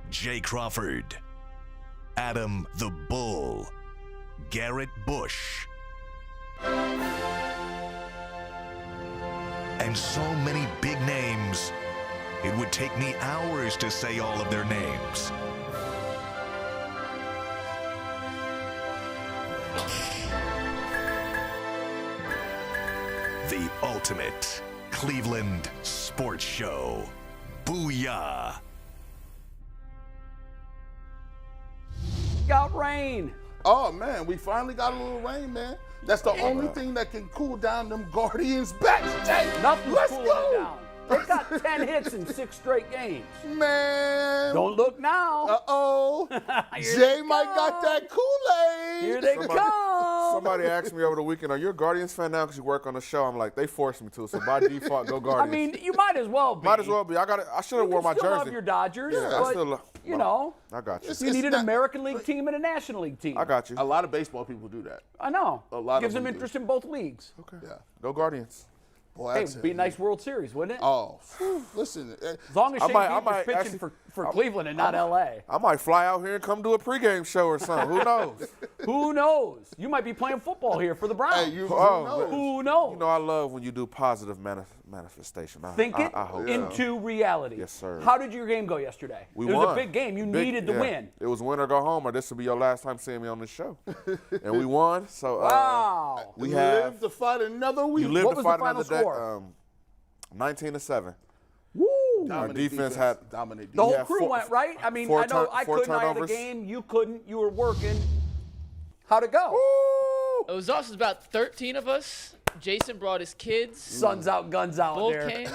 Jay Crawford, Adam the Bull, Garrett Bush, and so many big names, it would take me hours to say all of their names. The ultimate Cleveland sports show. Booyah! Got rain. Oh, man, we finally got a little rain, man. That's the only thing that can cool down them Guardians' backs, Jay. Nothing's Let's cooling go. down. They got 10 hits in 6 straight games. Man. Don't look now. Uh-oh. Here Jay they might got come. that Kool-Aid. Here they come. Somebody asked me over the weekend, are you a Guardians fan now because you work on the show? I'm like, they forced me to, so by default, go I Guardians. mean, you might as well be. Might as well be. I should have worn my still jersey. love your Dodgers, Yeah, I but, still you know, I got you. you need an not- American League team and a National League team. I got you. A lot of baseball people do that. I know. A lot Gives of them them do. interest in both leagues. Okay. Yeah. Go Guardians. Boy, Hey, that's it'd be a nice World Series, wouldn't it? Oh, listen. As long as I Shane might- I Bieber's might pitching actually- for Cleveland and not L.A. I might fly out here and come do a pregame show or something. Who knows? Who knows? You might be playing football here for the Browns. Hey, you Oh, knows? Who knows? You know, I love when you do positive manifestation. Think it I hope so. into reality. Yes, sir. How did your game go yesterday? We it was won. a big game. You Big- needed the yeah. win. It was win or go home, or this will be your last time seeing me on this show. And we won. So Wow. we You have live to fight another week. you live What to was the fight final another day. score? 19-7. Woo. Dominant defense had- dominant The whole Yeah, crew four- went, right? I mean, four I know turn- I four couldn't. I had a turnovers. game. You couldn't. You were working. How'd it go? It was also about 13 of us. Jason brought his kids. Suns out, guns out Both there. came.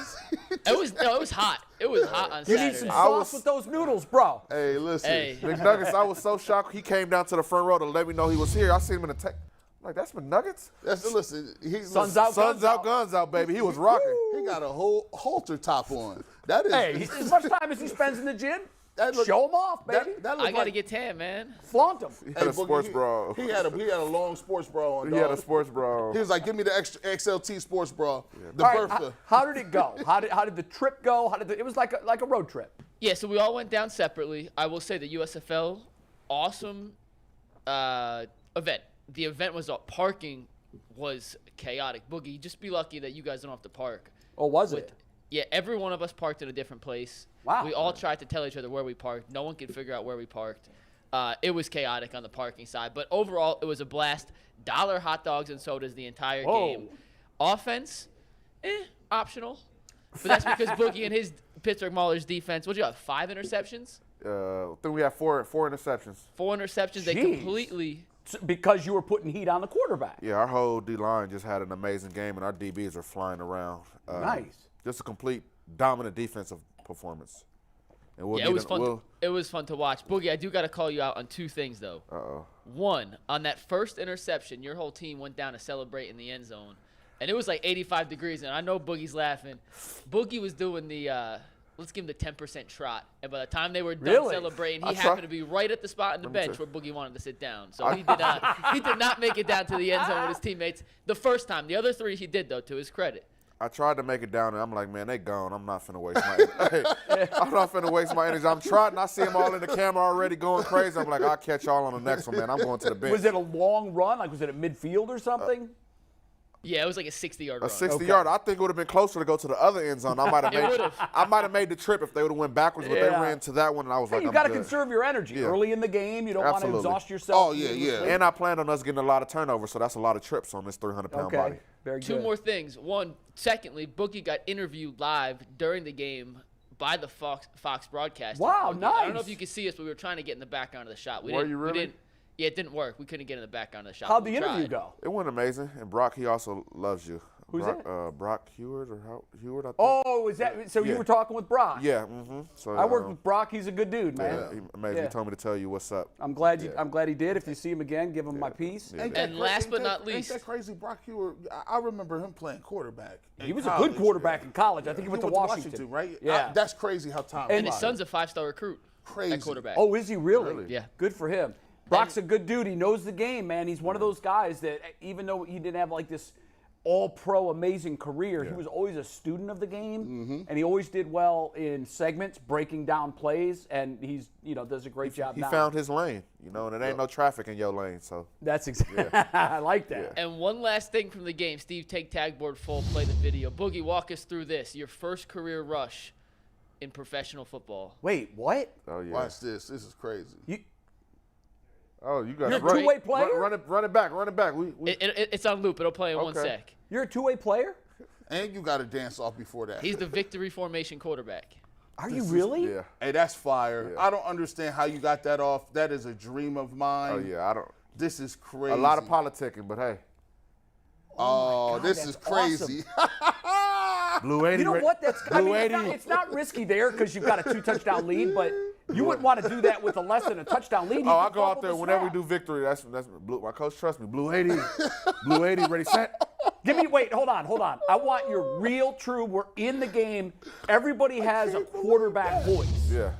It was hot. It was hot on You Saturday. need some I sauce was- with those noodles, bro. Hey, listen. Hey. McNuggets, I was so shocked. He came down to the front row to let me know he was here. I seen him in the tech. I'm like, that's McNuggets? Listen. Suns out, Suns out, guns out, baby. He was rocking. He got a whole halter top on. That is. Hey, as much time as he spends in the gym, That look- show him off, baby. That I looked got to like, get tan, man. Flaunt him. He had a Boogie, sports bra. He had a long sports bra on. He had a dog. sports bra. He was like, "Give me the extra XLT sports bra." The All right, Bertha. how did it go? How did the trip go? It was like a road trip. Yeah, so we all went down separately. I will say the USFL, awesome event. The event was parking was chaotic. Boogie, just be lucky that you guys don't have to park. Oh, was it? Yeah, every one of us parked in a different place. Wow. We all tried to tell each other where we parked. No one could figure out where we parked. It was chaotic on the parking side. But overall, it was a blast. $1 hot dogs and sodas the entire Whoa. game. Offense, optional. But that's because Boogie and his Pittsburgh Maulers defense, what'd you have, 5 interceptions? I think we had four interceptions. 4 interceptions. They Jeez. completely Because you were putting heat on the quarterback. Yeah, our whole D-line just had an amazing game, and our DBs are flying around. Nice. Just a complete dominant defensive performance. And we'll Yeah, it was fun. It was fun to watch. Boogie, I do got to call you out on 2 things, though. Uh-oh. One, on that first interception, your whole team went down to celebrate in the end zone. And it was like 85 degrees, and I know Boogie's laughing. Boogie was doing the, let's give him the 10% trot. And by the time they were done Really? celebrating, I he happened to be right at the spot in the bench where Boogie wanted to sit down. So he did not make it down to the end zone with his teammates the first time. The other 3 he did, though, to his credit. I tried to make it down, and I'm like, man, they gone. I'm not finna waste my I'm not finna waste my energy. I'm trotting. I see them all in the camera already going crazy. I'm like, I'll catch y'all on the next one, man. I'm going to the bench. Was it a long run? Like, was it at midfield or something? Yeah, it was like a 60-yard A run. 60-yard. I think it would have been closer to go to the other end zone. I might have made the trip if they would have went backwards, but they Yeah. ran to that one, and I was Hey, like, you I'm got to good. conserve your energy Yeah. early in the game. You don't want to Absolutely. exhaust yourself. Oh, yeah, yeah. And I planned on us getting a lot of turnovers, so that's a lot of trips on this 300-pound Okay. body. Very good. 2 more things. Secondly, Boogie got interviewed live during the game by the Fox broadcast. Wow, I don't nice. know if you could see us, but we were trying to get in the background of the shot. Were you really? Yeah, it didn't work. We couldn't get in the background of the shot. How'd but the we interview tried. go? It went amazing, and Brock, he also loves you. Who's Brock, that? Brock Heward or Heward, I think. Oh, is that so? You Yeah. were talking with Brock? Yeah, mm-hmm. So I worked with Brock. He's a good dude, man. Yeah, amazing. Yeah. He told me to tell you what's up. I'm glad he did. If you see him again, give him my piece. Yeah. Ain't that And last ain't but that- not least- ain't that crazy? Brock Heward. I remember him playing quarterback. He in was a college. good quarterback in college. I think he went to Washington. right? Yeah. That's crazy how time. And his flies. son's a 5-star recruit Crazy. at quarterback. Oh, is he really? Yeah. Good for him. Brock's a good dude. He knows the game, man. He's one of those guys that even though he didn't have like this all-pro amazing career. He was always a student of the game, and he always did well in segments, breaking down plays, and he's, does a great job now. He found his lane, and it ain't no traffic in your lane, so. That's exactly. I like that. And one last thing from the game. Steve, take tag board full, play the video. Boogie, walk us through this. Your first career rush in professional football. Wait, what? Oh, yeah. Watch this. This is crazy. You got You're a two-way player? Run it back. It's on loop. It'll play in 1 sec. You're a two-way player? And you got to dance off before that. He's the victory formation quarterback. Are you really? Yeah. Hey, that's fire. Yeah. I don't understand how you got that off. That is a dream of mine. Oh, yeah, I don't. This is crazy. A lot of politicking, but hey. Oh, God, this that's is crazy. Blue 80. You know what? Blue 80. It's not risky there because you've got a 2-touchdown lead, but you wouldn't want to do that with a less than a touchdown lead. I go out there whenever we do victory. That's Blue. My coach trusts me. Blue 80. Blue 80, ready, set. Hold on. I want your real, true, we're in the game. Everybody has a quarterback voice. Yeah.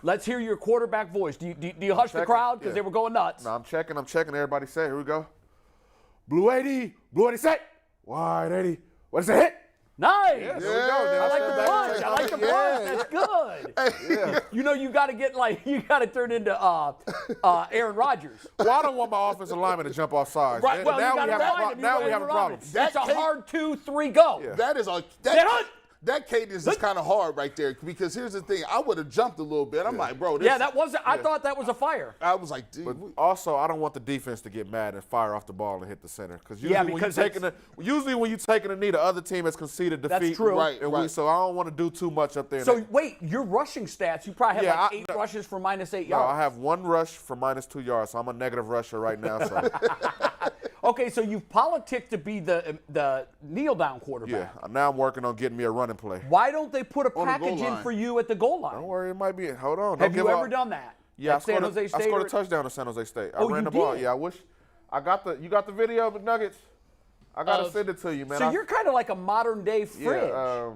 Let's hear your quarterback voice. Do you hush the crowd because they were going nuts? No, I'm checking. Everybody say, here we go. Blue 80. Blue 80, set. Wide 80. What is it, hit? Nice. Yeah, there we go. Then I like the punch. check. I like the punch. That's good. Yeah. You got to get you got to turn into Aaron Rodgers. Well, I don't want my offensive lineman to jump off sides. Right. Well, now you got to remind him. now we have a problem. That's a hard 2-3 go. Yeah. That is a that cadence is kind of hard right there because here's the thing. I would have jumped a little bit. I'm like, bro. That wasn't. I thought that was a fire. I was like, dude. But also, I don't want the defense to get mad and fire off the ball and hit the center. Usually usually when you're taking a knee, the other team has conceded defeat. That's true. Right. So I don't want to do too much up there. So wait, your rushing stats, you probably have 8 rushes for -8 yards. No, I have 1 rush for -2 yards, so I'm a negative rusher right now. So. Okay, so you've politicked to be the kneel-down quarterback. Yeah, now I'm working on getting me a running play. Why don't they put a On the goal package in line. for you at the goal line? Don't worry, it might be. Hold on. Have you ever done that? Yeah, I At San scored, Jose State I scored or- a touchdown at San Jose State. I Oh, ran you the ball. did? Yeah, I wish. You got the video of the Nuggets? I got to send it to you, man. So you're kind of like a modern-day Fridge. Yeah,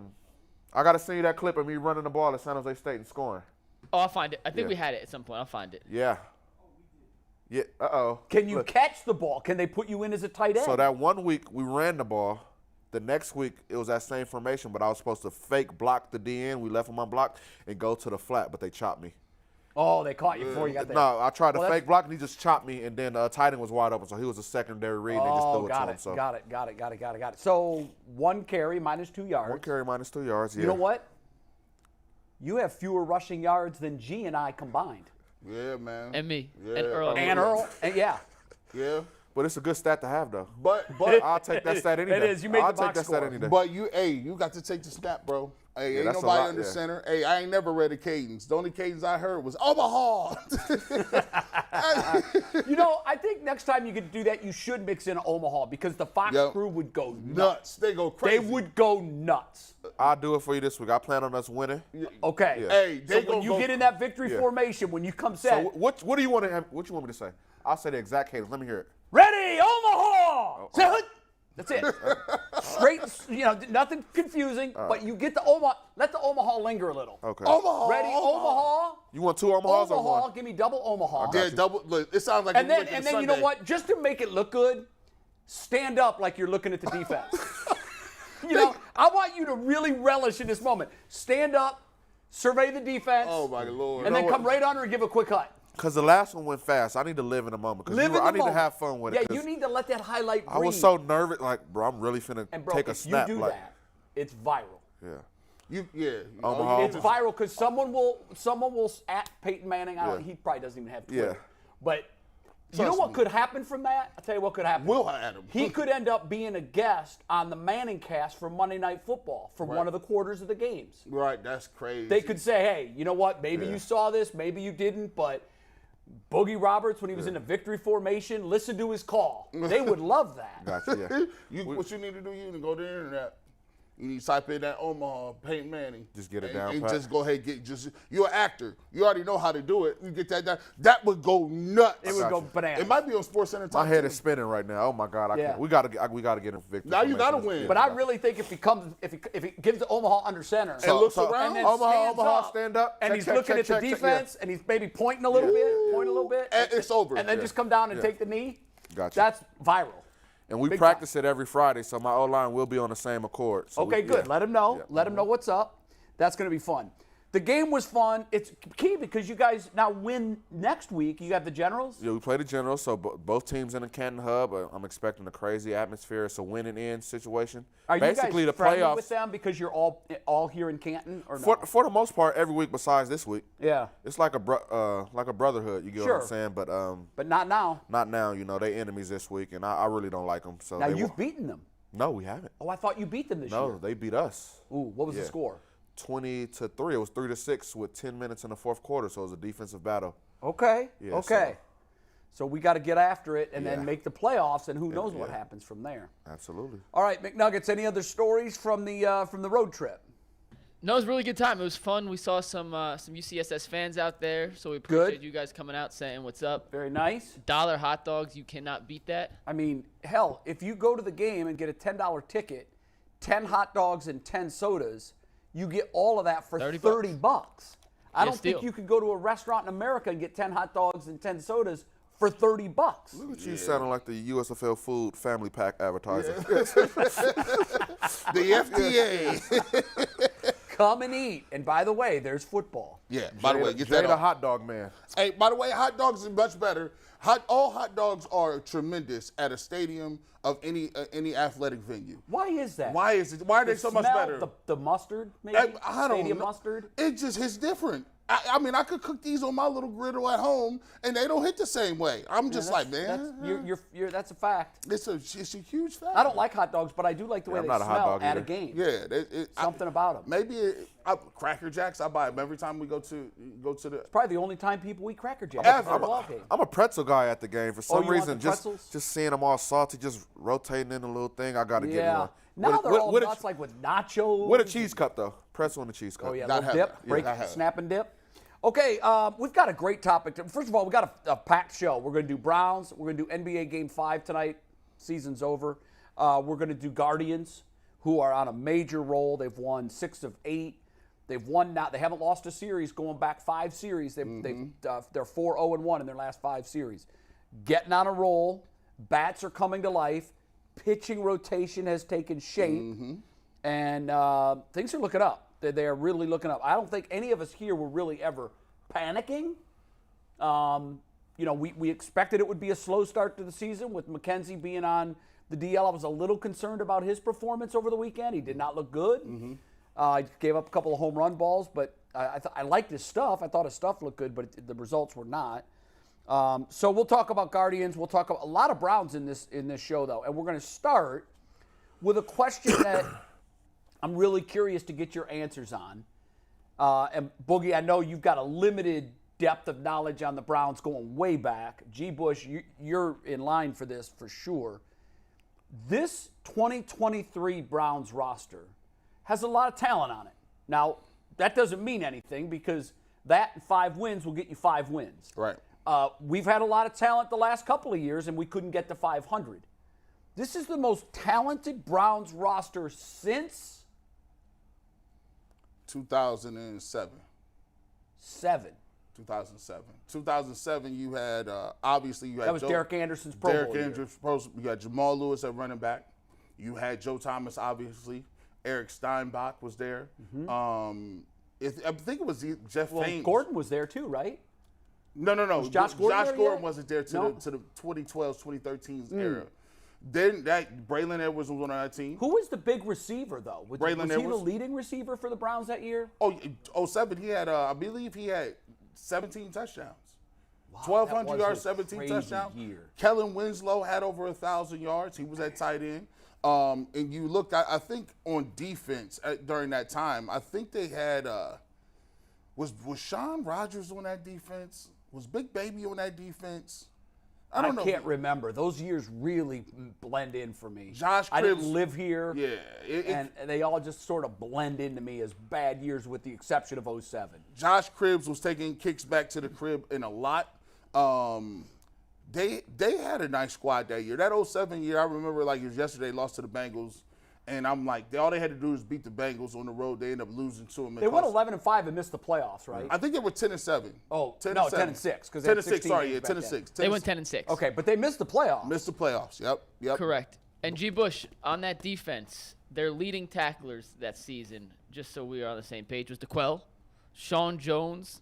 I got to send you that clip of me running the ball at San Jose State and scoring. Oh, I'll find it. I think Yeah. we had it at some point. I'll find it. Yeah. Yeah, uh-oh. Can you Look. catch the ball? Can they put you in as a tight end? So that 1 week, we ran the ball. The next week, it was that same formation, but I was supposed to fake block the DN. We left him unblocked and go to the flat, but they chopped me. Oh, they caught you before you got there. No, I tried to Well, fake block, and he just chopped me, and then tight end was wide open, so he was a secondary read, and they just threw it to him. So. Got it. So 1 carry, -2 yards. 1 carry, -2 yards, yeah. You know what? You have fewer rushing yards than G and I combined. Yeah, man. And me. Yeah. And Earl. And Earl. And yeah. Yeah. But it's a good stat to have, though. But I'll take that stat any day. It is. You made I'll the take box that stat score. any day. But you got to take the snap, bro. Hey, ain't that's a nobody lot, under yeah. center. Hey, I ain't never read a cadence. The only cadence I heard was Omaha. I think next time you could do that, you should mix in Omaha because the Fox crew would go nuts. They go crazy. They would go nuts. I'll do it for you this week. I plan on us winning. Okay. Yeah. Hey, So they when you get in that victory formation, when you come set, So what do you want to have? What you want me to say? I'll say the exact cadence. Let me hear it. ready, Omaha! Say hood. That's it. Straight, nothing confusing, but you get the Omaha. Let the Omaha linger a little. Okay. Omaha. Ready, Omaha? You want 2 Omahas or Omaha, 1? give me double Omaha. Yeah, double. Look, it sounds like. And we're then looking you know Sunday. what? Just to make it look good, stand up like you're looking at the defense. I want you to really relish in this moment. Stand up, survey the defense, Oh my Lord. and then come right under and give a quick cut. Because the last one went fast. I need to live in the moment. I need to have fun with it. Yeah, you need to let that highlight breathe. I was so nervous. Like, bro, I'm really finna And bro, take a if snap. you do like, that, it's viral. Yeah. Omaha. It's viral because someone will at Peyton Manning. He probably doesn't even have Twitter. Yeah. But you know Trust what me. could happen from that? I'll tell you what could happen. Will Adam. He could end up being a guest on the Manning cast for Monday Night Football for one of the quarters of the games. Right, that's crazy. They could say, hey, you know what? Maybe you saw this, maybe you didn't, but Boogie Roberts, when he was in the victory formation, listen to his call. They would love that. Gotcha, yeah. What you need to do, you need to go to the internet. You need to type in that Omaha, Peyton Manning. Just get it and, down And pat. just go ahead you're an actor. You already know how to do it. You get that down. That would go nuts. It would go bananas. It might be on SportsCenter. My head is spinning right now. Oh my God, I Yeah. can't. We gotta get him victory. Now you gotta win. But I really think if he gives the Omaha under center And looks around. and then Omaha, stands Omaha, up, stand up. and Check, he's check, looking check, at the check, check, defense, and he's maybe pointing a little bit, And it's over. and then just come down and take the knee. Gotcha. That's viral. And we Big practice it every Friday, so my O-line will be on the same accord. So Okay, good. Yeah. Let him know. Yeah. Let him know what's up. That's going to be fun. The game was fun. It's key because you guys now win next week. You got the Generals. Yeah, we play the Generals, so both teams in the Canton Hub. I'm expecting a crazy atmosphere. It's a win-and-end situation. Are Basically, you guys the friendly playoffs with them because you're all here in Canton, or no? for the most part every week besides this week. Yeah, It's like a brotherhood. You get what I'm saying? but not now. Not now. You know, they enemies this week, and I really don't like them. So Now they you've beaten them. No, we haven't. Oh, I thought you beat them this year. No, they beat us. Ooh, what was the Yeah. score? 20-3. It was 3-6 with 10 minutes in the fourth quarter, so it was a defensive battle. Okay. Yeah, okay. So we got to get after it and Yeah. then make the playoffs, and who knows what happens from there. Absolutely. All right, McNuggets. Any other stories from the road trip? No, it was a really good time. It was fun. We saw some UCSS fans out there, so we appreciate you guys coming out saying what's up. Very nice. $1 hot dogs, you cannot beat that. I mean, hell, if you go to the game and get a $10 ticket, 10 hot dogs and 10 sodas, you get all of that for $30. I don't think you could go to a restaurant in America and get 10 hot dogs and 10 sodas for $30. Look at you sounding like the USFL Food Family Pack advertiser. The FDA. Come and eat. And by the way, there's football. Yeah, by the way, get Jay that the off. hot dog man. Hey, by the way, hot dogs are much better. All hot dogs are tremendous at a stadium of any athletic venue. Why is that? Why are they so much Smell, better? The mustard, maybe? I don't Stadium know. mustard? It just hits different. I mean, I could cook these on my little griddle at home, and they don't hit the same way. I'm just like, man, That's a fact. it's a huge fact. I don't like hot dogs, but I do like the way I'm they not a hot smell dog at a either. game. Yeah, Something about 'em. Maybe Cracker Jacks. I buy them every time we go to the. Probably the only time people eat Cracker Jacks. Ever. at a ball game. I'm a pretzel guy at the game. For some you want reason, the just pretzels? seeing them all salty, just rotating in a little thing, I got to get Yeah. one. Now they're all with nuts, like with nachos. With a cheese cup, though. Pretzel and a cheese cup. Oh, yeah, Gotta little have dip, it. break, Yeah, gotta have it. snap and dip. Okay, we've got a great topic. First of all, we got a packed show. We're going to do Browns. We're going to do NBA Game 5 tonight. Season's over. We're going to do Guardians, who are on a major roll. They've won 6 of 8. They've won now. They haven't lost a series going back 5 series. They're 4-0-1 in their last 5 series. Getting on a roll. Bats are coming to life. Pitching rotation has taken shape. And things are looking up. They are really looking up. I don't think any of us here were really ever panicking. We expected it would be a slow start to the season with McKenzie being on the DL. I was a little concerned about his performance over the weekend. He did not look good. He gave up a couple of home run balls, but I liked his stuff. I thought his stuff looked good, but the results were not. So we'll talk about Guardians. We'll talk about a lot of Browns in this show, though. And we're going to start with a question that I'm really curious to get your answers on. And Boogie, I know you've got a limited depth of knowledge on the Browns going way back. G. Bush, you're in line for this for sure. This 2023 Browns roster has a lot of talent on it. Now, that doesn't mean anything because that and 5 wins will get you 5 wins. Right. We've had a lot of talent the last couple of years, and we couldn't get to 500. This is the most talented Browns roster since 2007. 2007, you had, obviously, you had That was Derek Anderson's Pro Bowl year. You had Jamal Lewis at running back. You had Joe Thomas, obviously. Eric Steinbach was there. I think it was Jeff Faines. Gordon was there too, right? No. Was Josh Gordon there Gordon yet? wasn't there to No? the 2012, 2013 era. Then Braylon Edwards was on that team. Who was the big receiver, though? Was he the Edwards. leading receiver for the Browns that year? 07, he had, I believe he had 17 touchdowns. Wow, 1,200 that yards, was a 17 crazy touchdowns. year. Kellen Winslow had over 1,000 yards. He was at tight end. And you look, I think on defense during that time, I think they had, was Sean Rogers on that defense? Was Big Baby on that defense? I don't know. can't remember. Those years really blend in for me. Josh I didn't Cribbs- live here. Yeah. And they all just sort of blend into me as bad years with the exception of 07. Josh Cribbs was taking kicks back to the crib in a lot. They had a nice squad that year. That 07 year, I remember like it was yesterday, lost to the Bengals. And I'm like, all they had to do was beat the Bengals on the road. They end up losing to them. They won 11-5 and missed the playoffs, right? I think they were 10-7. Oh, 10 no, and 7. 10-6. 10-6, sorry, yeah, 10-6. They went 10-6. Okay, but they missed the playoffs. Missed the playoffs, yep. Correct. And G. Bush, on that defense, their leading tacklers that season, just so we are on the same page, was DeQuell, Sean Jones,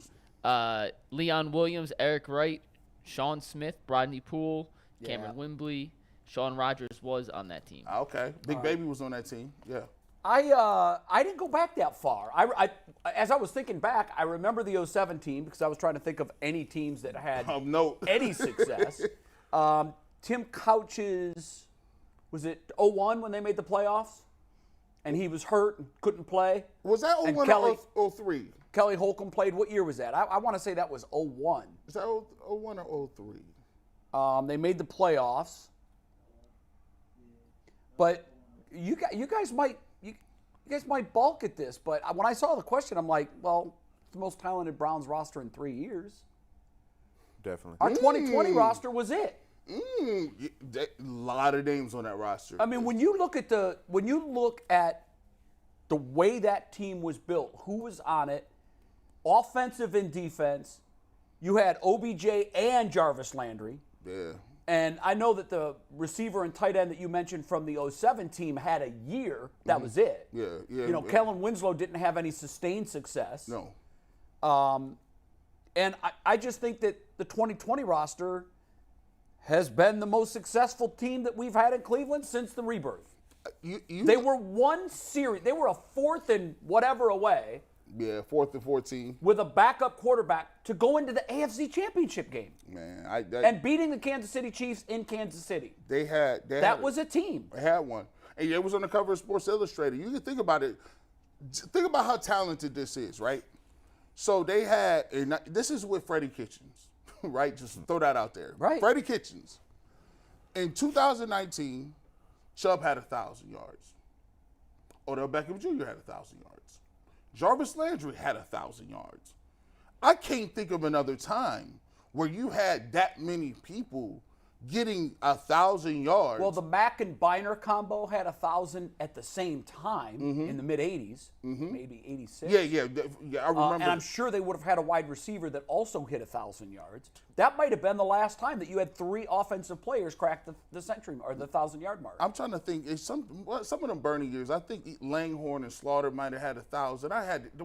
Leon Williams, Eric Wright, Sean Smith, Rodney Poole, Cameron Wimbley. Sean Rogers was on that team. Okay. Big Baby was on that team, yeah. I didn't go back that far. As I was thinking back, I remember the 07 team because I was trying to think of any teams that had any success. Tim Couch's, was it 01 when they made the playoffs? And he was hurt and couldn't play. Was that 01 or 03? Kelly Holcomb played. What year was that? I want to say that was 01. Is that 01 or 03? They made the playoffs. But you guys might balk at this. But when I saw the question, I'm like, well, it's the most talented Browns roster in 3 years. Definitely. Our 2020 roster was it. A lot of names on that roster. I mean, when you look at the way that team was built, who was on it, offensive and defense, you had OBJ and Jarvis Landry. Yeah. And I know that the receiver and tight end that you mentioned from the 07 team had a year. That was it. Yeah. You know, Kellen Winslow didn't have any sustained success. No. And I just think that the 2020 roster has been the most successful team that we've had in Cleveland since the rebirth. They were one series. They were a 4th and whatever away. Yeah, 4th and 14. With a backup quarterback to go into the AFC Championship game. Man, and beating the Kansas City Chiefs in Kansas City. That was a team. They had one. And it was on the cover of Sports Illustrated. You can think about it. Think about how talented this is, right? So they had, and this is with Freddie Kitchens, right? Just throw that out there. Right. Freddie Kitchens. In 2019, Chubb had 1,000 yards. Odell Beckham Jr. had 1,000 yards. Jarvis Landry had 1,000 yards. I can't think of another time where you had that many people getting 1,000 yards. Well, the Mack and Biner combo had 1,000 at the same time in the mid '80s, maybe '86. Yeah, I remember. And I'm sure they would have had a wide receiver that also hit 1,000 yards. That might have been the last time that you had 3 offensive players crack the century or the 1,000-yard mark. I'm trying to think. Some of them Bernie years, I think Langhorne and Slaughter might have had 1,000.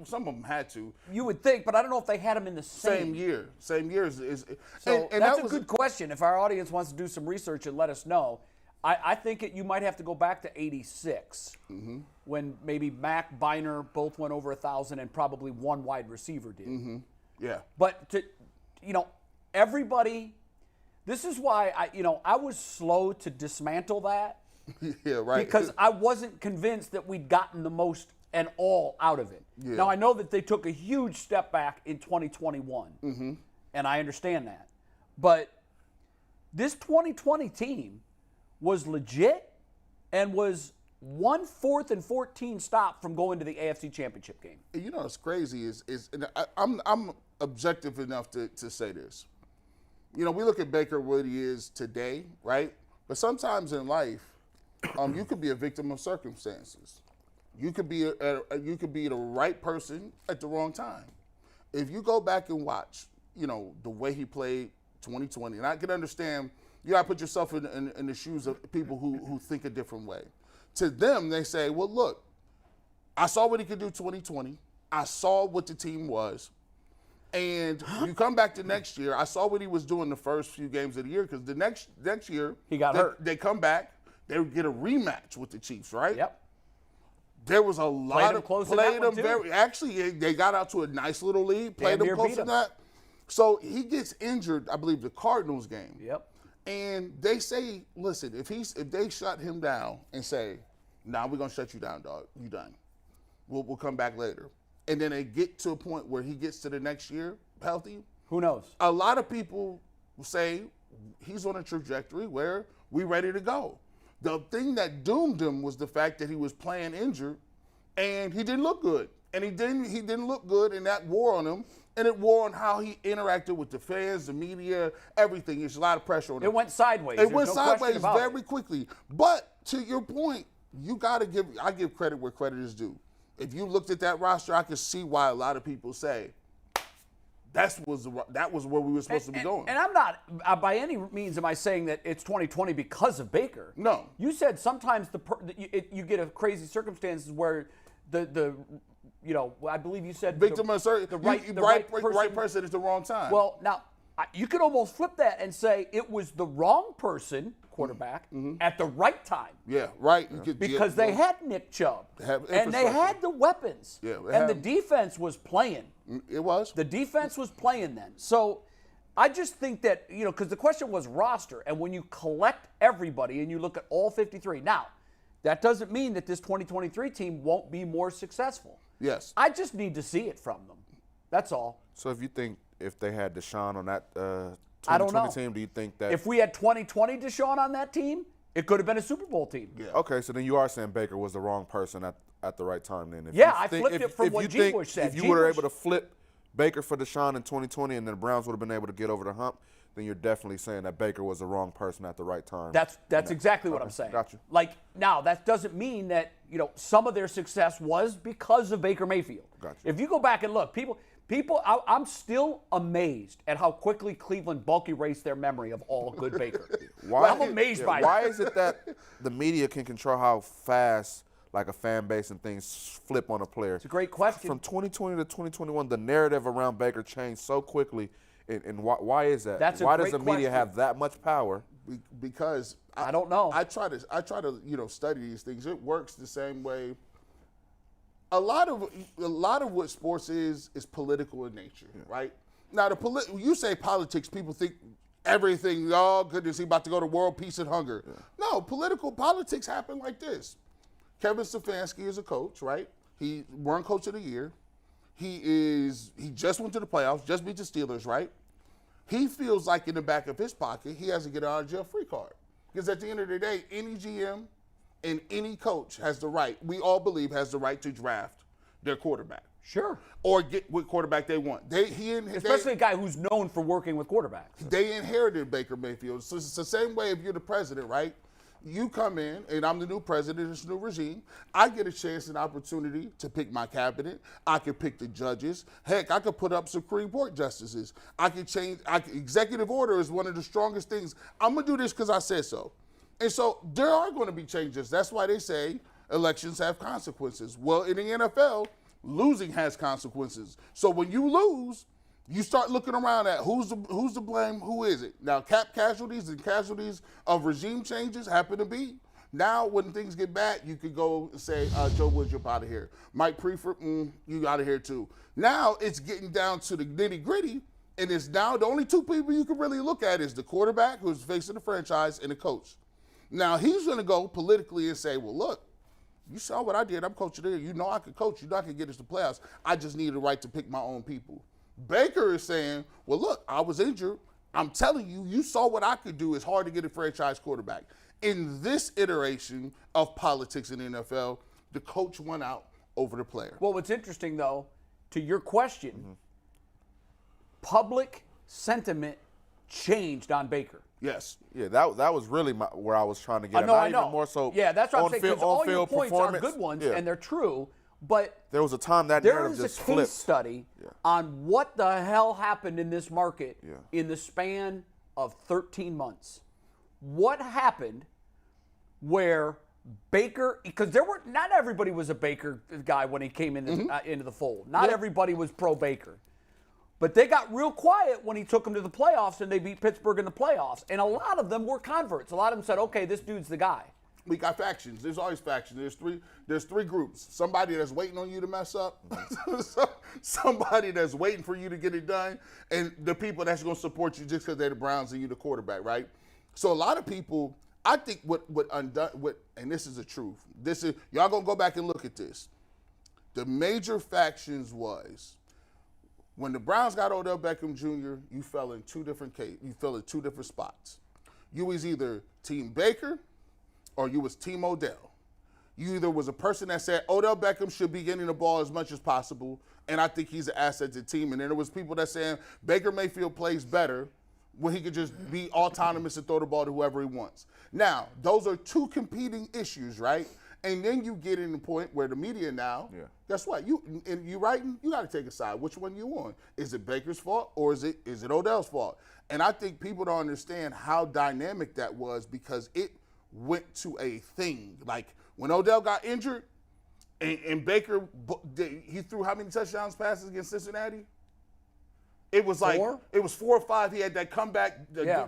Some of them had to. You would think, but I don't know if they had them in the same year. Same year is so and that's a good question. If our audience wants to do some research and let us know, I think you might have to go back to '86 when maybe Mack, Biner both went over 1,000 and probably one wide receiver did. Yeah. But everybody. This is why I was slow to dismantle that. Yeah, right. Because I wasn't convinced that we'd gotten the most and all out of it. Yeah. Now I know that they took a huge step back in 2021, and I understand that. But this 2020 team was legit and was 1 4th and 14 stop from going to the AFC Championship game. You know what's crazy is and I'm objective enough to say this. You know, we look at Baker what he is today, right? But sometimes in life, you could be a victim of circumstances. You could be the right person at the wrong time. If you go back and watch, the way he played 2020, and I can understand, you got to put yourself in the shoes of people who think a different way. To them, they say, well, look, I saw what he could do 2020. I saw what the team was. And you come back to next year, I saw what he was doing the first few games of the year, because the next year he got hurt. They come back, they would get a rematch with the Chiefs, right? Yep. There was a lot of played them very. Actually, they got out to a nice little lead, played them close to that. So he gets injured, I believe, the Cardinals game. Yep. And they say, listen, if they shut him down and say, nah, we're gonna shut you down, dog. You done. We'll come back later. And then they get to a point where he gets to the next year healthy. Who knows? A lot of people say he's on a trajectory where we're ready to go. The thing that doomed him was the fact that he was playing injured and he didn't look good. And he didn't look good, and that wore on him. And it wore on how he interacted with the fans, the media, everything. There's a lot of pressure on him. It went sideways. It went sideways very quickly. But to your point, I give credit where credit is due. If you looked at that roster, I could see why a lot of people say that was where we were supposed to be going. And I'm not, by any means am I saying that it's 2020 because of Baker. No. You said sometimes you get a crazy circumstances where I believe you said Victim of the right person at the wrong time. Well, now you could almost flip that and say it was the wrong person, quarterback, at the right time. Yeah, right. Because they had Nick Chubb. And they had the weapons. Yeah, and the defense was playing. It was. The defense was playing then. So I just think that, because the question was roster. And when you collect everybody and you look at all 53, now, that doesn't mean that this 2023 team won't be more successful. Yes. I just need to see it from them. That's all. So if they had Deshaun on that 2020 I don't know. team, do you think that if we had 2020 Deshaun on that team, it could have been a Super Bowl team. Yeah. Okay, so then you are saying Baker was the wrong person at the right time then. I flipped it from what G. Bush said. If you were able to flip Baker for Deshaun in 2020 and then the Browns would have been able to get over the hump, then you're definitely saying that Baker was the wrong person at the right time. That's exactly what I'm saying. Got you. Now, that doesn't mean that, some of their success was because of Baker Mayfield. Got you. If you go back and look, I'm still amazed at how quickly Cleveland bulk erased their memory of all good Baker. I'm amazed by that. Why is it that the media can control how fast like a fan base and things flip on a player? It's a great question. From 2020 to 2021, the narrative around Baker changed so quickly. And why is that? Why does the media have that much power? Because I don't know. I try to study these things. It works the same way. A lot of what sports is political in nature, right? Now you say politics, people think everything. Oh goodness, he about to go to world peace and hunger. Yeah. No, politics happen like this. Kevin Stefanski is a coach, right? He won Coach of the Year. He just went to the playoffs, just beat the Steelers, right? He feels like in the back of his pocket, he has to get out of jail free card. Because at the end of the day, any GM and any coach we all believe has the right to draft their quarterback. Sure. Or get what quarterback they want. Especially a guy who's known for working with quarterbacks. They inherited Baker Mayfield. So it's the same way if you're the president, right? You come in, and I'm the new president of this new regime. I get a chance and opportunity to pick my cabinet. I can pick the judges. Heck, I could put up Supreme Court justices. Executive order is one of the strongest things. I'm going to do this because I said so. And so there are going to be changes. That's why they say elections have consequences. Well, in the NFL, losing has consequences. So when you lose, you start looking around at who's to blame, who is it? Now, cap casualties and casualties of regime changes happen to be. Now, when things get bad, you could go and say, Joe Woods, you're out of here. Mike Prefer, you out of here too. Now, it's getting down to the nitty gritty, and it's now the only two people you can really look at is the quarterback who's facing the franchise and the coach. Now, he's going to go politically and say, well, look, you saw what I did. I'm coaching there. You know I could coach. You know I could get us to playoffs. I just need the right to pick my own people. Baker is saying, well, look, I was injured. I'm telling you, you saw what I could do. It's hard to get a franchise quarterback. In this iteration of politics in the NFL, the coach won out over the player. Well, what's interesting, though, to your question, public sentiment changed on Baker. Yes. Yeah, that was really where I was trying to get at. I know. Even more so. Yeah, that's what I'm saying. Because all your points are performance. good ones, and they're true. But there was a time that narrative just flipped. There is a case study on what the hell happened in this market in the span of 13 months. What happened where Baker, because not everybody was a Baker guy when he came into the fold. Not everybody was pro Baker. But they got real quiet when he took them to the playoffs and they beat Pittsburgh in the playoffs. And a lot of them were converts. A lot of them said, okay, this dude's the guy. We got factions. There's always factions. There's three groups. Somebody that's waiting on you to mess up, somebody that's waiting for you to get it done, and the people that's going to support you just because they're the Browns and you the quarterback, right? So a lot of people, I think and this is the truth. Y'all going to go back and look at this. The major factions was when the Browns got Odell Beckham Jr., you fell in two different spots. You was either Team Baker or you was Team Odell. You either was a person that said Odell Beckham should be getting the ball as much as possible, and I think he's an asset to the team. And then there was people that saying Baker Mayfield plays better when he could just be autonomous and throw the ball to whoever he wants. Now, those are two competing issues, right? And then you get in the point where the media now, guess what? You writing, you got to take a side. Which one you on? Is it Baker's fault or is it Odell's fault? And I think people don't understand how dynamic that was because it went to a thing. Like when Odell got injured and Baker, he threw how many touchdowns passes against Cincinnati? It was like, 4? It was 4 or 5. He had that comeback. Yeah.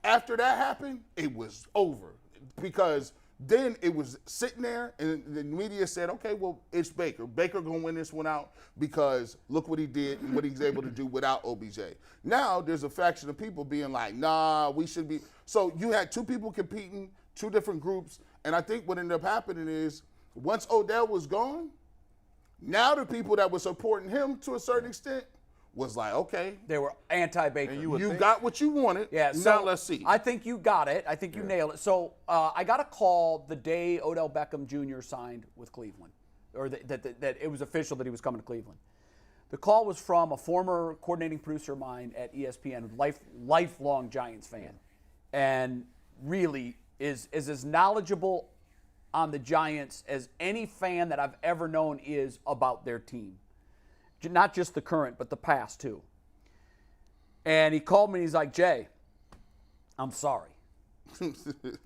After that happened, it was over because then it was sitting there and the media said, okay, well, it's Baker. Baker going to win this one out because look what he did and what he's able to do without OBJ. Now there's a faction of people being like, nah, we should be. So you had two people competing, two different groups, and I think what ended up happening is once Odell was gone, now the people that were supporting him to a certain extent was like, okay. They were anti-Baker. You got what you wanted. Yeah, now let's see. I think you got it. I think you nailed it. So I got a call the day Odell Beckham Jr. signed with Cleveland, or that it was official that he was coming to Cleveland. The call was from a former coordinating producer of mine at ESPN, lifelong Giants fan, and really is as knowledgeable on the Giants as any fan that I've ever known is about their team. Not just the current, but the past too. And he called me and he's like, Jay, I'm sorry. And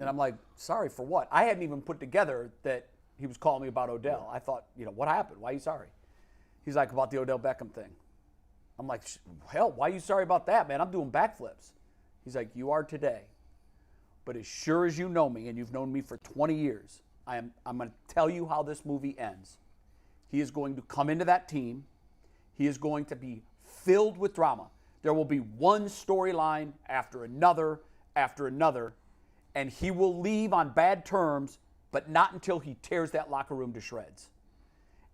I'm like, sorry for what? I hadn't even put together that he was calling me about Odell. I thought, what happened? Why are you sorry? He's like, about the Odell Beckham thing. I'm like, hell, why are you sorry about that, man? I'm doing backflips. He's like, you are today. But as sure as you know me, and you've known me for 20 years, I'm going to tell you how this movie ends. He is going to come into that team. He is going to be filled with drama. There will be one storyline after another, and he will leave on bad terms, but not until he tears that locker room to shreds.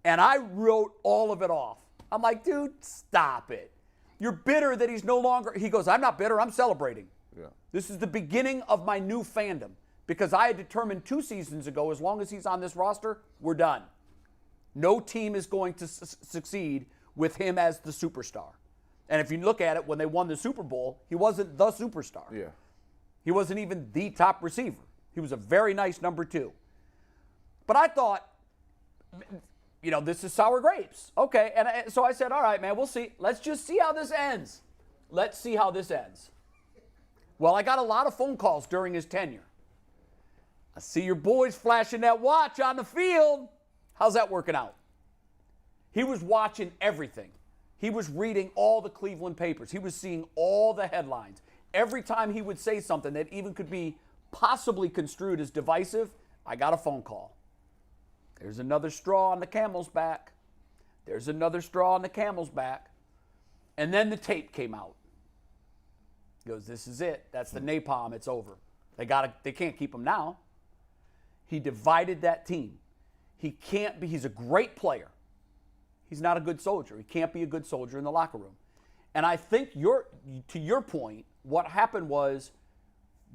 And I wrote all of it off. I'm like, dude, stop it. You're bitter that he's no longer. He goes, I'm not bitter. I'm celebrating. Yeah. This is the beginning of my new fandom because I had determined 2 seasons ago, as long as he's on this roster, we're done. No team is going to succeed with him as the superstar. And if you look at it, when they won the Super Bowl, he wasn't the superstar. Yeah. He wasn't even the top receiver. He was a very nice number 2. But I thought, this is sour grapes. Okay, and so I said, all right, man, we'll see. Let's just see how this ends. Let's see how this ends. Well, I got a lot of phone calls during his tenure. I see your boys flashing that watch on the field. How's that working out? He was watching everything. He was reading all the Cleveland papers. He was seeing all the headlines. Every time he would say something that even could be possibly construed as divisive, I got a phone call. There's another straw on the camel's back. There's another straw on the camel's back. And then the tape came out. He goes, this is it. That's the napalm. It's over. They can't keep him now. He divided that team. He's a great player. He's not a good soldier. He can't be a good soldier in the locker room. And I think to your point, what happened was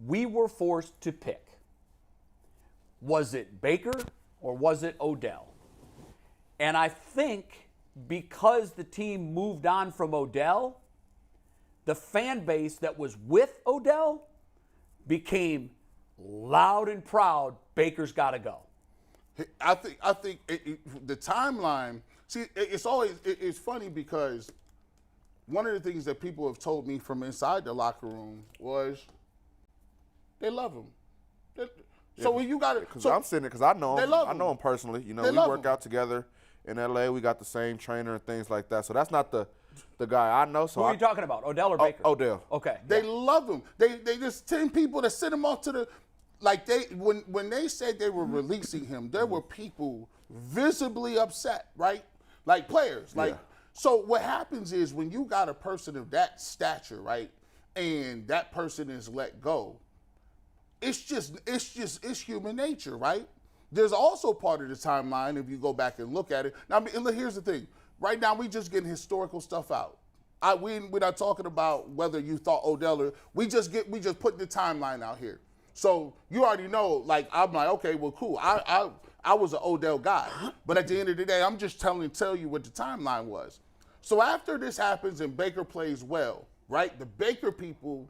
we were forced to pick. Was it Baker or was it Odell? And I think because the team moved on from Odell, the fan base that was with Odell became loud and proud, Baker's got to go. I think the timeline. See, it's funny because one of the things that people have told me from inside the locker room was they love him. So when you got it, because I'm sitting there because I know him. I know him personally. We work out together in LA. We got the same trainer and things like that. So that's not the guy I know. So who are you talking about, Odell or Baker? Odell. Okay. They love him. They just 10 people that sent him off to the. Like when they said they were releasing him, there were people visibly upset, right? Like players. So what happens is when you got a person of that stature, right, and that person is let go, it's human nature, right? There's also part of the timeline if you go back and look at it. Now, here's the thing. Right now, we just getting historical stuff out. We're not talking about whether you thought Odell or we just putting the timeline out here. So you already know, I'm like, okay, well, cool. I was an Odell guy. But at the end of the day, I'm just tell you what the timeline was. So after this happens and Baker plays well, right, the Baker people,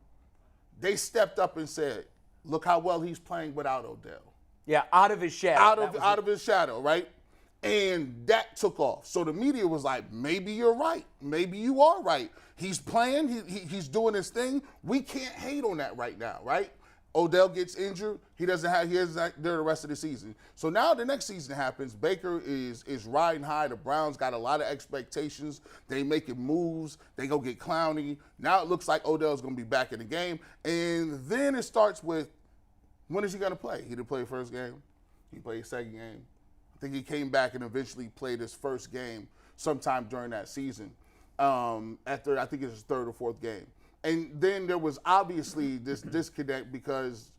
they stepped up and said, look how well he's playing without Odell. Yeah, out of his shadow. Out of his shadow, right? And that took off. So the media was like, maybe you're right. Maybe you are right. He's playing. He's doing his thing. We can't hate on that right now, right? Odell gets injured. He is not there the rest of the season. So now the next season happens. Baker is riding high. The Browns got a lot of expectations. They making moves. They go get Clowney. Now it looks like Odell's going to be back in the game. And then it starts with, when is he going to play? He didn't play the first game. He played the second game. I think he came back and eventually played his first game sometime during that season. After I think it was his third or fourth game. And then there was obviously this disconnect because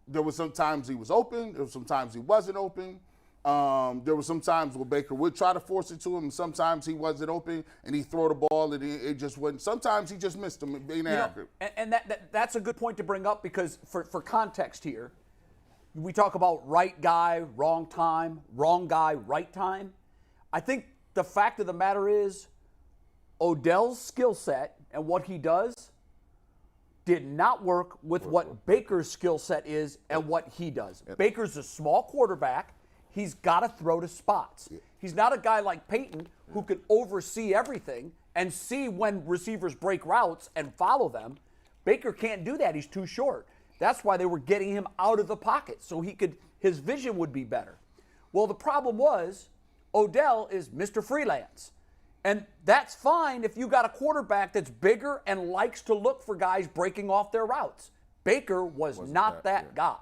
there was sometimes he was open, there was sometimes he wasn't open. There was some times where Baker would try to force it to him, and sometimes he wasn't open and he'd throw the ball and it just wasn't. Sometimes he just missed him being accurate. And that's a good point to bring up because for context here, we talk about right guy, wrong time, wrong guy, right time. I think the fact of the matter is Odell's skill set and what he does did not work with what Baker's skill set is and what he does. Baker's a small quarterback. He's got to throw to spots. He's not a guy like Peyton who can oversee everything and see when receivers break routes and follow them. Baker can't do that. He's too short. That's why they were getting him out of the pocket so his vision would be better. Well, the problem was Odell is Mr. Freelance. And that's fine if you got a quarterback that's bigger and likes to look for guys breaking off their routes. Baker wasn't not that guy.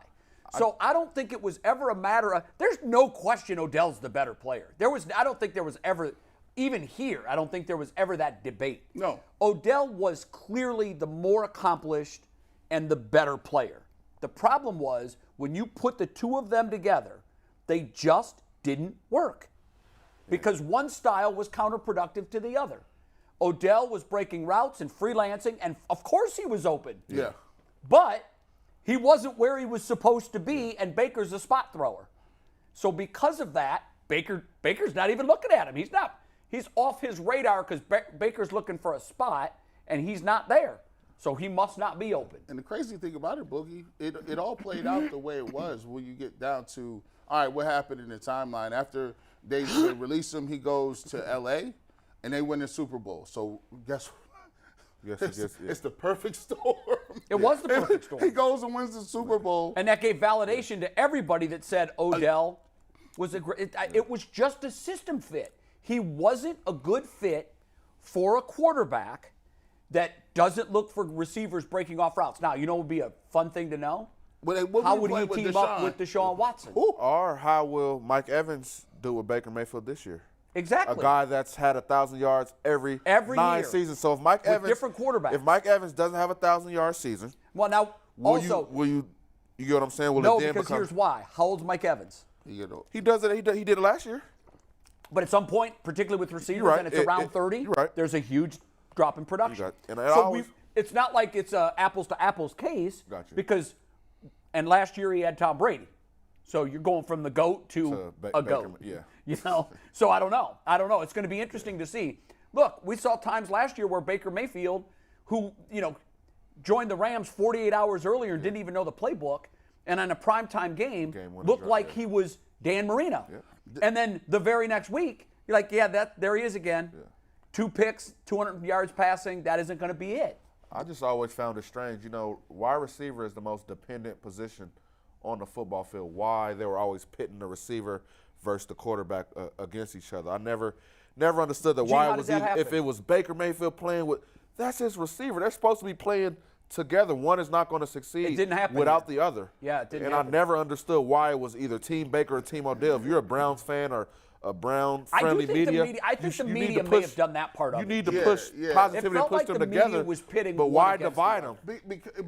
So I don't think it was ever a matter of, there's no question Odell's the better player. I don't think there was ever, even here, I don't think there was ever that debate. No. Odell was clearly the more accomplished and the better player. The problem was when you put the two of them together, they just didn't work. Because one style was counterproductive to the other. Odell was breaking routes and freelancing, and of course he was open. Yeah. But he wasn't where he was supposed to be, and Baker's a spot thrower. So because of that, Baker's not even looking at him. He's off his radar because Baker's looking for a spot, and he's not there. So he must not be open. And the crazy thing about it, Boogie, it all played out the way it was when you get down to, all right, what happened in the timeline? After they release him, he goes to L.A., and they win the Super Bowl. So guess what? It's the perfect storm. It was the perfect storm. He goes and wins the Super Bowl. And that gave validation to everybody that said Odell was it was just a system fit. He wasn't a good fit for a quarterback that doesn't look for receivers breaking off routes. Now, you know what would be a fun thing to know? How would he team up with Deshaun Watson? Or how will Mike Evans do with Baker Mayfield this year? Exactly. A guy that's had 1,000 yards every 9 year. seasons. So if Mike Evans, different quarterbacks. If Mike Evans doesn't have 1,000-yard season, well, now will you get what I'm saying? Will no, it then because here's why. How old's Mike Evans? He does it. He did it last year. But at some point, particularly with receivers, and it's around 30, there's a huge drop in production. It's not like it's a apples to apples case because, and last year he had Tom Brady. So you're going from the GOAT to a GOAT. Yeah. You know? So I don't know. It's going to be interesting to see. Look, we saw times last year where Baker Mayfield, who, joined the Rams 48 hours earlier and didn't even know the playbook, and in a primetime game looked like he was Dan Marino. Yeah. And then the very next week, you're like, there he is again. Yeah. 2 picks, 200 yards passing. That isn't going to be it. I just always found it strange. Wide receiver is the most dependent position on the football field. Why they were always pitting the receiver versus the quarterback against each other. I never understood that. Why it was if it was Baker Mayfield playing with, that's his receiver. They're supposed to be playing together. One is not going to succeed without the other. Yeah, it didn't and happen. I never understood why it was either Team Baker or Team Odell. If you're a Browns fan or a Brown-friendly media, I think the media may have done that part of it. You need to push positivity and push them together. Was pitting but why divide them?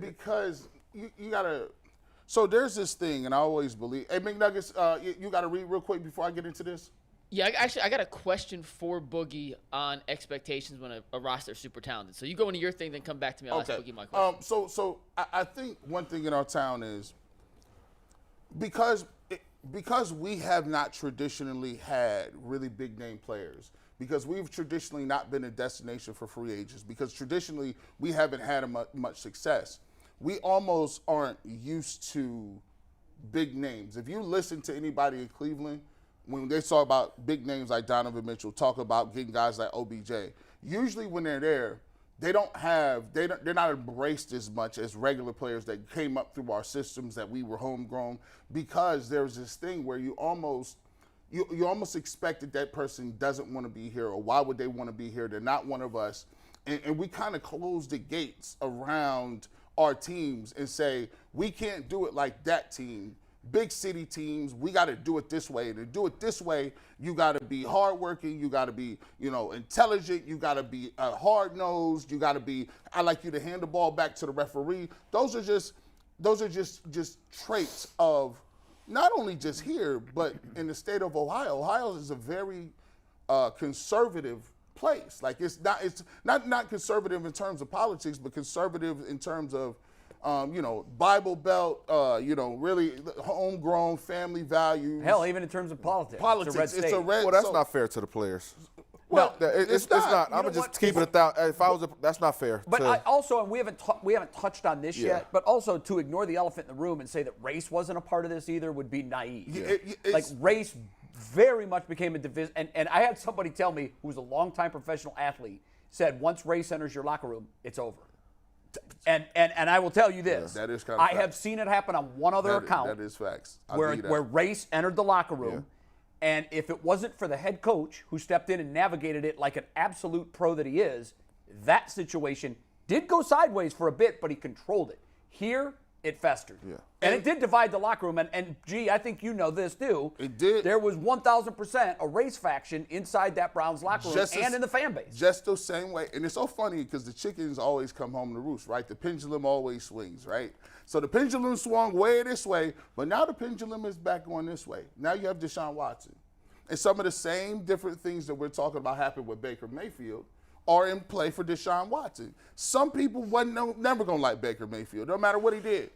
Because you got to – so there's this thing, and I always believe – hey, McNuggets, you got to read real quick before I get into this? Yeah, I got a question for Boogie on expectations when a roster is super talented. So you go into your thing, then come back to me. I'll ask Boogie my question. So I think one thing in our town is because we have not traditionally had really big name players, because we've traditionally not been a destination for free agents, because traditionally we haven't had much success, we almost aren't used to big names. If you listen to anybody in Cleveland, when they talk about big names like Donovan Mitchell, talk about getting guys like OBJ, usually when they're there, they're not embraced as much as regular players that came up through our systems that we were homegrown, because there's this thing where you almost expect that person doesn't want to be here, or why would they want to be here? They're not one of us. And we kind of close the gates around our teams and say, we can't do it like that team. Big city teams, we got to do it this way. And to do it this way, you got to be hardworking, you got to be, intelligent, you got to be hard-nosed, you got to be, I like you to hand the ball back to the referee. Those are just traits of not only just here, but in the state of Ohio. Ohio is a very conservative place. Like it's not conservative in terms of politics, but conservative in terms of Bible Belt, really homegrown family values. Hell, even in terms of politics. It's a red. Well, that's not fair to the players. Well, it's not. I'm gonna just keep it 1,000. That's not fair. But and we haven't touched on this yet. But also, to ignore the elephant in the room and say that race wasn't a part of this either would be naive. Like race very much became a division. And I had somebody tell me, who was a longtime professional athlete, said once race enters your locker room, it's over. And I will tell you this. Yeah, that is kind of I have seen it happen on one other account. That is facts. Where race entered the locker room. And if it wasn't for the head coach who stepped in and navigated it like an absolute pro that he is, that situation did go sideways for a bit, but he controlled it. Here, it festered. Yeah. And it did divide the locker room. And gee, I think you know this too. It did. There was 1,000% a race faction inside that Browns locker room and in the fan base. Just the same way. And it's so funny because the chickens always come home to roost, right? The pendulum always swings, right? So the pendulum swung way this way, but now the pendulum is back going this way. Now you have Deshaun Watson. And some of the same different things that we're talking about happened with Baker Mayfield are in play for Deshaun Watson. Some people never going to like Baker Mayfield, no matter what he did.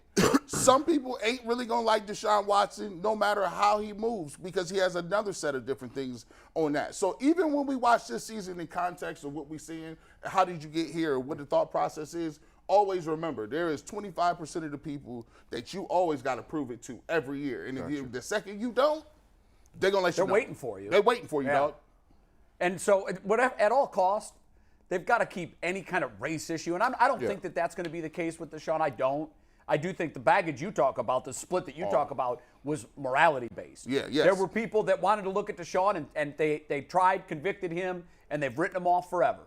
Some people ain't really going to like Deshaun Watson, no matter how he moves, because he has another set of different things on that. So even when we watch this season in context of what we're seeing, how did you get here, what the thought process is, always remember, there is 25% of the people that you always got to prove it to every year. And if the second you don't, they're going to let you know. They're waiting for you. They're waiting for you, dog. And so at all costs, they've got to keep any kind of race issue. And I don't think that that's going to be the case with Deshaun. I don't. I do think the baggage you talk about, the split that you talk about, was morality-based. Yeah, yes. There were people that wanted to look at Deshaun, and they tried, convicted him, and they've written him off forever.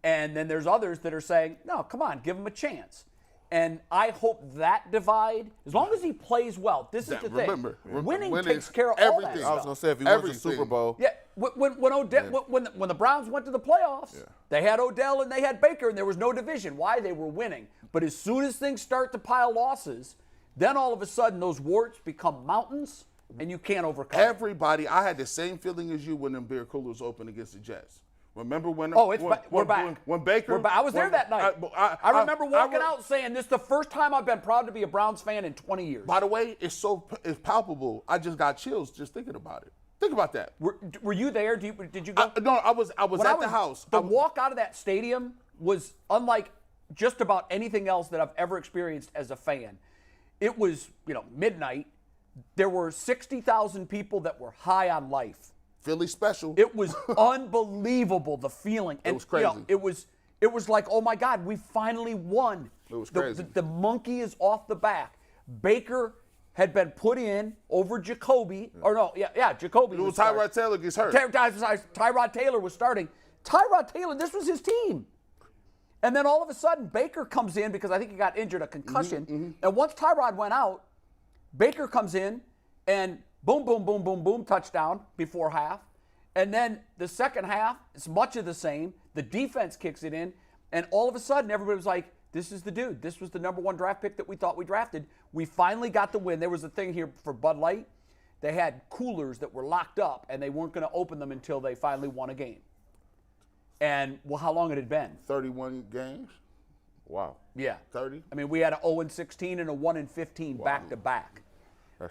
And then there's others that are saying, no, come on, give him a chance. And I hope that divide, as long as he plays well, this is the thing. Remember, winning takes care of all that everything. stuff. I was going to say, if he wins the Super Bowl. Yeah, when the Browns went to the playoffs, they had Odell and they had Baker, and there was no division. Why? They were winning. But as soon as things start to pile losses, then all of a sudden those warts become mountains, and you can't overcome everybody. I had the same feeling as you when them beer coolers opened against the Jets. Remember when? We're back. When Baker, I was there that night. I remember walking out saying, "This is the first time I've been proud to be a Browns fan in 20 years." By the way, it's palpable. I just got chills just thinking about it. Think about that. Were you there? Did you go? No, I was at the house. The walk out of that stadium was unlike just about anything else that I've ever experienced as a fan. It was, midnight. There were 60,000 people that were high on life. Philly special. It was unbelievable, the feeling. And, it was crazy. It was like, oh my God, we finally won. It was crazy. The monkey is off the back. Baker had been put in over Jacoby. Jacoby. It was Tyrod Taylor gets hurt. Tyrod Taylor was starting. Tyrod Taylor, this was his team. And then all of a sudden, Baker comes in because I think he got injured, a concussion. Mm-hmm. And once Tyrod went out, Baker comes in and boom, boom, boom, boom, boom, touchdown before half. And then the second half, it's much of the same. The defense kicks it in. And all of a sudden, everybody was like, this is the dude. This was the number one draft pick that we thought we drafted. We finally got the win. There was a thing here for Bud Light. They had coolers that were locked up, and they weren't going to open them until they finally won a game. And, how long had it been? 31 games. Wow. Yeah. 30. I mean, we had an 0-16 and a 1-15 back-to-back.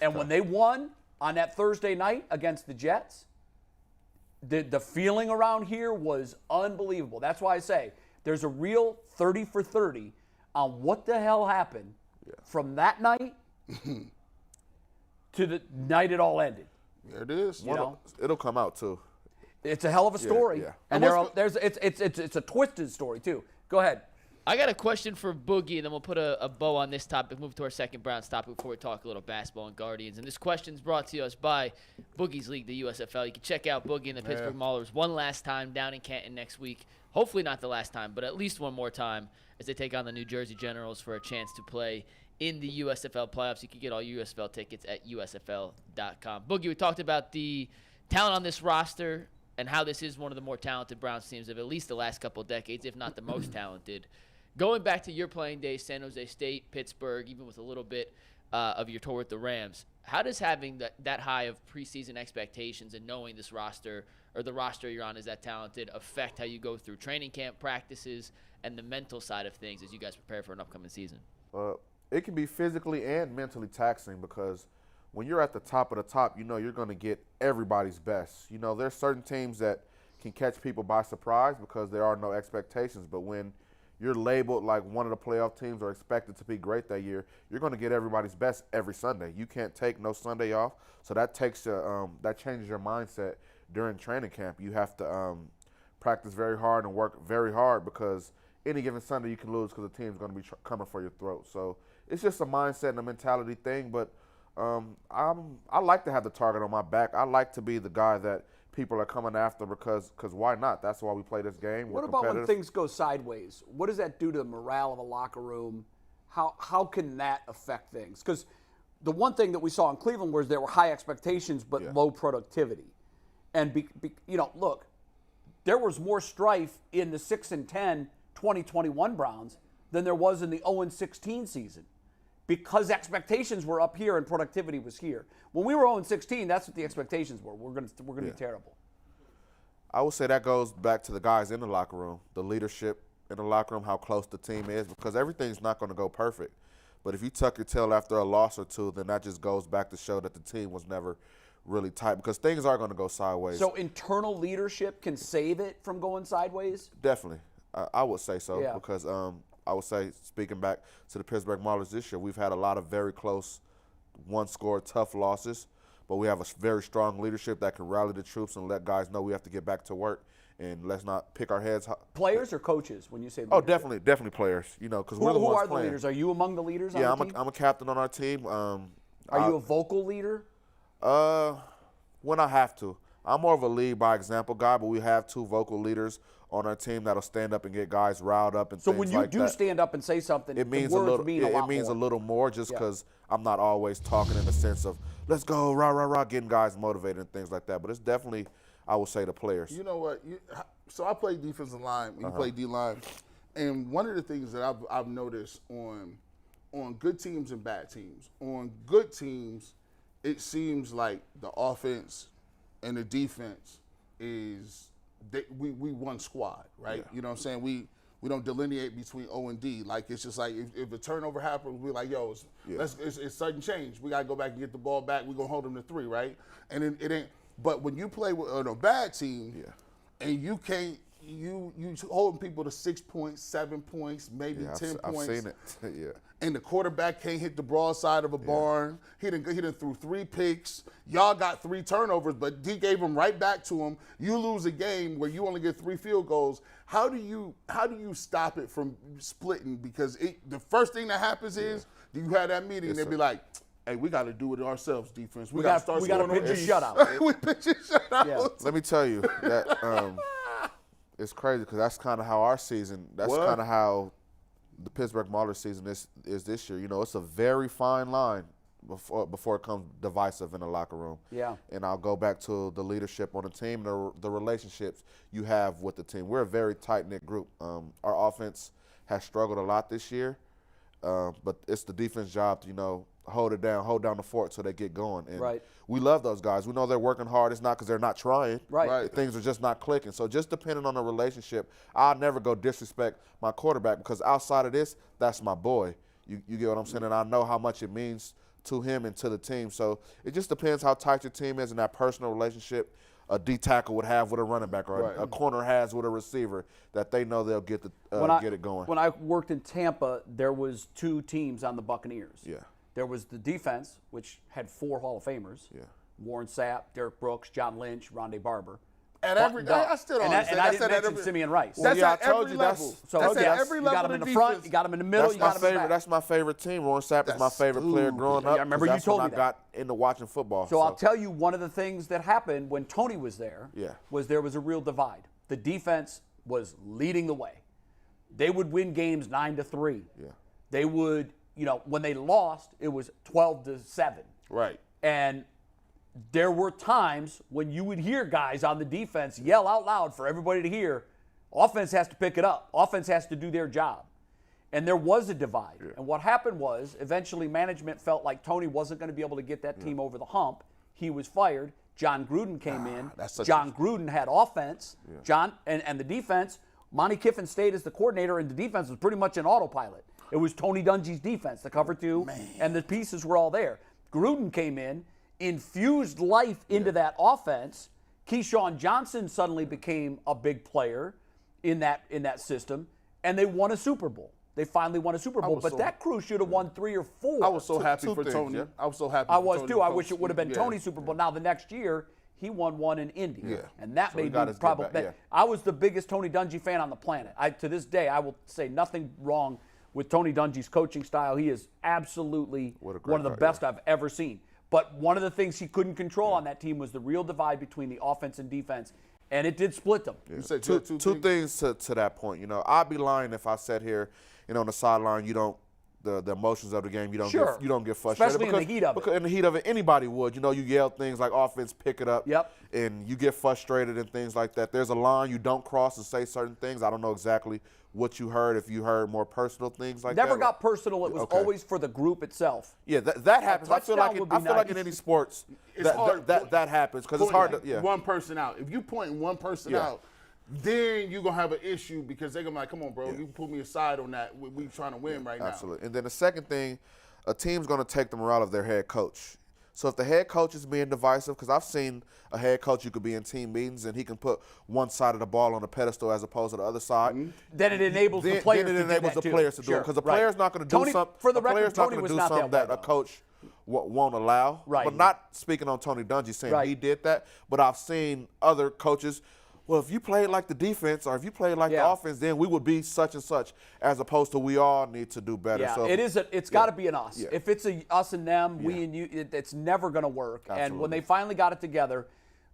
And when they won on that Thursday night against the Jets, the feeling around here was unbelievable. That's why I say there's a real 30 for 30 on what the hell happened from that night to the night it all ended. There it is. You know? It'll come out too. It's a hell of a story. yeah. And it's a twisted story, too. Go ahead. I got a question for Boogie, and then we'll put a bow on this topic, move to our second Browns topic before we talk a little basketball and Guardians. And this question is brought to us by Boogie's League, the USFL. You can check out Boogie and the Pittsburgh Maulers one last time down in Canton next week. Hopefully not the last time, but at least one more time as they take on the New Jersey Generals for a chance to play in the USFL playoffs. You can get all USFL tickets at USFL.com. Boogie, we talked about the talent on this roster and how this is one of the more talented Browns teams of at least the last couple of decades, if not the most talented. Going back to your playing days, San Jose State, Pittsburgh, even with a little bit of your tour with the Rams, how does having that high of preseason expectations and knowing this roster or the roster you're on is that talented affect how you go through training camp practices and the mental side of things as you guys prepare for an upcoming season? It can be physically and mentally taxing because when you're at the top of the top, you know you're going to get everybody's best. You know, there's certain teams that can catch people by surprise because there are no expectations, but when you're labeled like one of the playoff teams or expected to be great that year, you're going to get everybody's best every Sunday. You can't take no Sunday off, so that that changes your mindset during training camp. You have to practice very hard and work very hard because any given Sunday you can lose because the team's going to be coming for your throat. So it's just a mindset and a mentality thing, but I like to have the target on my back. I like to be the guy that people are coming after because why not? That's why we play this game. What about when things go sideways? What does that do to the morale of a locker room? How can that affect things? Because the one thing that we saw in Cleveland was there were high expectations but low productivity. And, look, there was more strife in the 6-10 2021 Browns than there was in the 0-16 season because expectations were up here and productivity was here. When we were 0-16, that's what the expectations were. We're going to be terrible. I would say that goes back to the guys in the locker room, the leadership in the locker room, how close the team is, because everything's not going to go perfect. But if you tuck your tail after a loss or two, then that just goes back to show that the team was never really tight because things are going to go sideways. So internal leadership can save it from going sideways? Definitely. I would say so because I would say, speaking back to the Pittsburgh Maulers this year, we've had a lot of very close one-score tough losses, but we have a very strong leadership that can rally the troops and let guys know we have to get back to work and let's not pick our heads. Players or coaches when you say leadership? Oh, definitely players, because we're the ones Who are the playing. leaders? Are you among the leaders on the team? I'm a captain on our team. Are you a vocal leader? When I have to. I'm more of a lead by example guy, but we have two vocal leaders on our team that'll stand up and get guys riled up and so things like that. So when you do stand up and say something, it means the words a little. mean a lot it means more. a little more just because I'm not always talking in the sense of let's go rah rah rah, getting guys motivated and things like that. But it's definitely, I would say, the players. You know what? So I play defensive line. You play D line, and one of the things that I've noticed on good teams and bad teams. On good teams, it seems like the offense and the defense is we one squad, right? Yeah. You know what I'm saying? We don't delineate between O and D. Like it's just like if a turnover happens, we're like, yo, it's sudden change. We gotta go back and get the ball back. We're gonna hold them to 3, right? And it ain't. But when you play with a bad team, and you can't. You holding people to 6 points, 7 points, maybe 10 points. I've seen it. Yeah. And the quarterback can't hit the broadside of a barn. He done threw 3 picks. Y'all got 3 turnovers, but he gave them right back to him. You lose a game where you only get 3 field goals. How do you stop it from splitting? Because the first thing that happens is you have that meeting and they be like, hey, we got to do it ourselves, defense. We got to start scoring on pitch a shutout. We pitch a shutout. Yeah. Let me tell you that it's crazy because that's kind of how our season. That's kind of how the Pittsburgh Maulers season is this year. It's a very fine line before it comes divisive in the locker room. Yeah. And I'll go back to the leadership on the team, the relationships you have with the team. We're a very tight-knit group. Our offense has struggled a lot this year, but it's the defense job to, hold down the fort so they get going. And we love those guys. We know they're working hard. It's not because they're not trying. Right. Things are just not clicking. So just depending on the relationship, I'll never go disrespect my quarterback because outside of this, that's my boy. You get what I'm saying? And I know how much it means to him and to the team. So it just depends how tight your team is and that personal relationship a D tackle would have with a running back or a corner has with a receiver that they know they'll get it going. When I worked in Tampa, there was 2 teams on the Buccaneers. Yeah. There was the defense, which had 4 Hall of Famers. Yeah. Warren Sapp, Derek Brooks, John Lynch, Rondé Barber. At every, I still don't and understand. I That's didn't at mention every, Simeon Rice. That's yeah, at I told every you level. that's- So That's yes, at every you level got him of in the defense. front, you got him in the middle, That's you my got him in the favorite. back. That's my favorite team. Warren Sapp is my favorite player growing up. I remember 'cause you that's told when me I that. got into watching football. So I'll tell you, one of the things that happened when Tony was there was there was a real divide. The defense was leading the way. They would win games 9-3. Yeah. They would, when they lost, it was 12-7. Right. And there were times when you would hear guys on the defense yell out loud for everybody to hear, offense has to pick it up. Offense has to do their job. And there was a divide. Yeah. And what happened was, eventually management felt like Tony wasn't going to be able to get that team over the hump. He was fired. John Gruden came in. John Gruden had offense. Yeah. John and the defense. Monty Kiffin stayed as the coordinator, and the defense was pretty much an autopilot. It was Tony Dungy's defense, the cover 2, and the pieces were all there. Gruden came in, infused life into that offense. Keyshawn Johnson suddenly became a big player in that system, and they won a Super Bowl. They finally won a Super Bowl, but that crew should have won 3 or 4. I was so happy for things, Tony. yeah. I was so happy. I for was Tony too. I to wish it would have been yeah. Tony's Super Bowl. Now the next year, he won one in Indy, and that So he made got me his get probably. back, yeah. I was the biggest Tony Dungy fan on the planet. To this day, I will say nothing wrong with Tony Dungy's coaching style. He is absolutely one of the best I've ever seen. But one of the things he couldn't control on that team was the real divide between the offense and defense, and it did split them. You said two things to that point. I'd be lying if I sat here, on the sideline, you don't. The emotions of the game, you don't get frustrated. Especially in the heat of it. Because in the heat of it, anybody would. You yell things like offense, pick it up. Yep. And you get frustrated and things like that. There's a line you don't cross to say certain things. I don't know exactly what you heard, if you heard more personal things like that. Never got personal. It was always for the group itself. Yeah, that happens. I feel like in any sports, that happens because it's hard to. Yeah. One person out. If you point one person out, then you're going to have an issue because they're going to be like, come on, bro, you put me aside on that. We trying to win right now. Absolutely. And then the second thing, a team's going to take the morale of their head coach. So if the head coach is being divisive, because I've seen a head coach, you could be in team meetings and he can put one side of the ball on a pedestal as opposed to the other side. Mm-hmm. Then it enables the players to do that too. Do it because the player's not going to do something. For the record, not Tony going was to do not something that that a coach won't allow. Right. But not speaking on Tony Dungy saying he did that, but I've seen other coaches. Well, if you played like the defense or if you played like the offense, then we would be such and such, as opposed to we all need to do better. Yeah, so, it's got to be an us. Yeah. If it's a us and them, we and you, it's never going to work. Absolutely. And when they finally got it together,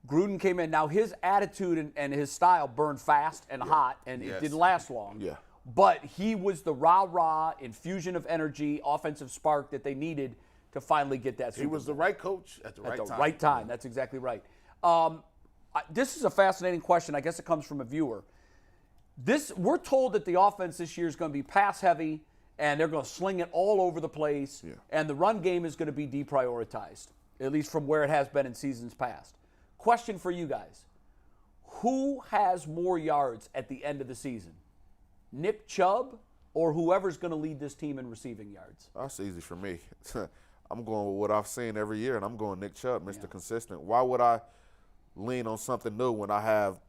Gruden came in. Now, his attitude and his style burned fast and hot, and it didn't last long. Yeah. But he was the rah-rah infusion of energy, offensive spark that they needed to finally get that Super He was Bowl. the right coach at the right time. At the right time. That's exactly right. This is a fascinating question. I guess it comes from a viewer. We're told that the offense this year is going to be pass heavy, and they're going to sling it all over the place, and the run game is going to be deprioritized, at least from where it has been in seasons past. Question for you guys. Who has more yards at the end of the season? Nick Chubb or whoever's going to lead this team in receiving yards? That's easy for me. I'm going with what I've seen every year, and I'm going Nick Chubb, Mr. Consistent. Why would I lean on something new when I have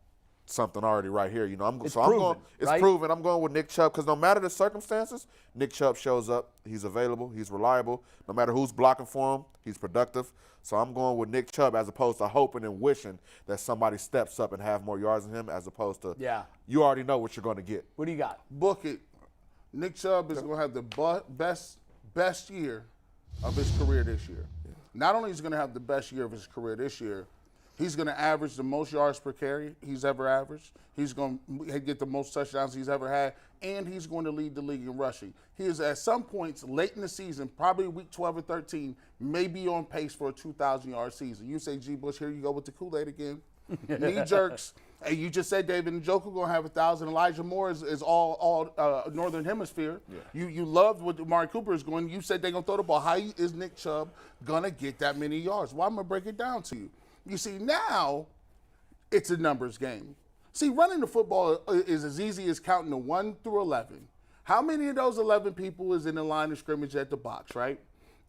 something already right here? It's proven. I'm going with Nick Chubb because no matter the circumstances, Nick Chubb shows up. He's available. He's reliable. No matter who's blocking for him, he's productive. So I'm going with Nick Chubb as opposed to hoping and wishing that somebody steps up and have more yards than him, as opposed to you already know what you're going to get. What do you got? Book it. Nick Chubb is going to have the best year of his career this year. Not only is he going to have the best year of his career this year, he's going to average the most yards per carry he's ever averaged. He's going to get the most touchdowns he's ever had, and he's going to lead the league in rushing. He is at some points late in the season, probably week 12 or 13, may be on pace for a 2,000-yard season. You say, G. Bush, here you go with the Kool-Aid again. Knee jerks. And you just said David Njoku going to have 1,000. Elijah Moore is all Northern Hemisphere. Yeah. You loved what Amari Cooper is going. You said they're going to throw the ball. How is Nick Chubb going to get that many yards? Well, I'm going to break it down to you. You see, now it's a numbers game. See, running the football is as easy as counting to 1 through 11. How many of those 11 people is in the line of scrimmage at the box, right?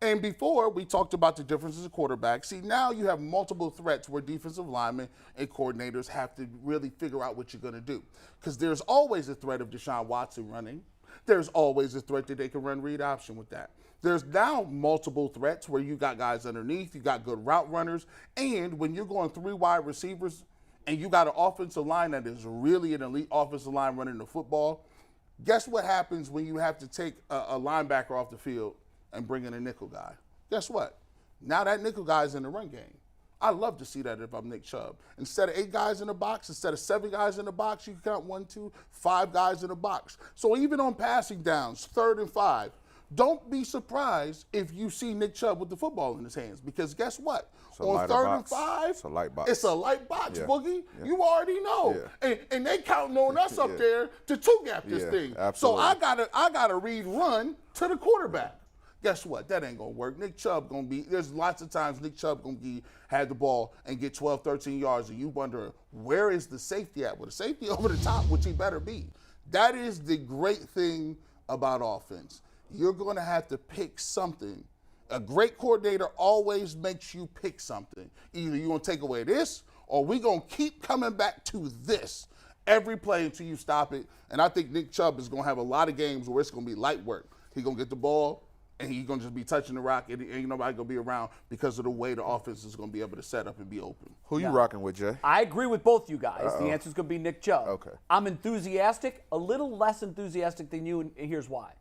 And before, we talked about the differences of quarterbacks. See, now you have multiple threats where defensive linemen and coordinators have to really figure out what you're going to do. Because there's always a threat of Deshaun Watson running. there's always a threat that they can run read option with that. There's now multiple threats where you got guys underneath, you got good route runners, and when you're going 3 wide receivers and you got an offensive line that is really an elite offensive line running the football, guess what happens when you have to take a linebacker off the field and bring in a nickel guy? Guess what? Now that nickel guy is in the run game. I love to see that if I'm Nick Chubb. Instead of 8 guys in the box, instead of 7 guys in the box, you can count 1, 2, 5 guys in the box. So even on passing downs, 3rd and 5, don't be surprised if you see Nick Chubb with the football in his hands, because guess what? On 3rd and 5, it's a light box. It's a light box, Yeah. Boogie. Yeah. You already know. Yeah. And they counting on us up there to 2-gap this thing. Absolutely. So I gotta read run to the quarterback. Guess what? That ain't gonna work. Nick Chubb gonna be, there's lots of times Nick Chubb gonna have the ball and get 12, 13 yards, and you wonder, where is the safety at? Well, the safety over the top, which he better be. That is the great thing about offense. You're gonna have to pick something. A great coordinator always makes you pick something. Either you're gonna take away this, or we're gonna keep coming back to this every play until you stop it. And I think Nick Chubb is gonna have a lot of games where it's gonna be light work. He's gonna get the ball, and he's going to just be touching the rock, and ain't nobody going to be around because of the way the offense is going to be able to set up and be open. Who you rocking with, Jay? I agree with both you guys. The answer is going to be Nick Chubb. Okay. I'm enthusiastic, a little less enthusiastic than you, and here's why.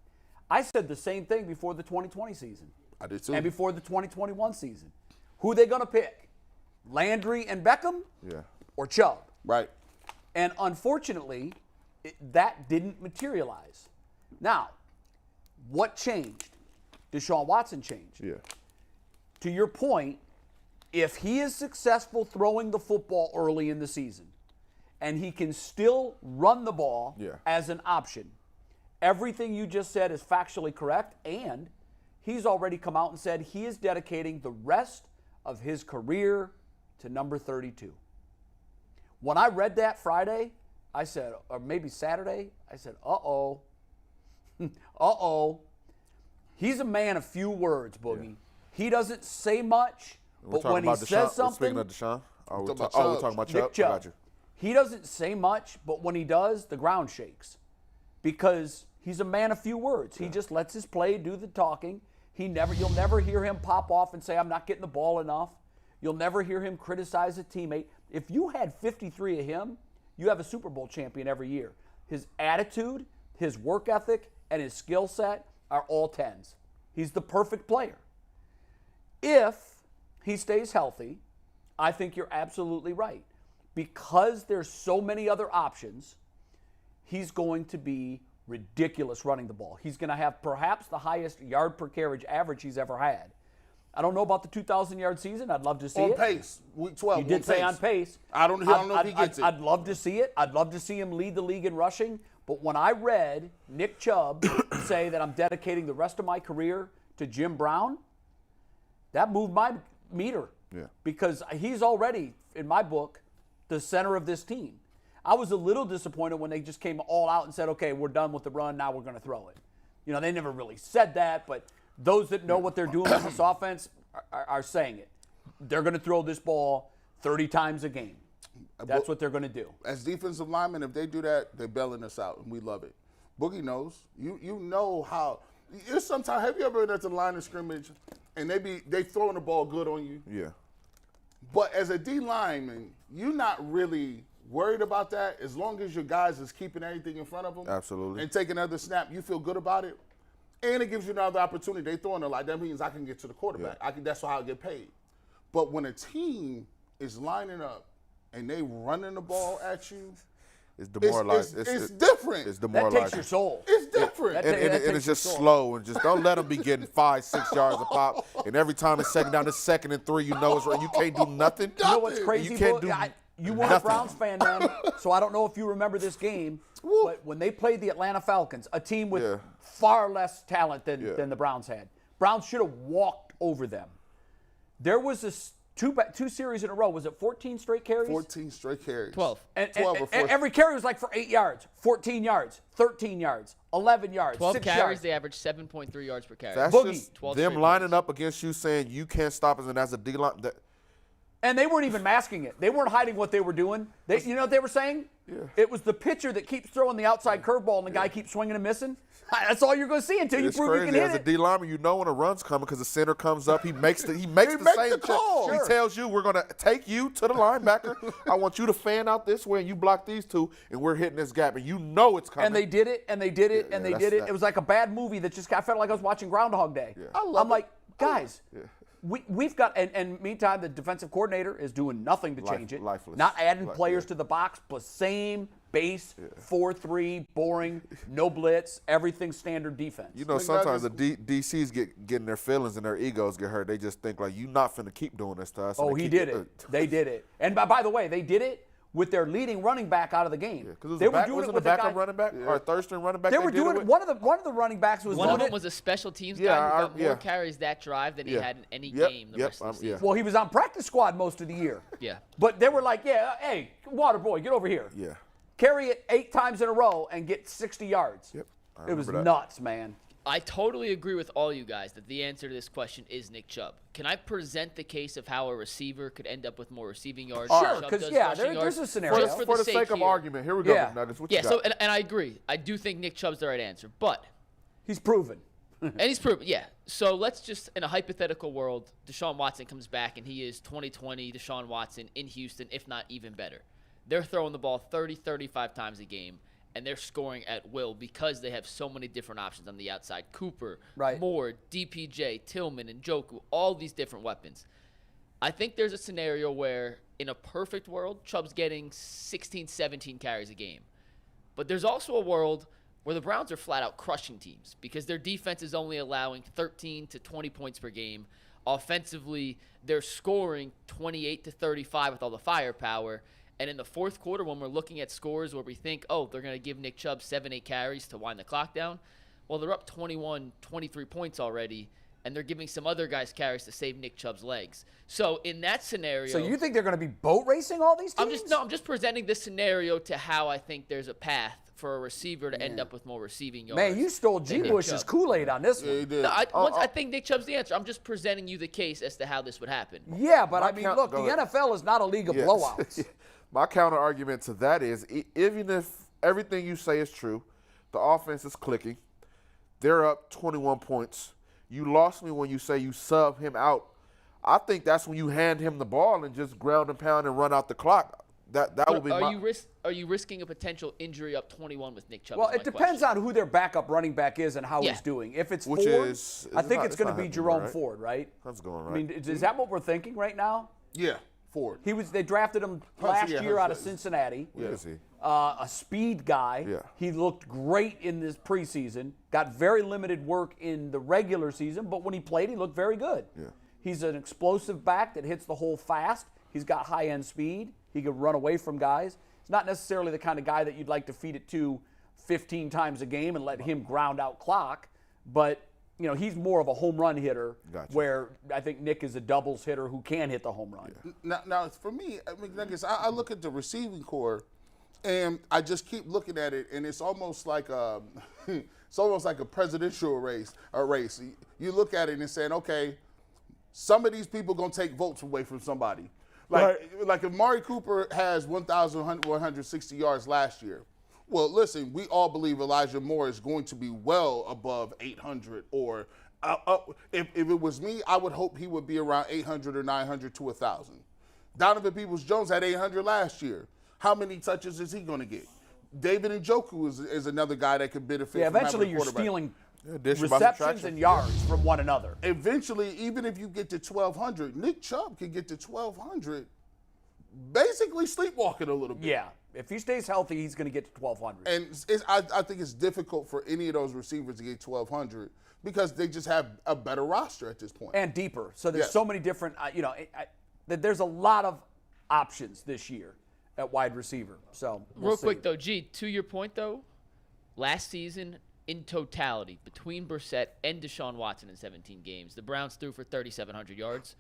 I said the same thing before the 2020 season. I did too. And before the 2021 season. Who are they going to pick? Landry and Beckham? Yeah. Or Chubb? Right. And unfortunately, that didn't materialize. Now, what changed? Deshaun Watson changed. Yeah. To your point, if he is successful throwing the football early in the season and he can still run the ball as an option, everything you just said is factually correct, and he's already come out and said he is dedicating the rest of his career to number 32. When I read that Friday, I said, or maybe Saturday, I said, uh-oh. Uh-oh. He's a man of few words, Boogie. Yeah. He doesn't say much, but when he says something. Speaking of Deshaun, we're talking about Chubb. Nick Chubb. Got you. He doesn't say much, but when he does, the ground shakes, because he's a man of few words. He just lets his play do the talking. You'll never hear him pop off and say, "I'm not getting the ball enough." You'll never hear him criticize a teammate. If you had 53 of him, you have a Super Bowl champion every year. His attitude, his work ethic, and his skill set are all 10s. He's the perfect player. If he stays healthy, I think you're absolutely right. Because there's so many other options, he's going to be ridiculous running the ball. He's going to have perhaps the highest yard per carriage average he's ever had. I don't know about the 2,000-yard season. I'd love to see it. On pace, week 12. You did say on pace. I don't know if he gets it. I'd love to see it. I'd love to see him lead the league in rushing. But when I read Nick Chubb say that I'm dedicating the rest of my career to Jim Brown, that moved my meter. Yeah. Because he's already, in my book, the center of this team. I was a little disappointed when they just came all out and said, okay, we're done with the run, now we're going to throw it. You know, they never really said that, but those that know what they're doing with this offense are saying it. They're going to throw this ball 30 times a game. That's what they're going to do. As defensive linemen, if they do that, they're bailing us out, and we love it. Boogie knows. You know how. It's sometimes. Have you ever been at the line of scrimmage, and they throwing the ball good on you? Yeah. But as a D lineman, you're not really worried about that as long as your guys is keeping everything in front of them. Absolutely. And take another snap, you feel good about it, and it gives you another opportunity. They throwing a lot. That means I can get to the quarterback. Yeah. That's how I get paid. But when a team is lining up and they running the ball at you, it's demoralizing. It's different. It's That demoralizing. takes your soul. It's different. And it's just slow, and just don't let them be getting 5-6 yards a pop. And every time it's second down, it's 2nd and 3. You know it's right. You can't do nothing. You know what's crazy? You can't do you weren't nothing. a Browns fan then, so I don't know if you remember this game. But when they played the Atlanta Falcons, a team with far less talent than the Browns had, Browns should have walked over them. There was this two series in a row. Was it 14 straight carries? 14 straight carries. 12. And 12 or 14. every carry was like for 8 yards, 14 yards, 13 yards, 11 yards, 12 6 carries, yards. they averaged 7.3 yards per carry. That's Boogie. just 12 them straight lining carries. up against you saying you can't stop us, and as a D line, And they weren't even masking it. They weren't hiding what they were doing. You know what they were saying? Yeah. It was the pitcher that keeps throwing the outside curveball and the guy keeps swinging and missing. That's all you're going to see until you prove you can hit As a it. D lineman, you know when a run's coming because the center comes up. He makes the same call. check. He tells you, we're going to take you to the linebacker. I want you to fan out this way, and you block these two, and we're hitting this gap. And you know it's coming. And they did it, and they did it, and they did it. It was like a bad movie that I felt like I was watching Groundhog Day. Yeah. I'm like, guys, we've got, and meantime, the defensive coordinator is doing nothing to change it. Lifeless. Not adding players to the box, but same base, 4-3, boring, no blitz, everything standard defense. You know, sometimes the DCs getting their feelings and their egos get hurt. They just think, like, you're not finna keep doing this to us. Oh, he did it. They did it. And by the way, they did it with their leading running back out of the game. Because they were doing it with the backup running back or third string running back. They were doing it. One of the running backs was One doing of them it. was a special teams guy who got more carries that drive than he had in any game the rest of the season. Well, he was on practice squad most of the year. Yeah. But they were like, hey, water boy, get over here. Yeah. Carry it 8 times in a row and get 60 yards. Yep. It was nuts, man. I totally agree with all you guys that the answer to this question is Nick Chubb. Can I present the case of how a receiver could end up with more receiving yards? Sure, Chubb because, does yeah, rushing there's yards? a scenario. Just For the sake of here. argument, here we go, Yeah. McNuggets. What Yeah, you got? so, and I agree. I do think Nick Chubb's the right answer. But, He's proven. and he's proven, yeah. So let's just, in a hypothetical world, Deshaun Watson comes back and he is 2020 Deshaun Watson in Houston, if not even better. They're throwing the ball 30, 35 times a game, and they're scoring at will because they have so many different options on the outside. Cooper, Moore, DPJ, Tillman, and Njoku, all these different weapons. I think there's a scenario where, in a perfect world, Chubb's getting 16, 17 carries a game. But there's also a world where the Browns are flat out crushing teams because their defense is only allowing 13 to 20 points per game. Offensively, they're scoring 28 to 35 with all the firepower. And in the fourth quarter, when we're looking at scores where we think, oh, they're going to give Nick Chubb 7-8 carries to wind the clock down, well, they're up 21, 23 points already, and they're giving some other guys carries to save Nick Chubb's legs. So in that scenario, So you think they're going to be boat racing all these teams? I'm just presenting this scenario to how I think there's a path for a receiver to end up with more receiving yards. Man, you stole G. Bush's Kool-Aid on this one. He did. No, I think Nick Chubb's the answer. I'm just presenting you the case as to how this would happen. Yeah, but I mean, count- look, go the ahead. NFL is not a league of blowouts. My counter argument to that is, even if everything you say is true, the offense is clicking, they're up 21 points. You lost me when you say you sub him out. I think that's when you hand him the ball and just ground and pound and run out the clock. That would be Are you risking a potential injury up 21 with Nick Chubb? Well, is it my depends question. on who their backup running back is and how he's doing. If it's Which Ford, is I think not- it's it's going to not be happening, Jerome right? Ford, right? That's going right. I mean, is that what we're thinking right now? Yeah, Ford. They drafted him last year out of Hunt. Cincinnati. Where is he? A speed guy. Yeah. He looked great in this preseason. Got very limited work in the regular season, but when he played, he looked very good. Yeah. He's an explosive back that hits the hole fast. He's got high-end speed. He can run away from guys. He's not necessarily the kind of guy that you'd like to feed it to 15 times a game and let him ground out clock, but you know, he's more of a home run hitter, where I think Nick is a doubles hitter who can hit the home run. Now for me, I mean, I look at the receiving core, and I just keep looking at it, and it's almost like a presidential race. You look at it and saying, okay, some of these people gonna take votes away from somebody. Like if Mari Cooper has 1,160 yards last year. Well, listen, we all believe Elijah Moore is going to be well above 800, or if it was me, I would hope he would be around 800 or 900 to 1,000. Donovan Peoples-Jones had 800 last year. How many touches is he going to get? David Njoku is another guy that could benefit. Yeah, from eventually having a you're quarterback. stealing addition by receptions subtraction. and yards from one another. Eventually, even if you get to 1,200, Nick Chubb can get to 1,200, basically sleepwalking a little bit. Yeah, if he stays healthy, he's going to get to 1,200. And I think it's difficult for any of those receivers to get 1,200 because they just have a better roster at this point. And deeper. So there's Yes. so many different, there's a lot of options this year at wide receiver. So we'll Real see. quick, though, G, to your point, though, last season, in totality, between Brissett and Deshaun Watson in 17 games, the Browns threw for 3,700 yards.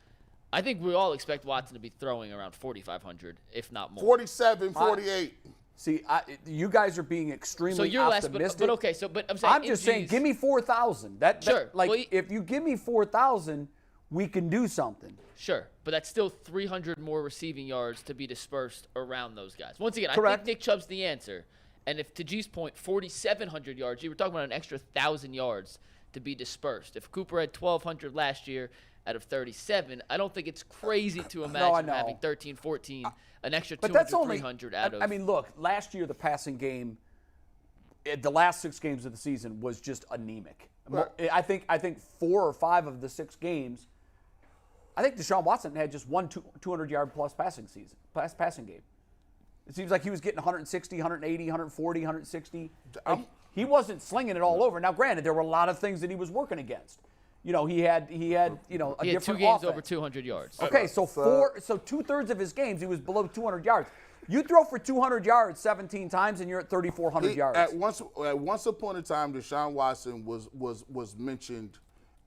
I think we all expect Watson to be throwing around 4,500, if not more. 47, 48. See, you guys are being extremely So you're less, optimistic. but okay. So, but I'm saying I'm just saying, give me 4,000. Sure. Like, Well, if you give me 4,000, we can do something. Sure, but that's still 300 more receiving yards to be dispersed around those guys. Once again, I Correct. think Nick Chubb's the answer. And if, to G's point, 4,700 yards, you were talking about an extra 1,000 yards to be dispersed. If Cooper had 1,200 last year out of 37, I don't think it's crazy to imagine know. having 13, 14, an extra But 200, that's only 300 out of. I mean, look, last year the passing game, the last 6 games of the season was just anemic. Right. I think 4 or 5 of the 6 games, I think Deshaun Watson had just one 200-yard plus passing game. It seems like he was getting 160, 180, 140, 160. He wasn't slinging it all over. Now, granted, there were a lot of things that he was working against. You know, he had a he had different 2 games offense. over 200 yards. Okay, so 2/3 of his games he was below 200 yards. You throw for 200 yards 17 times and you're at 3,400 yards. At once upon a time, Deshaun Watson was mentioned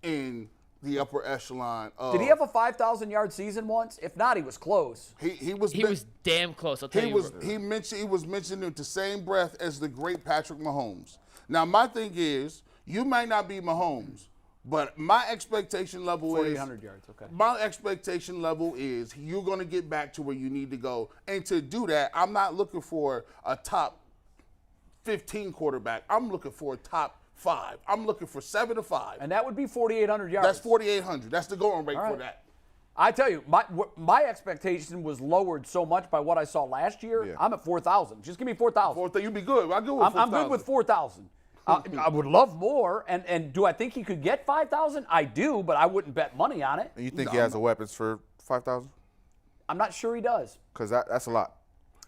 in the upper echelon of. Did he have a 5,000-yard season once? If not, he was close. He was damn close. I'll tell He you. was mentioned in the same breath as the great Patrick Mahomes. Now my thing is, you might not be Mahomes, but my expectation level is 4,800 yards. Okay. My expectation level is you're going to get back to where you need to go, and to do that, I'm not looking for a top 15 quarterback. I'm looking for a top 5. I'm looking for 7 to 5. And that would be 4,800 yards. That's 4,800. That's the going rate All right. for that. I tell you, my expectation was lowered so much by what I saw last year. Yeah. I'm at 4,000. Just give me 4,000. You'd be good. I'm good with 4,000. I'm good with 4,000. I would love more. And do I think he could get 5,000? I do, but I wouldn't bet money on it. And you think he has the weapons for 5,000? I'm not sure he does. Because that's a lot.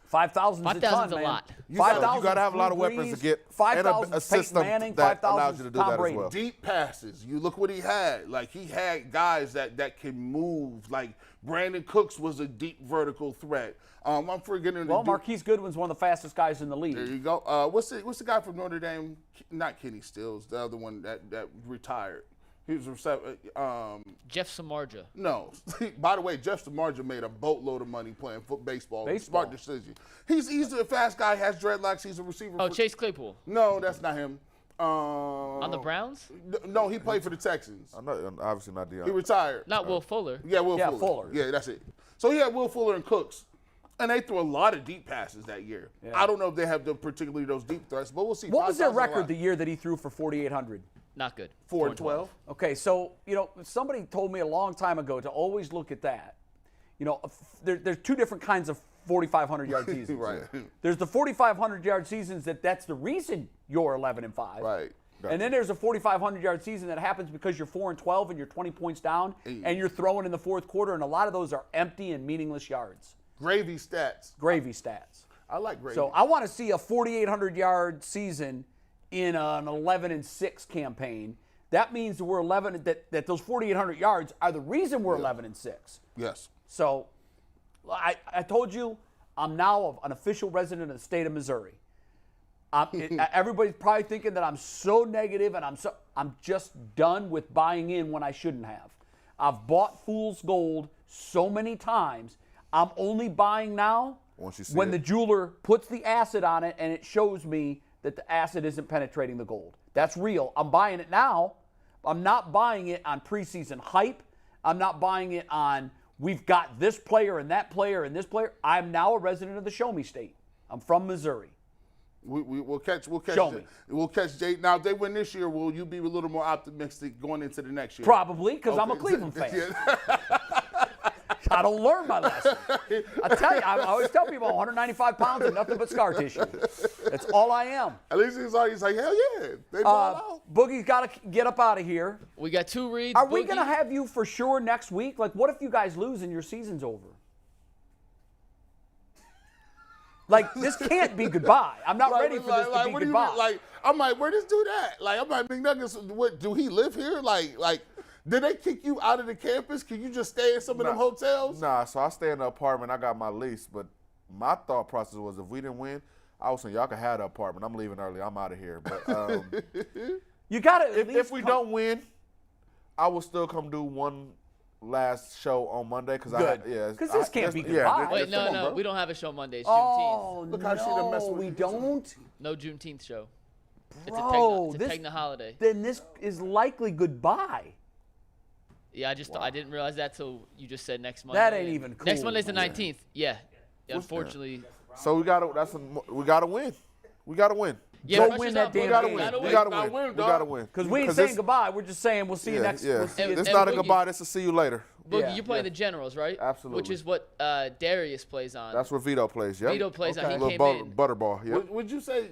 5,000 is a ton, 5,000's a man. lot. You got to have a lot of weapons to get 5,000 a system Manning, that 5,000 allows you to do Tom that Brady. as well. Deep passes. You look what he had. Like, he had guys that can move. Like, Brandon Cooks was a deep vertical threat. I'm forgetting. Well, Marquise Goodwin's one of the fastest guys in the league. There you go. What's the guy from Notre Dame? Not Kenny Stills. The other one that retired. He was Jeff Samardzija. No. By the way, Jeff Samardzija made a boatload of money playing baseball. Smart decision. He's a fast guy. Has dreadlocks. He's a receiver. Oh, Chase Claypool. No, that's not him. On the Browns? No, he played for the Texans. I'm not, obviously not Deion. He retired. Not Will Fuller. Yeah, Will Yeah, Fuller. Fuller. Yeah, that's it. So he had Will Fuller and Cooks. And they threw a lot of deep passes that year. Yeah. I don't know if they have particularly those deep threats, but we'll see. What was their 5,000 a record lot. the year that he threw for 4,800? Not good. 4-12. Okay, so, somebody told me a long time ago to always look at that. There's 2 different kinds of 4,500-yard seasons. Right. There's the 4,500-yard seasons that's the reason you're 11-5. Right. And then there's a 4,500-yard season that happens because you're 4-12 and you're 20 points down and you're throwing in the fourth quarter, and a lot of those are empty and meaningless yards. Gravy stats. Gravy stats. I like gravy. So I want to see a 4,800-yard season in an 11-6 campaign. That means that we're 11. That those 4,800 yards are the reason we're 11-6. Yes. So I told you I'm now an official resident of the state of Missouri. Everybody's probably thinking that I'm so negative, and I'm just done with buying in when I shouldn't have. I've bought fool's gold so many times. I'm only buying now when the jeweler puts the acid on it and it shows me that the acid isn't penetrating the gold. That's real. I'm buying it now. I'm not buying it on preseason hype. I'm not buying it on we've got this player and that player and this player. I'm now a resident of the Show Me State. I'm from Missouri. We'll catch. Show me. We'll catch Jay. Now, if they win this year, will you be a little more optimistic going into the next year? Probably, because I'm a Cleveland fan. I don't learn my lesson. I tell you, I always tell people 195 pounds and nothing but scar tissue. That's all I am. At least he's like, hell yeah. They ball out. Boogie's got to get up out of here. We got 2 reads. Are we Boogie. going to have you for sure next week? Like, what if you guys lose and your season's over? Like, this can't be goodbye. I'm not ready for this to be what do you goodbye. mean? Like, I'm like, where this dude at? Like, I'm like, McNuggets, what, do he live here? Like, did they kick you out of the campus? Can you just stay in some of them hotels? Nah, so I stay in the apartment. I got my lease, but my thought process was if we didn't win, I was saying y'all can have the apartment. I'm leaving early. I'm out of here. But you got to if we don't win, I will still come do one last show on Monday because this can't be goodbye. Wait, come on, no, bro. we don't have a show Monday. It's Oh, Juneteenth. Look how she done messed with we you. don't? No Juneteenth show. Bro, It's a Tegna holiday. Then this is likely goodbye. Yeah, I didn't realize that till you just said next Monday. That ain't even cool. Next Monday's the 19th. Yeah. Unfortunately. So we gotta win. We gotta win. Yeah, Go win that We damn gotta game. win. Gotta We win. gotta Gotta win. win, We dog. gotta win. Because we ain't saying goodbye. We're just saying we'll see you next. Yeah. We'll see you This And not a Boogie- goodbye. This is see you later. Boogie, Yeah, you're playing the Generals, right? Absolutely. Which is what Darius plays on. That's where Vito plays. Yep. Vito plays on. Okay. He Little came in. butterball. Yep. Would you say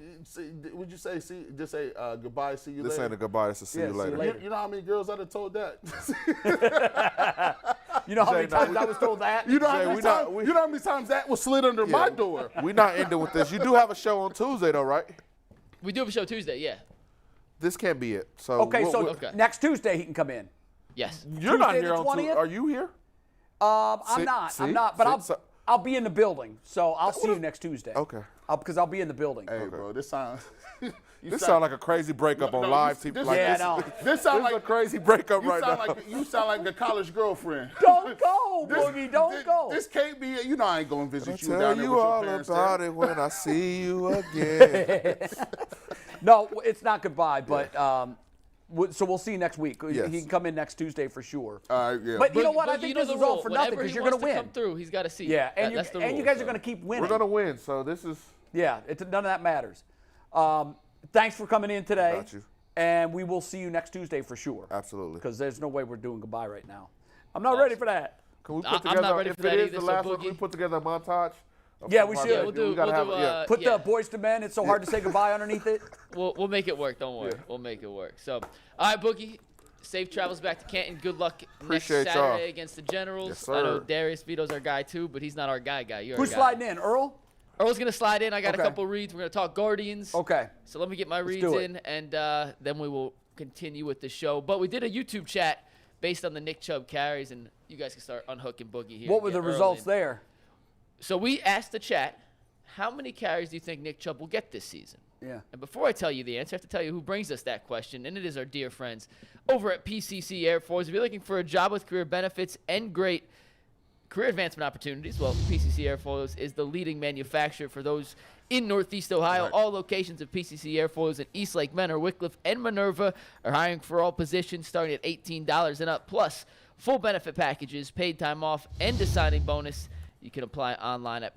just say goodbye, see you This later? ain't a goodbye. This is see Yeah, you see you later. later. You know how many girls I'd have told that? You know how many Jay, no, times I was told that? You know how Jay, many we not- times? we- You know how many times that was slid under my door? We not ending with this. You do have a show on Tuesday though, right? We do have a show Tuesday, yeah. This can't be it. So Okay, so Okay. next Tuesday he can come in. Yes. you're not Tuesday here the on 20th? Tuesday. Are you here? I'm See- not. see? I'm not. But See? I'll be in the building. So I'll see you next Tuesday. Okay. Because I'll be in the building. Hey, bro, this sounds. This sound like a crazy breakup on live TV. This, Like, Yeah, this, I know. This sound this is like a crazy breakup you right sound now. like you sound like a college girlfriend. Don't go, This- Boogie. Don't go. This can't be. You know I ain't gonna visit I'll you tell down there you with your all parents. about it when I see you again. No, it's not goodbye. But so we'll see you next week. Yes. He can come in next Tuesday for sure. All right, yeah. But you know what? I Boogie, think know this the is all rule. for nothing Whenever because he you're going to wants win. come through, he's got to see. Yeah, and that's the you rule, guys are so. going to keep winning. We're gonna win, so this is. Yeah, none of that matters. Thanks for coming in today. Got you. And we will see you next Tuesday for sure. Absolutely. Because there's no way we're doing goodbye right now. I'm not ready for that. Can we put I'm together? not ready if for that it is either, the so last one, Boogie- can we put together a montage? Yeah, we should. Yeah, we'll do- gotta we'll have do, it, yeah. Put yeah. the Boys to Men. It's so hard to say goodbye underneath it. We'll make it work. Don't worry. We'll make it work. So, all right, Boogie. Safe travels back to Canton. Good luck Appreciate next y'all. Saturday against the Generals. Yes, I know sir. Darius Vito's our guy too, but he's not our guy. You're Who's our guy. sliding in? Earl? Earl's gonna slide in. I got Okay. a couple reads. We're gonna talk Guardians. Okay. So let me get my reads do it. in, and then we will continue with the show. But we did a YouTube chat based on the Nick Chubb carries, and you guys can start unhooking Boogie here. What and were get the Earl results in. there? So we asked the chat, how many carries do you think Nick Chubb will get this season? Yeah. And before I tell you the answer, I have to tell you who brings us that question, and it is our dear friends over at PCC Air Force. If you're looking for a job with career benefits and great career advancement opportunities, well, PCC Air Force is the leading manufacturer for those in Northeast Ohio. All locations of PCC Air Force in Eastlake, Menor, Wickliffe, and Minerva are hiring for all positions starting at $18 and up, plus full benefit packages, paid time off, and a signing bonus. You can apply online at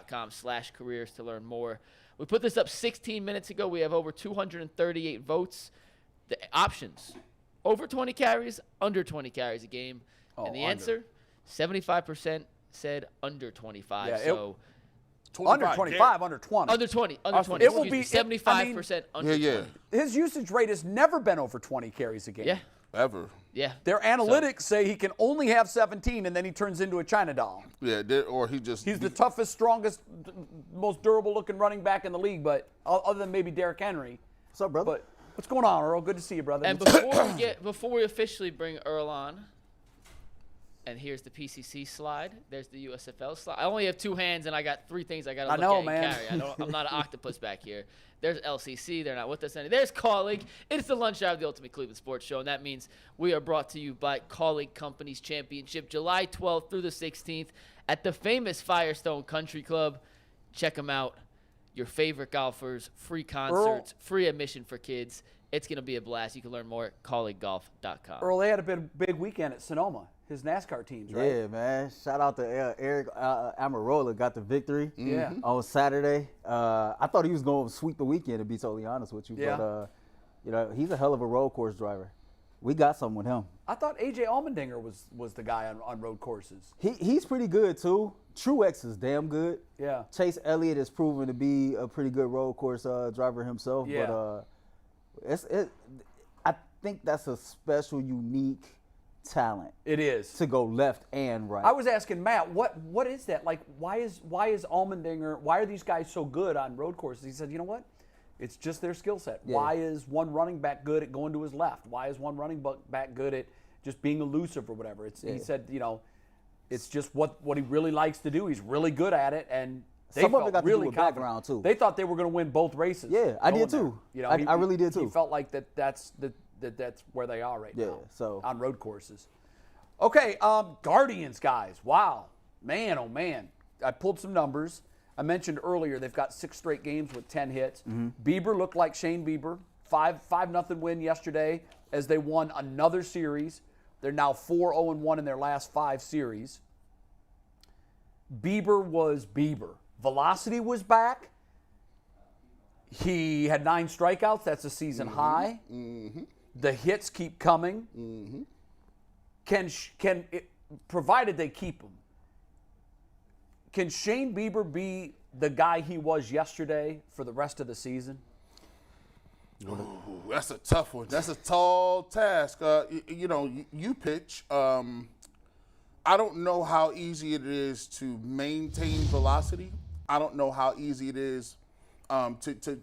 precast.com/careers to learn more. We put this up 16 minutes ago. We have over 238 votes. The options, over 20 carries, under 20 carries a game. And the under. answer, 75% said under 25. Yeah, So Under 25, under 20. under 20, under 20. It will Excuse be- me, I mean- 75% under Yeah, 20. His usage rate has never been over 20 carries a game. Yeah, Ever. yeah. Their analytics say he can only have 17, and then he turns into a China doll. Yeah, or he just. He's the toughest, strongest, most durable-looking running back in the league, but other than maybe Derrick Henry. What's up, brother? But what's going on, Earl? Good to see you, brother. And before we officially bring Earl on, and here's the PCC slide. There's the USFL slide. I only have two hands, and I got three things I got to look know, at and man. carry. I'm not an octopus back here. There's LCC. They're not with us any. There's Colleague. It's the lunch hour of the Ultimate Cleveland Sports Show, and that means we are brought to you by Colleague Companies Championship, July 12th through the 16th at the famous Firestone Country Club. Check them out. Your favorite golfers, free concerts, free admission for kids. It's going to be a blast. You can learn more at colleaguegolf.com. Earl, they had a big weekend at Sonoma. His NASCAR teams, right? Yeah, man. Shout out to Eric Amarola, got the victory Yeah. on Saturday. I thought he was going to sweep the weekend, to be totally honest with you. Yeah. But, he's a hell of a road course driver. We got something with him. I thought A.J. Allmendinger was the guy on road courses. He's pretty good, too. Truex is damn good. Yeah. Chase Elliott has proven to be a pretty good road course driver himself. Yeah. But I think that's a special, unique talent It is. to go left and right. I was asking Matt, what is that? Like, why is Allmendinger, why are these guys so good on road courses? He said, you know what? It's just their skill set. Yeah. Why is one running back good at going to his left? Why is one running back good at just being elusive or whatever? He said, it's just what he really likes to do. He's really good at it, and they Some of felt it got to do really with confident. background, too. They thought they were going to win both races. Yeah, I did going too. there. I really did He too. felt like that's where they are right Yeah, now. so- on road courses. Okay, Guardians guys. Wow, man, oh man. I pulled some numbers. I mentioned earlier they've got 6 straight games with 10 hits. Bieber looked like Shane Bieber. 5-0 win yesterday as they won another series They're now 4-0-1 in their last 5 series. Bieber was Bieber. Velocity was back. He had 9 strikeouts. That's a season high. The hits keep coming. Provided they keep him, can Shane Bieber be the guy he was yesterday for the rest of the season? Ooh, that's a tough one. That's a tall task. You pitch. I don't know how easy it is to maintain velocity. I don't know how easy it is to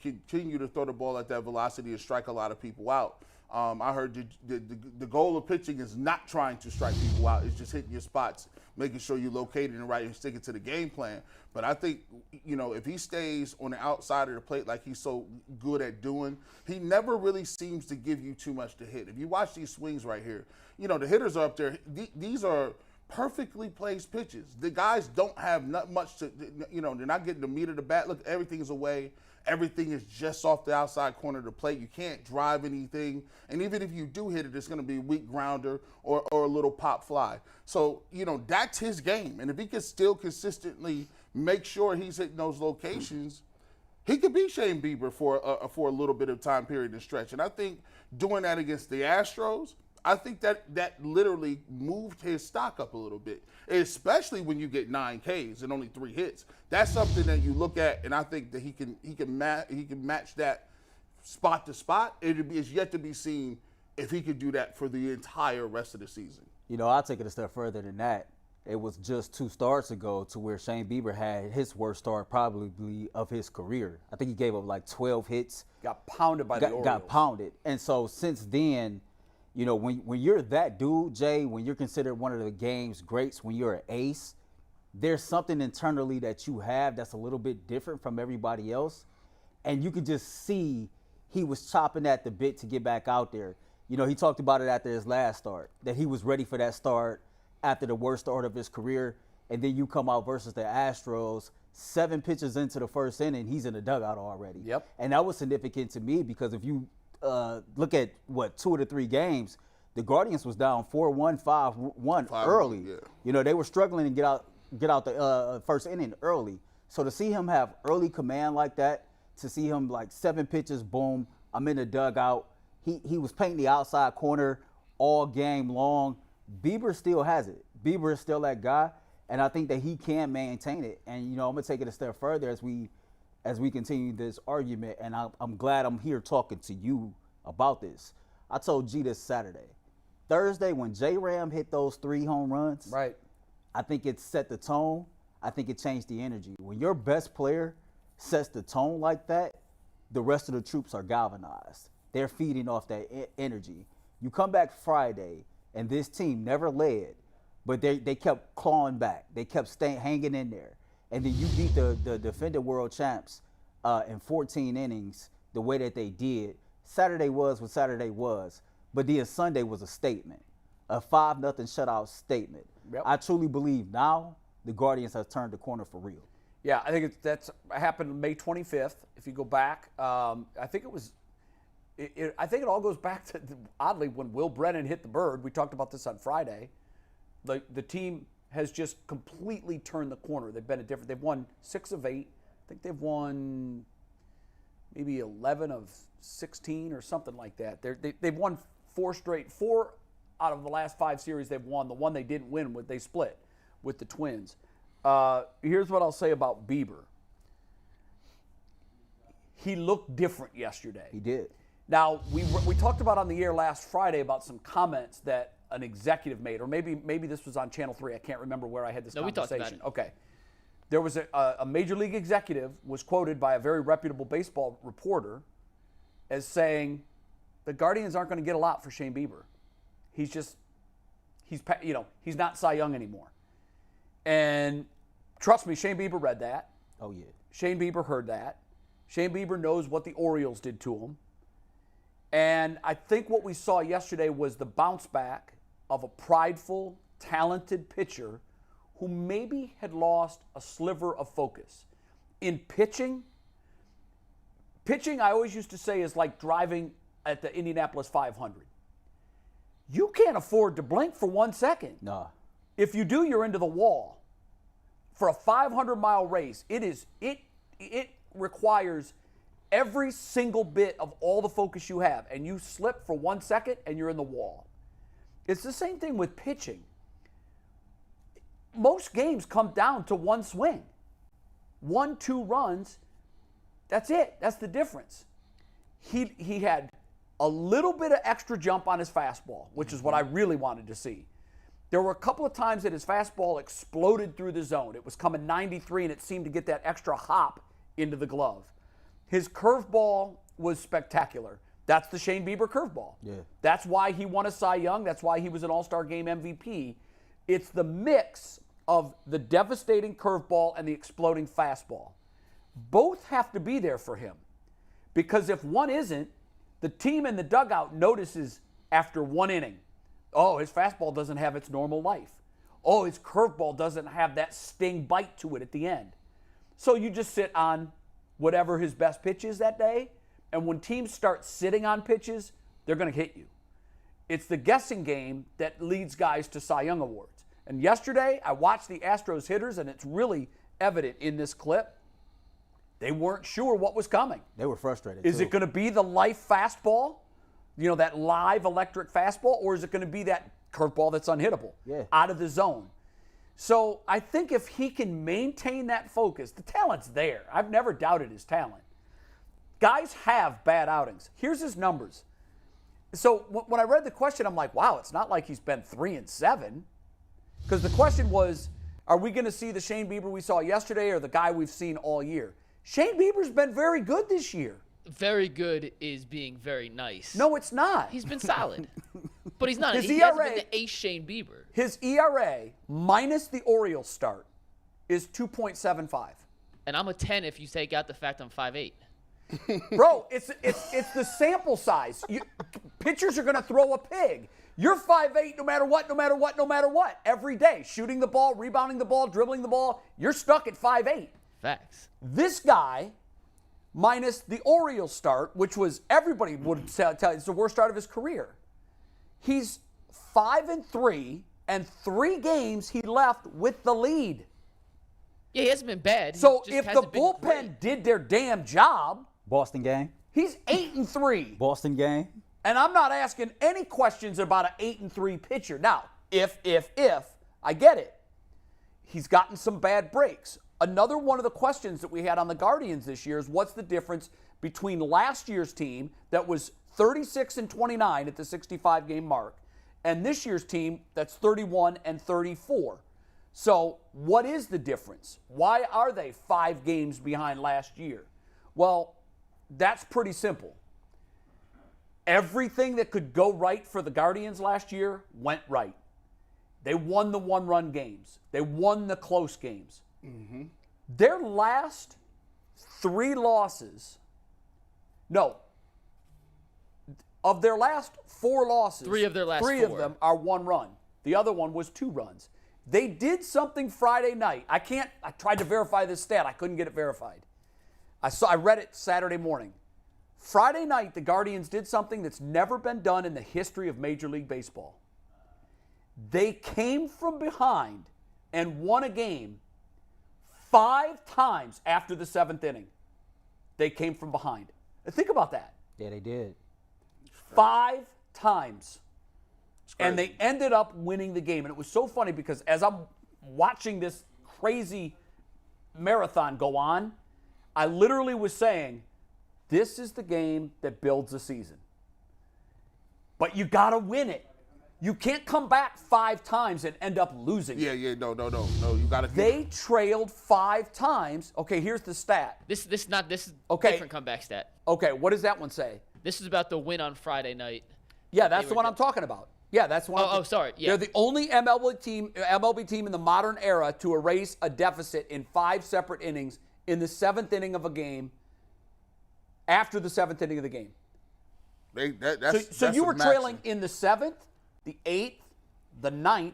continue to throw the ball at that velocity and strike a lot of people out. I heard the goal of pitching is not trying to strike people out. It's just hitting your spots, making sure you're located and right and sticking to the game plan. But I think, if he stays on the outside of the plate like he's so good at doing, he never really seems to give you too much to hit. If you watch these swings right here, the hitters are up there. These are perfectly placed pitches. The guys don't have not much to, they're not getting the meat of the bat. Look, everything's away. Everything is just off the outside corner of the plate. You can't drive anything. And even if you do hit it, it's going to be a weak grounder or a little pop fly. So, that's his game. And if he can still consistently make sure he's hitting those locations, he could be Shane Bieber for a little bit of time period and stretch. And I think doing that against the Astros, I think that literally moved his stock up a little bit, especially when you get 9 Ks and only 3 hits. That's something that you look at, and I think that he can match that spot to spot. It's yet to be seen if he could do that for the entire rest of the season. I'll take it a step further than that. It was just 2 starts ago to where Shane Bieber had his worst start probably of his career. I think he gave up like 12 hits. Got pounded by the Orioles. Got pounded. And so since then, when you're that dude, Jay, when you're considered one of the game's greats, when you're an ace, there's something internally that you have that's a little bit different from everybody else. And you could just see he was chopping at the bit to get back out there. He talked about it after his last start, that he was ready for that start after the worst start of his career. And then you come out versus the Astros, 7 pitches into the first inning, he's in the dugout already. Yep. And that was significant to me because if you look at 2 of the 3 games, the Guardians was down 4-1, 5-1 early. Yeah. They were struggling to get out the first inning early. So to see him have early command like that, to see him like 7 pitches, boom, I'm in the dugout. He was painting the outside corner all game long. Bieber still has it. Bieber is still that guy, and I think that he can maintain it. And I'm gonna take it a step further as we continue this argument, and I'm glad I'm here talking to you about this. I told G this Saturday. Thursday, when J-Ram hit those 3 home runs, Right. I think it set the tone. I think it changed the energy. When your best player sets the tone like that, the rest of the troops are galvanized. They're feeding off that energy. You come back Friday, and this team never led, but they kept clawing back. They kept hanging in there. And then you beat the defending world champs in 14 innings the way that they did. Saturday was what Saturday was, but then Sunday was a statement, a 5-0 shutout statement. Yep. I truly believe now the Guardians have turned the corner for real. Yeah, I think that's happened May 25th. If you go back, I think it was. I think it all goes back to, oddly, when Will Brennan hit the bird. We talked about this on Friday. The team has just completely turned the corner. They've been different. They've won 6 of 8. I think they've won maybe 11 of 16 or something like that. They've won 4 out of the last 5 series they've won. The one they didn't win, they split with the Twins. Here's what I'll say about Bieber. He looked different yesterday. He did. Now, we talked about on the air last Friday about some comments that an executive made, or maybe this was on Channel 3. I can't remember where I had this conversation. We talked about it. Okay. There was a Major League executive was quoted by a very reputable baseball reporter as saying, the Guardians aren't going to get a lot for Shane Bieber. He's not Cy Young anymore. And trust me, Shane Bieber read that. Oh, yeah. Shane Bieber heard that. Shane Bieber knows what the Orioles did to him. And I think what we saw yesterday was the bounce back of a prideful, talented pitcher who maybe had lost a sliver of focus. In pitching, I always used to say, is like driving at the Indianapolis 500. You can't afford to blink for 1 second. No. If you do, you're into the wall. For a 500-mile race, it requires every single bit of all the focus you have, and you slip for 1 second and you're in the wall. It's the same thing with pitching. Most games come down to one swing. 1-2 runs, that's it. That's the difference. He had a little bit of extra jump on his fastball, which is what I really wanted to see. There were a couple of times that his fastball exploded through the zone. It was coming 93, and it seemed to get that extra hop into the glove. His curveball was spectacular. That's the Shane Bieber curveball. Yeah. That's why he won a Cy Young. That's why he was an All-Star Game MVP. It's the mix of the devastating curveball and the exploding fastball. Both have to be there for him. Because if one isn't, the team in the dugout notices after one inning, oh, his fastball doesn't have its normal life. Oh, his curveball doesn't have that sting bite to it at the end. So you just sit on whatever his best pitch is that day, and when teams start sitting on pitches, they're going to hit you. It's the guessing game that leads guys to Cy Young awards. And yesterday, I watched the Astros hitters, and it's really evident in this clip. They weren't sure what was coming. They were frustrated. Is it going to be the life fastball, you know, that live electric fastball, or is it going to be that curveball that's unhittable, out of the zone? So I think if he can maintain that focus, the talent's there. I've never doubted his talent. Guys have bad outings. Here's his numbers. So when I read the question, I'm like, wow, it's not like he's been 3-7. Because the question was, are we going to see the Shane Bieber we saw yesterday or the guy we've seen all year? Shane Bieber's been very good this year. Very good is being very nice. No, it's not. He's been solid. But he's not. His He ERA, hasn't been the ace Shane Bieber. His ERA minus the Orioles start is 2.75. And I'm a 10 if you take out the fact I'm 5'8". Bro, it's the sample size. Pitchers are going to throw a pig. You're 5'8" no matter what, every day. Shooting the ball, rebounding the ball, dribbling the ball. You're stuck at 5'8". Facts. This guy, minus the Orioles start, which was everybody would tell it's the worst start of his career. He's 5-3, and 3 games he left with the lead. Yeah, he hasn't been bad. So if the bullpen did their damn job, Boston game? he's 8-3. Boston game? And I'm not asking any questions about an 8-3 pitcher. Now, if, I get it. He's gotten some bad breaks. Another one of the questions that we had on the Guardians this year is what's the difference between last year's team that was 36-29 at the 65-game mark and this year's team that's 31-34. So what is the difference? Why are they 5 games behind last year? Well, that's pretty simple. Everything that could go right for the Guardians last year went right. They won the one-run games. They won the close games. Mm-hmm. Their last 3 losses, of their last 4 losses, 3 of their last 3 4 of them are 1 run. The other one was 2 runs. They did something Friday night. I tried to verify this stat. I couldn't get it verified. I read it Saturday morning. Friday night, the Guardians did something that's never been done in the history of Major League Baseball. They came from behind and won a game 5 times after the 7th inning. They came from behind. Think about that. Yeah, they did. 5 times. And they ended up winning the game. And it was so funny because as I'm watching this crazy marathon go on, I literally was saying, this is the game that builds a season. But you got to win it. You can't come back 5 times and end up losing. No. You got to. They trailed 5 times. Okay, here's the stat. This is Okay. different comeback stat. Okay, what does that one say? This is about the win on Friday night. Yeah, that's the one I'm talking about. Yeah, that's the one. Sorry. Yeah. They're the only MLB team in the modern era to erase a deficit in 5 separate innings in the 7th inning of a game after the 7th inning of the game. That's you were trailing in the 7th, the 8th, the 9th,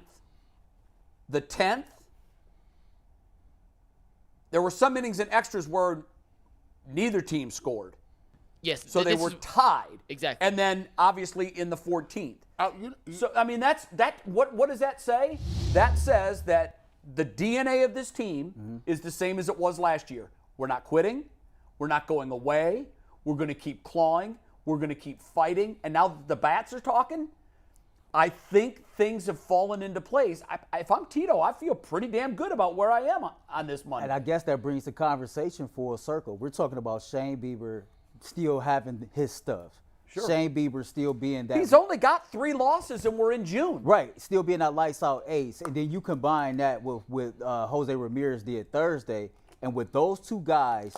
the 10th. There were some innings and extras where neither team scored. Yes. So they were tied. Exactly. And then, obviously, in the 14th. So I mean, what does that say? That says that the DNA of this team is the same as it was last year. We're not quitting. We're not going away. We're going to keep clawing. We're going to keep fighting. And now that the bats are talking, I think things have fallen into place. If I'm Tito, I feel pretty damn good about where I am on this Monday. And I guess that brings the conversation full circle. We're talking about Shane Bieber still having his stuff. Sure. Shane Bieber still being that. He's only got 3 losses, and we're in June. Right, still being that lights out ace. And then you combine that with Jose Ramirez did Thursday, and with those two guys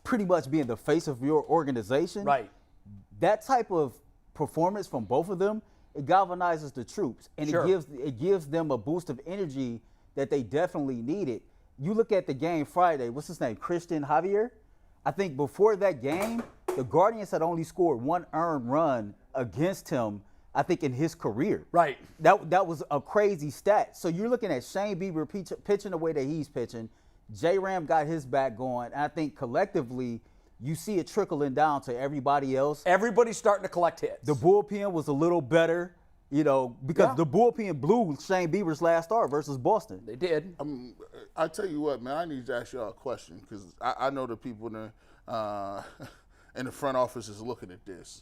pretty much being the face of your organization. Right. That type of performance from both of them, it galvanizes the troops, and Sure. it gives them a boost of energy that they definitely needed. You look at the game Friday, what's his name, Christian Javier? I think before that game, the Guardians had only scored 1 earned run against him, I think, in his career. Right. That was a crazy stat. So you're looking at Shane Bieber pitching the way that he's pitching. J-Ram got his back going, and I think collectively you see it trickling down to everybody else. Everybody's starting to collect hits. The bullpen was a little better, because the bullpen blew Shane Bieber's last start versus Boston. They did. I tell you what, man, I need to ask y'all a question because I know the people in the front office is looking at this.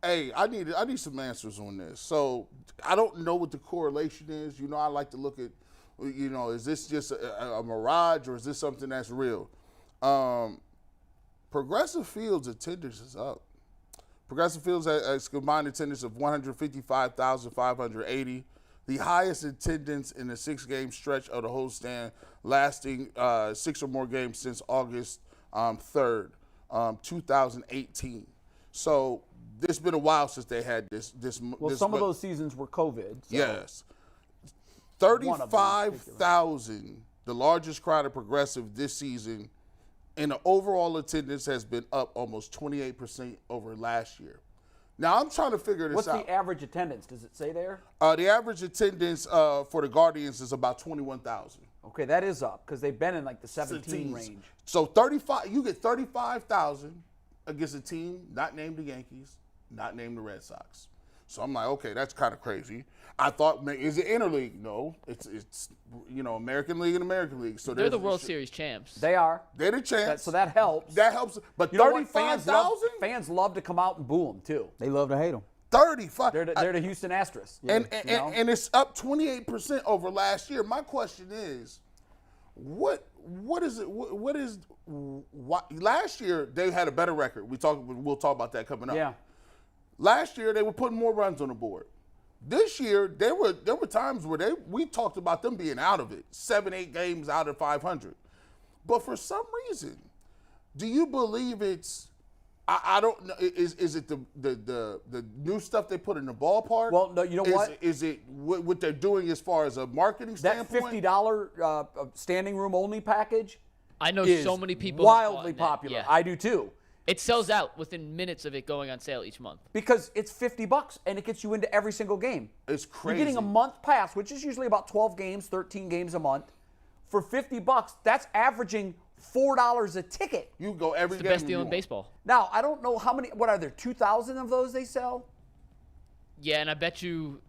Hey, I need some answers on this. So I don't know what the correlation is. I like to look at, is this just a mirage or is this something that's real? Progressive Fields' attendance is up. Progressive Fields has combined attendance of 155,580, the highest attendance in a 6-game stretch of the homestand, lasting 6 or more games since August 3rd, 2018. So it's been a while since they had this. Well, some of those seasons were COVID. So. Yes. 35,000, the largest crowd of Progressive this season, and the overall attendance has been up almost 28% over last year. Now, I'm trying to figure this out. What's the average attendance? Does it say there? The average attendance for the Guardians is about 21,000. Okay, that is up because they've been in like the 17 range. So you get 35,000 against a team not named the Yankees, not named the Red Sox. So I'm like, okay, that's kind of crazy. I thought, is it interleague? No, it's American League and American League. So They're the World Series champs. They are. They're the champs. So that helps. That helps. But You know what? 35,000? Fans love to come out and boo them too. They love to hate him. 35. They're the Houston Astros. And it's up 28% over last year. My question is, what is it? What is last year they had a better record. We'll talk about that coming up. Yeah. Last year they were putting more runs on the board. This year there were times where we talked about them being out of it, 7-8 games out of 500. But for some reason, do you believe it's? I don't know. Is it the new stuff they put in the ballpark? Well, no. You know what? Is it what they're doing as far as a marketing That standpoint? $50 standing room only package. I know is so many people have bought wildly that. popular. Yeah. I do too. It sells out within minutes of it going on sale each month. Because it's $50 and it gets you into every single game. It's crazy. You're getting a month pass, which is usually about 12 games, 13 games a month. For $50, that's averaging $4 a ticket. You go every It's the game. best deal in baseball. Now, I don't know how many, what are there, 2,000 of those they sell? Yeah, and I bet you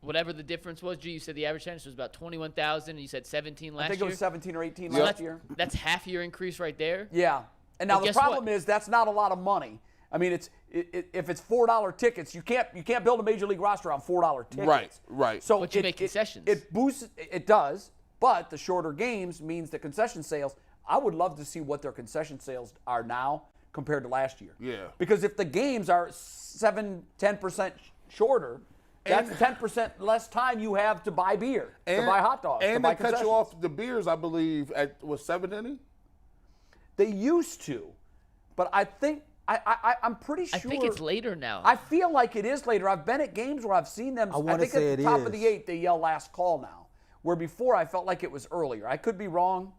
whatever the difference was, you said the average attendance was about 21,000, and you said 17 last year. I think it was 17 or 18 So last that's, year. That's half year increase right there. Yeah. And now Well, the guess problem what? is that's not a lot of money. I mean, if it's $4 tickets, you can't build a major league roster on $4 tickets. Right. So But you make concessions. It boosts. It does, but the shorter games means the concession sales. I would love to see what their concession sales are now compared to last year. Yeah. Because if the games are 10% shorter, that's 10% less time you have to buy beer, to buy hot dogs, to and buy they cut concessions. you off the beers, I believe, at 7th inning. They used to, but I think I'm pretty sure. I think it's later now. I feel like it is later. I've been at games where I've seen them. I think at the top of the 8th they yell last call now, where before I felt like it was earlier. I could be wrong,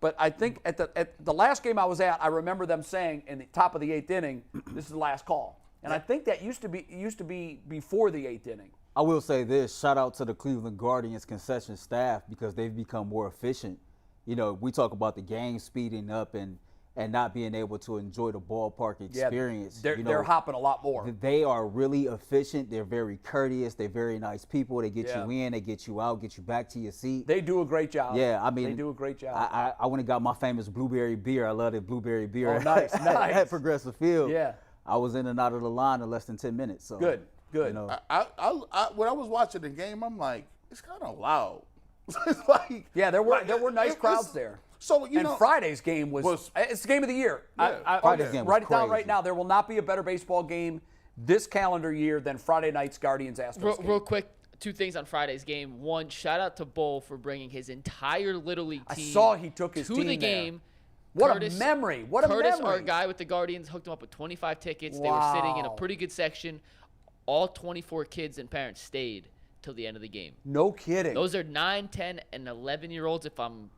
but I think at the last game I was at, I remember them saying in the top of the 8th inning, "This is the last call," and I think that used to be before the 8th inning. I will say this: shout out to the Cleveland Guardians concession staff because they've become more efficient. You know, we talk about the game speeding up and and not being able to enjoy the ballpark experience. They're hopping a lot more. They are really efficient. They're very courteous. They're very nice people. They get you in, they get you out, get you back to your seat. They do a great job. Yeah, I mean, they do a great job. I went and got my famous blueberry beer. I love the blueberry beer. Oh, nice, nice. At Progressive Field. Yeah. I was in and out of the line in less than 10 minutes. So Good. You know. When I was watching the game, I'm like, it's kind of loud. It's like, there were nice crowds there. So and Friday's game was it's the game of the year. Yeah, Friday's game was write it down right crazy. now. There will not be a better baseball game this calendar year than Friday night's Guardians Astros game. Real quick, 2 things on Friday's game. One, shout out to Bull for bringing his entire Little League team. I saw he took his to team the there. game. What a memory! What a Curtis, memory! our guy with the Guardians, hooked him up with 25 tickets. Wow. They were sitting in a pretty good section. All 24 kids and parents stayed till the end of the game. No kidding. Those are 9, 10, and 11-year-olds. If I'm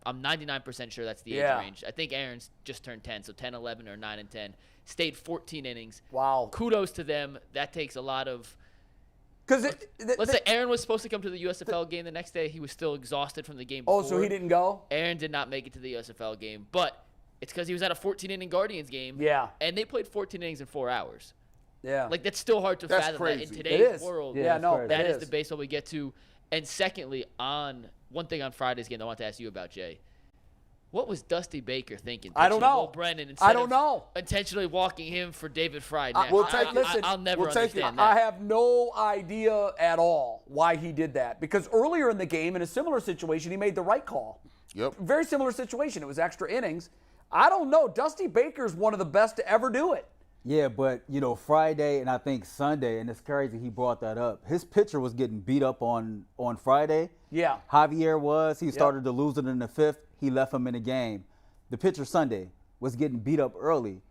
99% sure that's the age range. I think Aaron's just turned 10, so 10, 11, or 9 and 10. Stayed 14 innings. Wow. Kudos to them. That takes a lot of. Because Let's say Aaron was supposed to come to the USFL game the next day. He was still exhausted from the game before. Oh, so he didn't go? Aaron did not make it to the USFL game, but it's because he was at a 14-inning Guardians game. Yeah. And they played 14 innings in 4 hours. Yeah. Like, that's still hard to That's fathom crazy. that in It today's is. world. Yeah, no, crazy. That it is the baseball we get to. And secondly, on one thing on Friday's game I want to ask you about, Jay. What was Dusty Baker thinking? I don't pitching know. Will Brennan I don't know. Intentionally walking him for David Fry next. we'll take- listen, I'll never we'll take it. understand I that. have no idea at all why he did that. Because earlier in the game, in a similar situation, he made the right call. Yep. Very similar situation. It was extra innings. I don't know. Dusty Baker's one of the best to ever do it. Yeah, but, Friday and I think Sunday, and it's crazy he brought that up. His pitcher was getting beat up on Friday. Yeah. Javier was. He started to lose it in the 5th. He left him in the game. The pitcher Sunday was getting beat up early,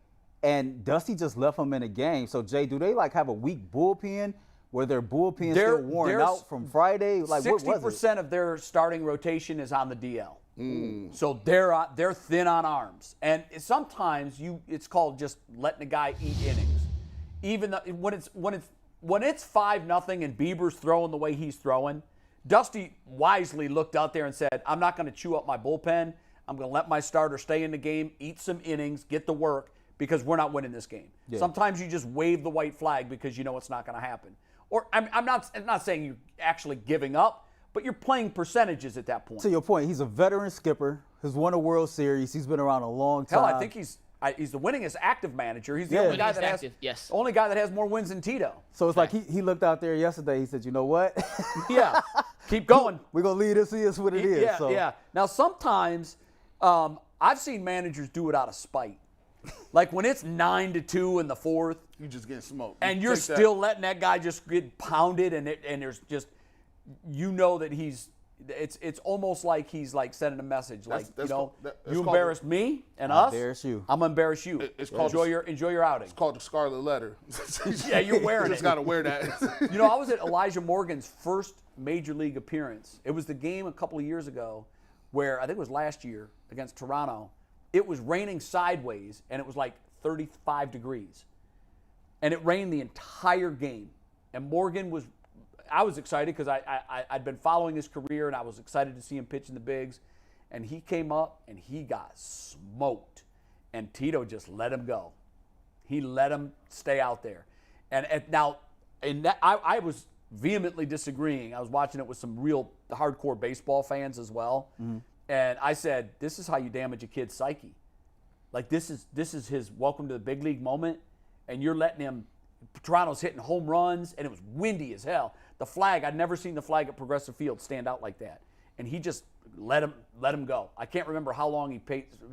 and Dusty just left him in the game. So, Jay, do they, have a weak bullpen where their bullpen's still worn out from Friday? Like, what was it? 60% of their starting rotation is on the DL. So they're thin on arms, and sometimes it's called just letting a guy eat innings. Even though, when it's 5-0 and Bieber's throwing the way he's throwing, Dusty wisely looked out there and said, "I'm not going to chew up my bullpen. I'm going to let my starter stay in the game, eat some innings, get to work, because we're not winning this game." Yeah. Sometimes you just wave the white flag because you know it's not going to happen. Or I'm not saying you're actually giving up, but you're playing percentages at that point. To your point, he's a veteran skipper. He's won a World Series. He's been around a long time. Hell, I think he's the winningest active manager. He's the only guy that only guy that has more wins than Tito. So it's like he looked out there yesterday. He said, "You know what? Yeah, keep going. We're gonna leave this is what it is." Yeah, so. yeah. Now sometimes I've seen managers do it out of spite. Like when it's 9-2 in the 4th, You just getting smoked. and you're still letting that guy just get pounded, and there's just that he's. It's almost like he's like sending a message, like you embarrassed me and us. Embarrass you. I'm gonna embarrass you. It's called enjoy your outing. It's called the Scarlet Letter. Yeah, you're wearing You it. just got to wear that. I was at Elijah Morgan's first major league appearance. It was the game a couple of years ago where I think it was last year against Toronto. It was raining sideways, and it was like 35 degrees. And it rained the entire game. And Morgan I was excited because I'd been following his career, and I was excited to see him pitch in the bigs. And he came up, and he got smoked. And Tito just let him go. He let him stay out there. And I was vehemently disagreeing. I was watching it with some real hardcore baseball fans as well. Mm-hmm. And I said, this is how you damage a kid's psyche. Like, this is his welcome to the big league moment, and you're letting him. Toronto's hitting home runs, and it was windy as hell. The flag, I'd never seen the flag at Progressive Field stand out like that. And he just let him go. I can't remember how long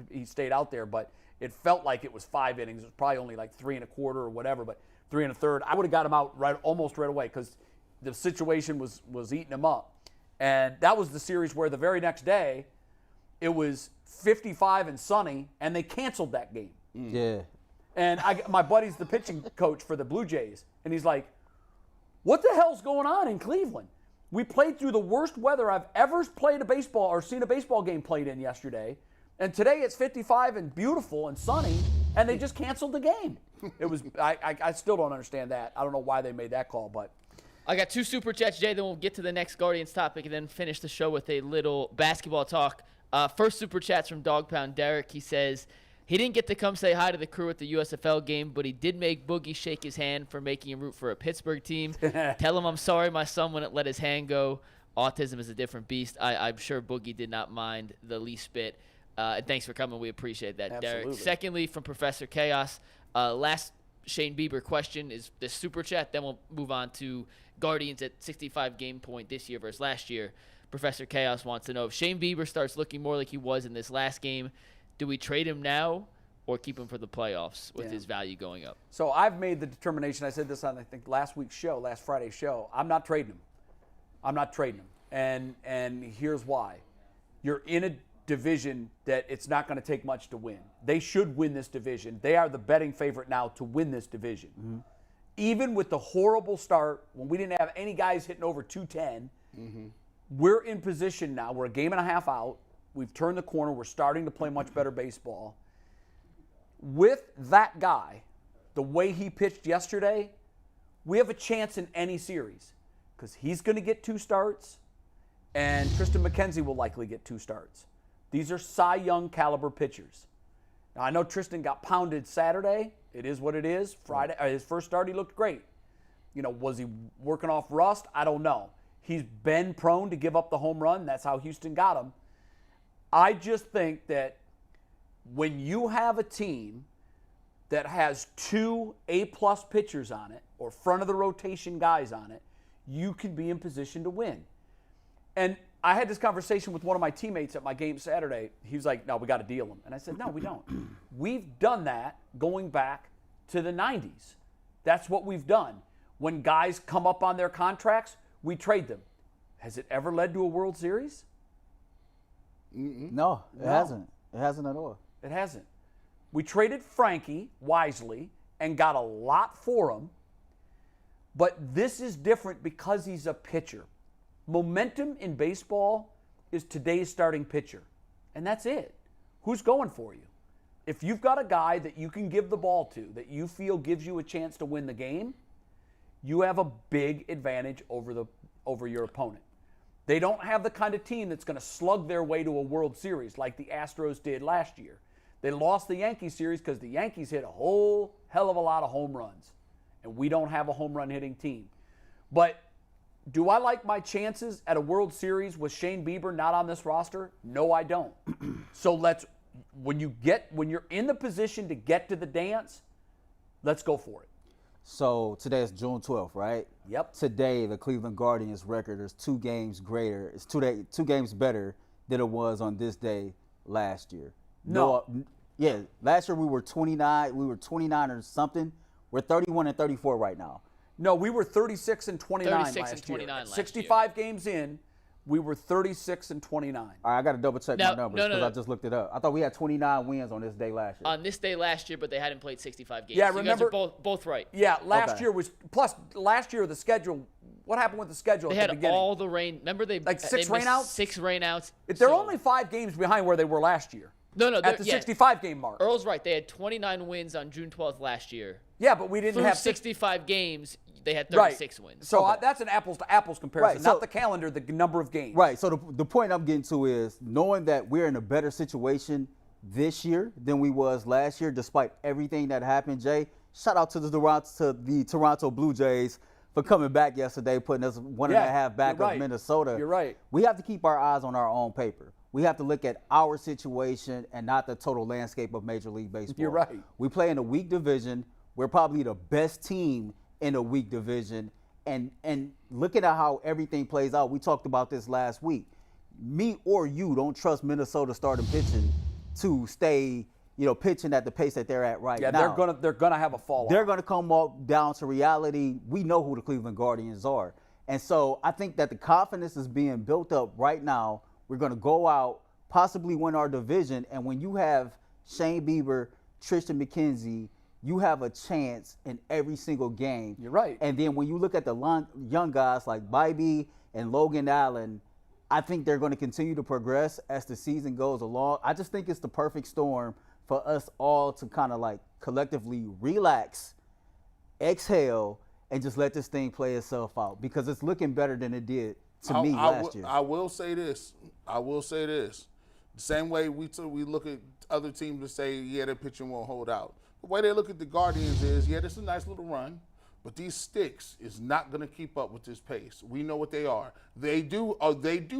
he stayed out there, but it felt like it was 5 innings. It was probably only like 3 1/4 or whatever, but 3 1/3. I would have got him out almost right away because the situation was eating him up. And that was the series where the very next day, it was 55 and sunny, and they canceled that game. Yeah. And my buddy's the pitching coach for the Blue Jays, and he's like, "What the hell's going on in Cleveland? We played through the worst weather I've ever played a baseball or seen a baseball game played in yesterday, and today it's 55 and beautiful and sunny, and they just canceled the game." It was I still don't understand that. I don't know why they made that call, but. I got 2 super chats, Jay, then we'll get to the next Guardians topic and then finish the show with a little basketball talk. First super chat's from Dog Pound Derek. He says, He didn't get to come say hi to the crew at the USFL game, but he did make Boogie shake his hand for making him root for a Pittsburgh team. Tell him I'm sorry my son wouldn't let his hand go. Autism is a different beast. I'm sure Boogie did not mind the least bit. And thanks for coming. We appreciate that, Absolutely. Derek. Secondly, from Professor Chaos, last Shane Bieber question is the super chat. Then we'll move on to Guardians at 65 game point this year versus last year. Professor Chaos wants to know if Shane Bieber starts looking more like he was in this last game, do we trade him now or keep him for the playoffs with his value going up? So I've made the determination. I said this on, I think, last Friday's show. I'm not trading him. I'm not trading him. And here's why. You're in a division that it's not going to take much to win. They should win this division. They are the betting favorite now to win this division. Mm-hmm. Even with the horrible start, when we didn't have any guys hitting over 210, we're in position now. We're a game and a half out. We've turned the corner. We're starting to play much better baseball. With that guy, the way he pitched yesterday, we have a chance in any series because he's going to get 2 starts, and Tristan McKenzie will likely get 2 starts. These are Cy Young caliber pitchers. Now, I know Tristan got pounded Saturday. It is what it is. Friday, his first start, he looked great. You know, was he working off rust? I don't know. He's been prone to give up the home run. That's how Houston got him. I just think that when you have a team that has 2 A-plus pitchers on it or front of the rotation guys on it, you can be in position to win. And I had this conversation with one of my teammates at my game Saturday. He was like, no, we got to deal him. And I said, no, we don't. We've done that going back to the 90s. That's what we've done. When guys come up on their contracts, we trade them. Has it ever led to a World Series? No, it hasn't. It hasn't at all. It hasn't. We traded Frankie wisely and got a lot for him. But this is different because he's a pitcher. Momentum in baseball is today's starting pitcher. And that's it. Who's going for you? If you've got a guy that you can give the ball to, that you feel gives you a chance to win the game, you have a big advantage over your opponent. They don't have the kind of team that's going to slug their way to a World Series like the Astros did last year. They lost the Yankees series because the Yankees hit a whole hell of a lot of home runs. And we don't have a home run hitting team. But do I like my chances at a World Series with Shane Bieber not on this roster? No, I don't. So when you're in the position to get to the dance, let's go for it. So today is June 12th, right? Yep. Today, the Cleveland Guardians record is 2 games greater. It's 2 games better than it was on this day last year. Yeah, last year we were 29. We were 29 or something. We're 31 and 34 right now. No, we were 36 and 29 36 last and year. 29 last 65 games in, we were 36 and 29. All right, I got to double check my numbers because no. I just looked it up. I thought we had 29 wins on this day last year. On this day last year, but they hadn't played 65 games. Yeah, so remember, you guys are both right. Yeah, last year the schedule. What happened with the schedule They at had the beginning? all the rain. Remember they Like 6 they missed rainouts? 6 rainouts. They're only 5 games behind where they were last year. No, at the 65 game mark. Earl's right. They had 29 wins on June 12th last year. Yeah, but we didn't Through have 65 games. They had 36 wins. So that's an apples to apples comparison, Right, not so- the calendar, the number of games. Right. So the point I'm getting to is knowing that we're in a better situation this year than we was last year, despite everything that happened. Jay, shout out to the Toronto Blue Jays for coming back yesterday, putting us 1.5 back of Minnesota. You're right. We have to keep our eyes on our own paper. We have to look at our situation and not the total landscape of Major League Baseball. You're right. We play in a weak division. We're probably the best team in a weak division. And looking at how everything plays out, we talked about this last week. Me or you don't trust Minnesota starting pitching to stay, pitching at the pace that they're at right now. Yeah, they're gonna have a fall off. They're gonna come down to reality. We know who the Cleveland Guardians are. And so I think that the confidence is being built up right now. We're gonna go out, possibly win our division. And when you have Shane Bieber, Tristan McKenzie, you have a chance in every single game. You're right. And then when you look at the young guys like Bieber and Logan Allen, I think they're going to continue to progress as the season goes along. I just think it's the perfect storm for us all to kind of like collectively relax, exhale, and just let this thing play itself out because it's looking better than it did to me last year. I will say this. The same way we look at other teams and say, yeah, their pitching won't hold out. The way they look at the Guardians is, yeah, this is a nice little run, but these sticks is not going to keep up with this pace. We know what they are. They do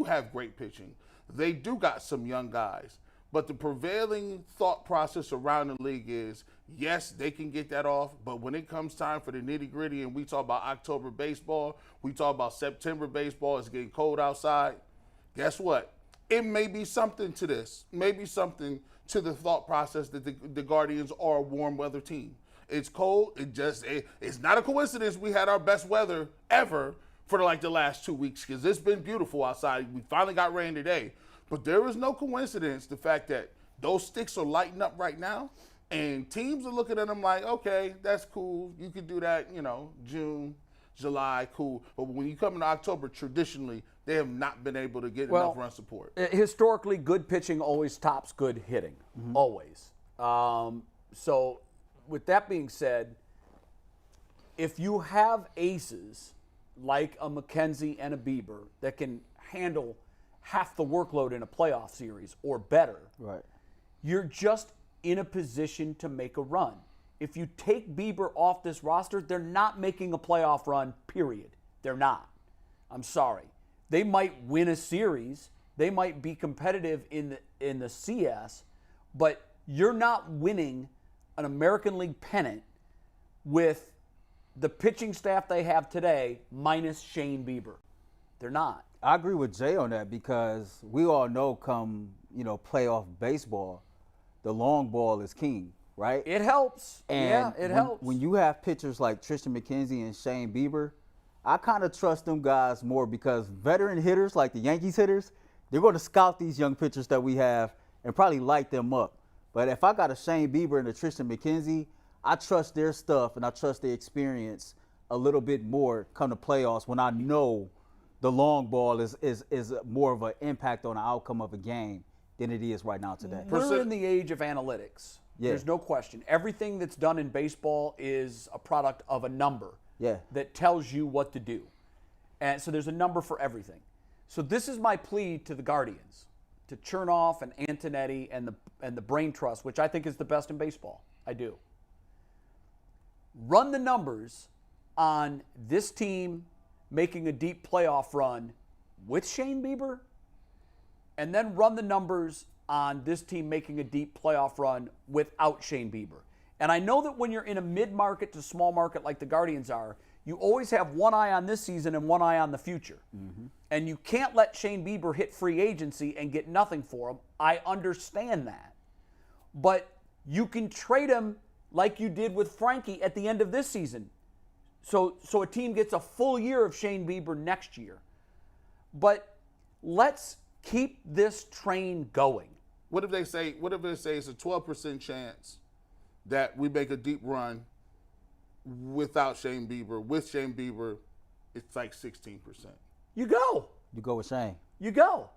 have great pitching. They do got some young guys. But the prevailing thought process around the league is, yes, they can get that off, but when it comes time for the nitty-gritty and we talk about October baseball, we talk about September baseball, it's getting cold outside, guess what? It may be something to this, maybe something to the thought process that the Guardians are a warm weather team. It's cold. It's not a coincidence we had our best weather ever for the last 2 weeks because it's been beautiful outside. We finally got rain today. But there is no coincidence the fact that those sticks are lighting up right now, and teams are looking at them like, okay, that's cool. You can do that, June, July, cool. But when you come into October, traditionally, they have not been able to get enough run support. Historically, good pitching always tops good hitting, always. So with that being said, if you have aces like a McKenzie and a Bieber that can handle half the workload in a playoff series or better, Right. you're just in a position to make a run. If you take Bieber off this roster, they're not making a playoff run, period. They're not. I'm sorry. They might win a series. They might be competitive in the CS, but you're not winning an American League pennant with the pitching staff they have today minus Shane Bieber. They're not. I agree with Jay on that because we all know come, playoff baseball, the long ball is king, right? It helps. And it helps. When you have pitchers like Tristan McKenzie and Shane Bieber, I kind of trust them guys more because veteran hitters like the Yankees hitters, they're going to scout these young pitchers that we have and probably light them up. But if I got a Shane Bieber and a Tristan McKenzie, I trust their stuff and I trust their experience a little bit more come to playoffs when I know the long ball is more of an impact on the outcome of a game than it is right now today. We're in the age of analytics. Yeah. There's no question. Everything that's done in baseball is a product of a number that tells you what to do. And so there's a number for everything. So this is my plea to the Guardians, to Chernoff and Antonetti and the Brain Trust, which I think is the best in baseball. I do. Run the numbers on this team making a deep playoff run with Shane Bieber, and then run the numbers on this team making a deep playoff run without Shane Bieber. And I know that when you're in a mid-market to small market like the Guardians are, you always have one eye on this season and one eye on the future. Mm-hmm. And you can't let Shane Bieber hit free agency and get nothing for him. I understand that. But you can trade him like you did with Frankie at the end of this season. So a team gets a full year of Shane Bieber next year. But let's keep this train going. What if they say it's a 12% chance that we make a deep run without Shane Bieber? With Shane Bieber, it's like 16%. You go. You go with Shane. You go.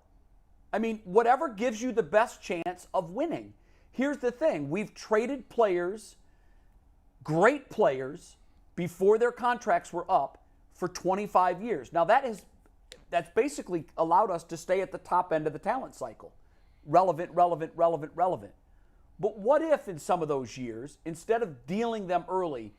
I mean, whatever gives you the best chance of winning. Here's the thing. We've traded players, great players, before their contracts were up for 25 years. Now, that's basically allowed us to stay at the top end of the talent cycle. Relevant. But what if in some of those years, instead of dealing them early,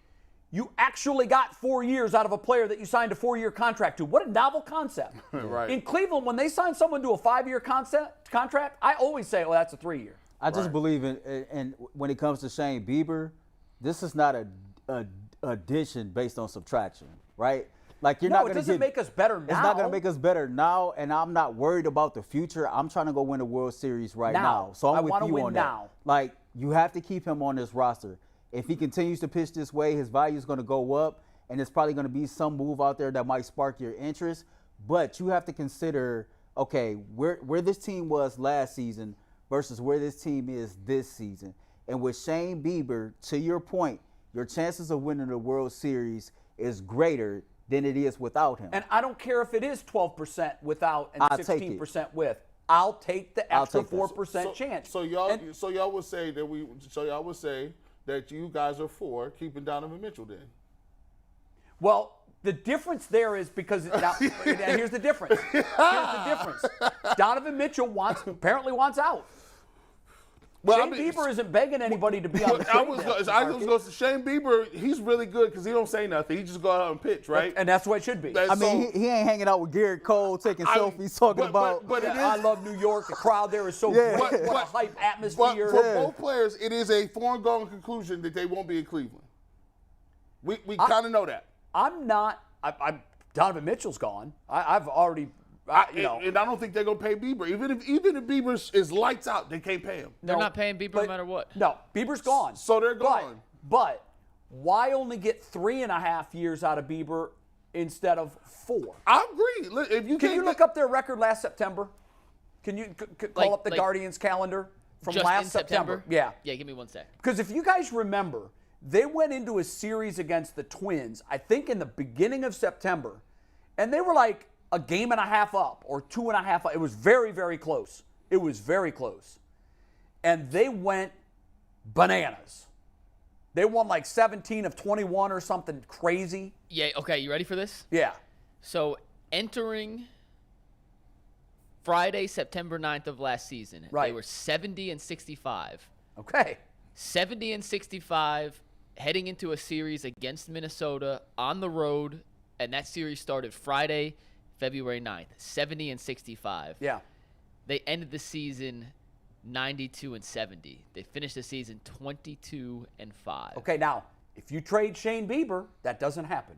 you actually got 4 years out of a player that you signed a 4-year contract to? What a novel concept. Right. In Cleveland, when they sign someone to a 5-year contract, I always say, well, that's a 3-year. I just believe in when it comes to Shane Bieber, this is not a addition based on subtraction, right? Like you're not going to. It doesn't make us better now. It's not going to make us better now, and I'm not worried about the future. I'm trying to go win a World Series right now. So I'm with you on that. Like you have to keep him on this roster. If he continues to pitch this way, his value is going to go up, and there's probably going to be some move out there that might spark your interest. But you have to consider, okay, where this team was last season versus where this team is this season. And with Shane Bieber, to your point, your chances of winning the World Series is greater than it is without him. And I don't care if it is 12% without and 16% with. I'll take the extra 4% chance. So y'all would say that you guys are for keeping Donovan Mitchell then? Well, The difference there is because now, here's the difference. Here's the difference. Donovan Mitchell apparently wants out. Well, Shane Bieber isn't begging anybody to be on the trade. I was going to say Shane Bieber. He's really good because he don't say nothing. He just go out and pitch, right? And that's what it should be. I mean, he ain't hanging out with Garrett Cole taking selfies talking about. But it is, I love New York. The crowd there is so great. What a hype atmosphere. But for both players, it is a foregone conclusion that they won't be in Cleveland. We kind of know that. I'm not. Donovan Mitchell's gone. I've already. And I don't think they're gonna pay Bieber. Even if Bieber is lights out, they can't pay him. They're not paying Bieber no matter what. No, Bieber's gone. So they're gone. But why only get 3.5 years out of Bieber instead of 4? I agree. Look, Can you look up their record last September? Can you call up the Guardians calendar from just last in September? Yeah. Yeah, give me 1 sec. Because if you guys remember, they went into a series against the Twins, I think in the beginning of September, and they were like a game and a half up or 2.5 up. It was very, very close. It was very close. And they went bananas. They won like 17 of 21 or something crazy. Yeah, okay, you ready for this? Yeah. So entering Friday, September 9th of last season, they were 70-65. Okay. 70-65, heading into a series against Minnesota on the road, and that series started Friday, February 9th, 70-65. Yeah. They ended the season 92-70. They finished the season 22-5. Okay, now, if you trade Shane Bieber, that doesn't happen.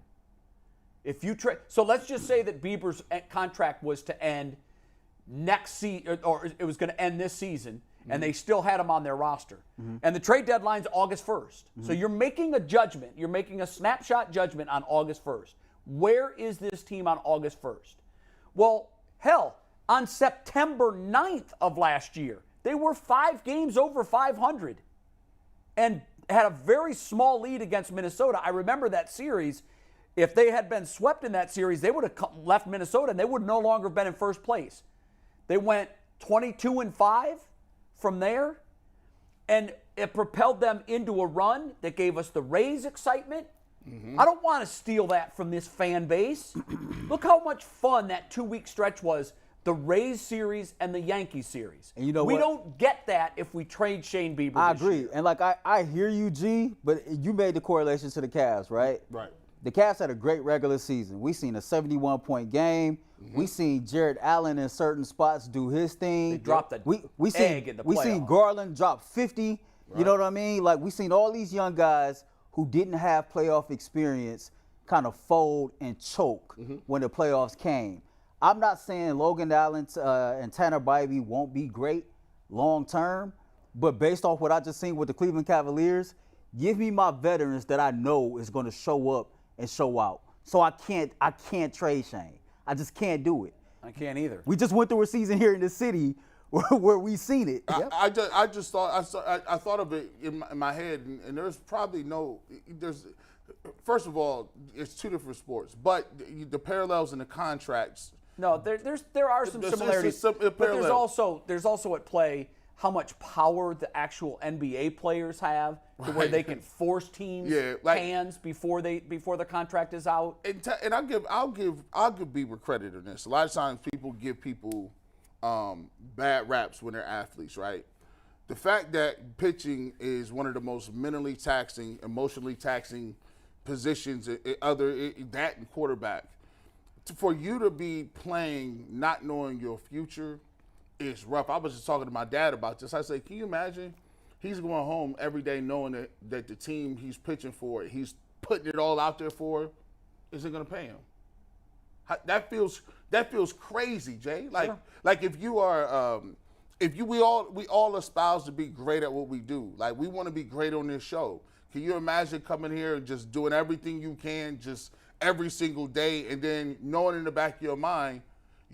If you trade, so let's just say that Bieber's contract was to end next season, or it was going to end this season, and they still had him on their roster. And the trade deadline's August 1st. So you're making a judgment. You're making a snapshot judgment on August 1st. Where is this team on August 1st? Well, hell, on September 9th of last year, they were 5 games over 500 and had a very small lead against Minnesota. I remember that series. If they had been swept in that series, they would have left Minnesota and they would no longer have been in first place. They went 22-5 from there, and it propelled them into a run that gave us the Rays excitement. I don't want to steal that from this fan base. Look how much fun that 2-week stretch was, the Rays series and the Yankees series. And you know we what? don't get that if we trade Shane Bieber I this agree. year. And, like, I hear you, G, but you made the correlation to the Cavs, right? Right. The Cavs had a great regular season. We seen a 71-point game. We seen Jared Allen in certain spots do his thing. They dropped the egg in the We seen playoffs. Garland drop 50. You know what I mean? Like, we seen all these young guys who didn't have playoff experience kind of fold and choke when the playoffs came. I'm not saying Logan Allen and Tanner Bybee won't be great long term, but based off what I just seen with the Cleveland Cavaliers, give me my veterans that I know is going to show up and show out. So I can't trade Shane. I just can't do it. I can't either. We just went through a season here in the city where we seen it. I just thought of it in my head, and there's probably first of all, it's 2 different sports, but the parallels in the contracts. No, there are some similarities, but there's also at play how much power the actual NBA players have to where they can force teams' hands before the contract is out. And I'll give Bieber credit on this. A lot of times people give people bad raps when they're athletes, right? The fact that pitching is one of the most mentally taxing, emotionally taxing positions, that and quarterback, for you to be playing not knowing your future is rough. I was just talking to my dad about this. I said, can you imagine? He's going home every day knowing that the team he's pitching for, he's putting it all out there for, isn't going to pay him. That feels crazy, Jay. Like if you are, we all espouse to be great at what we do. Like we want to be great on this show. Can you imagine coming here and just doing everything you can, just every single day, and then knowing in the back of your mind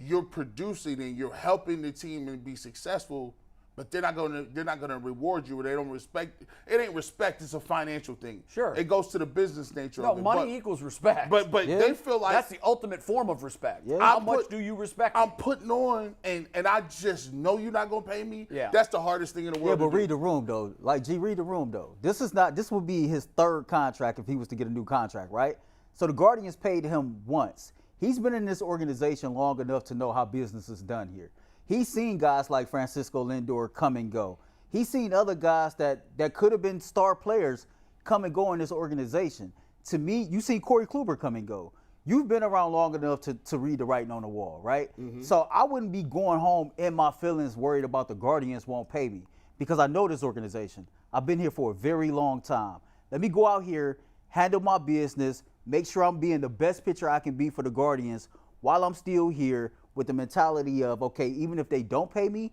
you're producing and you're helping the team and be successful, but they're not gonna reward you, or they don't respect. It ain't respect; it's a financial thing. Sure, it goes to the business nature of it. Money equals respect. But they feel like that's the ultimate form of respect. Yeah. How much do you respect me? I'm putting on, and I just know you're not gonna pay me. Yeah, that's the hardest thing in the world. Yeah, but read the room though. Like G, read the room though. This would be his 3rd contract if he was to get a new contract, right? So the Guardians paid him once. He's been in this organization long enough to know how business is done here. He's seen guys like Francisco Lindor come and go. He's seen other guys that could have been star players come and go in this organization. To me, you've seen Corey Kluber come and go. You've been around long enough to read the writing on the wall, right? So I wouldn't be going home in my feelings worried about the Guardians won't pay me because I know this organization. I've been here for a very long time. Let me go out here, handle my business, make sure I'm being the best pitcher I can be for the Guardians while I'm still here with the mentality of, okay, even if they don't pay me,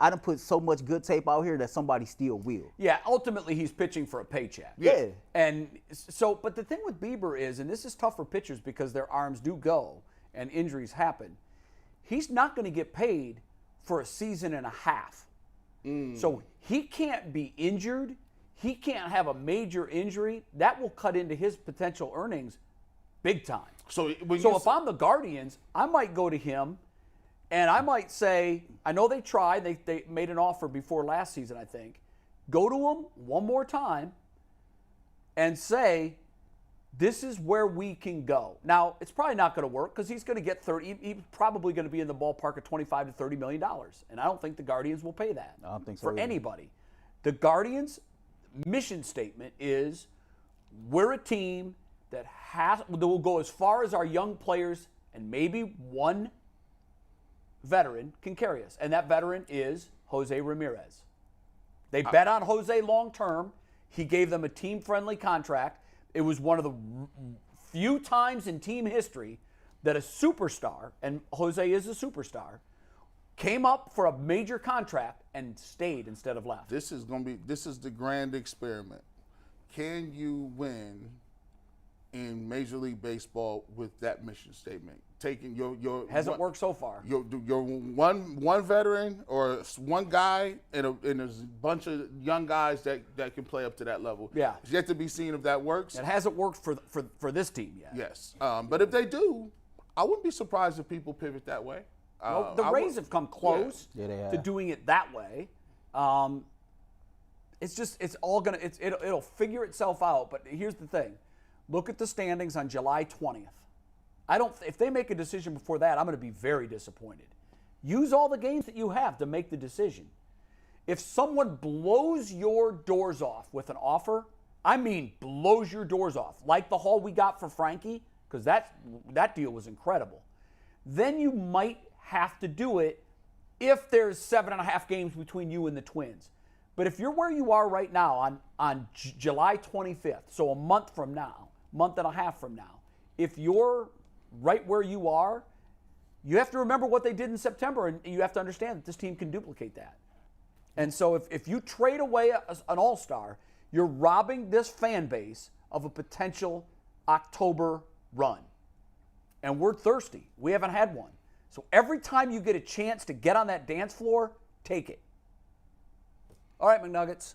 I done put so much good tape out here that somebody still will. Yeah, ultimately he's pitching for a paycheck. Yeah. And so, but the thing with Bieber is, and this is tough for pitchers because their arms do go and injuries happen, he's not going to get paid for a season and a half. So he can't be injured. He can't have a major injury. That will cut into his potential earnings big time. So if I'm the Guardians, I might go to him and I might say, I know they tried. They made an offer before last season, I think. Go to him one more time and say, this is where we can go. Now, it's probably not going to work because he's going to get he's probably going to be in the ballpark of $25 to $30 million. And I don't think the Guardians will pay that I don't think so for either. anybody. The Guardians' mission statement is, we're a team that will go as far as our young players and maybe one veteran can carry us. And that veteran is Jose Ramirez. They bet on Jose long term. He gave them a team-friendly contract. It was one of the few times in team history that a superstar, and Jose is a superstar, came up for a major contract and stayed instead of left. this is the grand experiment. Can you win in Major League Baseball with that mission statement? Taking your Hasn't worked so far. Your one veteran or one guy and a bunch of young guys that can play up to that level. Yeah. It's yet to be seen if that works. It hasn't worked for this team yet. Yes. But if they do, I wouldn't be surprised if people pivot that way. Well, the Rays have come close Yeah, they have. to doing it that way. It'll figure itself out. But here's the thing: look at the standings on July 20th. If they make a decision before that, I'm going to be very disappointed. Use all the games that you have to make the decision. If someone blows your doors off with an offer, I mean blows your doors off, like the haul we got for Frankie, because that deal was incredible, then you might have to do it if there's 7.5 games between you and the Twins. But if you're where you are right now on July 25th, so a month and a half from now, if you're right where you are, you have to remember what they did in September, and you have to understand that this team can duplicate that. And so if you trade away an all-star, you're robbing this fan base of a potential October run. And we're thirsty. We haven't had one. So every time you get a chance to get on that dance floor, take it. All right, McNuggets.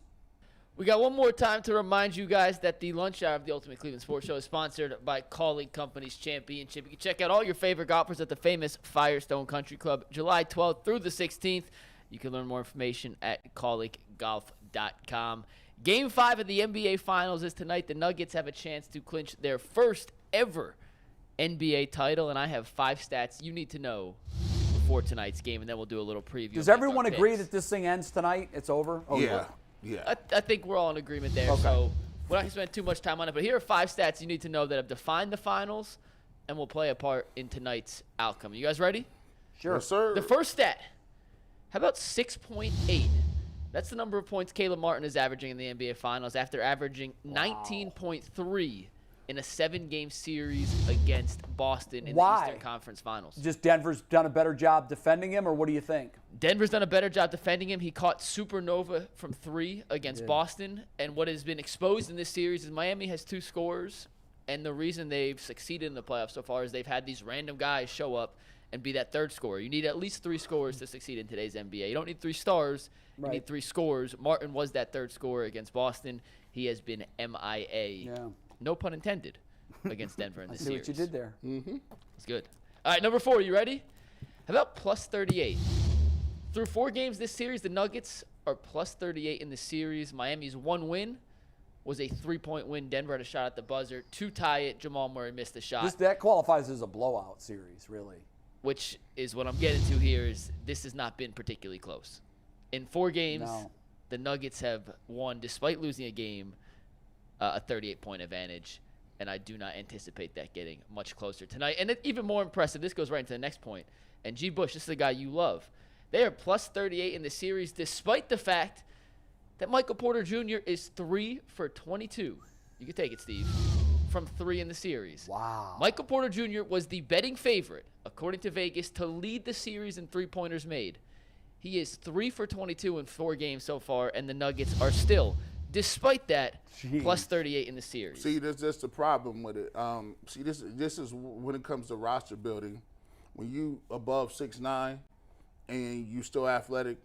We got one more time to remind you guys that the lunch hour of the Ultimate Cleveland Sports Show is sponsored by Calling Companies Championship. You can check out all your favorite golfers at the famous Firestone Country Club, July 12th through the 16th. You can learn more information at callinggolf.com. Game 5 of the NBA Finals is tonight. The Nuggets have a chance to clinch their first ever NBA title, and I have 5 stats you need to know before tonight's game, and then we'll do a little preview. Does everyone agree that this thing ends tonight? It's over? Oh, Yeah. Yeah. I think we're all in agreement there, so we're not going to spend too much time on it. But here are 5 stats you need to know that have defined the finals and will play a part in tonight's outcome. You guys ready? Sure. Yes, sir. The first stat, how about 6.8? That's the number of points Caleb Martin is averaging in the NBA Finals after averaging 19.3 in a 7-game series against Boston in the Eastern Conference Finals. Just Denver's done a better job defending him, or what do you think? Denver's done a better job defending him. He caught supernova from 3 against Boston. And what has been exposed in this series is Miami has 2 scorers. And the reason they've succeeded in the playoffs so far is they've had these random guys show up and be that third scorer. You need at least 3 scorers to succeed in today's NBA. You don't need 3 stars. You need 3 scorers. Martin was that third scorer against Boston. He has been MIA. Yeah. No pun intended against Denver in this See series. what you did there. It's good. All right, number 4, you ready? How about plus 38? Through 4 games this series, the Nuggets are plus 38 in the series. Miami's 1 win. was a 3-point win. Denver had a shot at the buzzer to tie it. Jamal Murray missed the shot. That qualifies as a blowout series, really. Which is what I'm getting to here is this has not been particularly close. In 4 games, the Nuggets have won, despite losing a game, a 38-point advantage. And I do not anticipate that getting much closer tonight. And even more impressive, this goes right into the next point. And G. Bush, this is the guy you love. They are plus 38 in the series, despite the fact that Michael Porter Jr. is 3 for 22. You can take it, Steve. From 3 in the series. Wow. Michael Porter Jr. was the betting favorite, according to Vegas, to lead the series in 3-pointers made. He is 3 for 22 in 4 games so far, and the Nuggets are still, despite that, plus 38 in the series. See, that's the problem with it. See, this is when it comes to roster building. When you above 6'9", and you still athletic,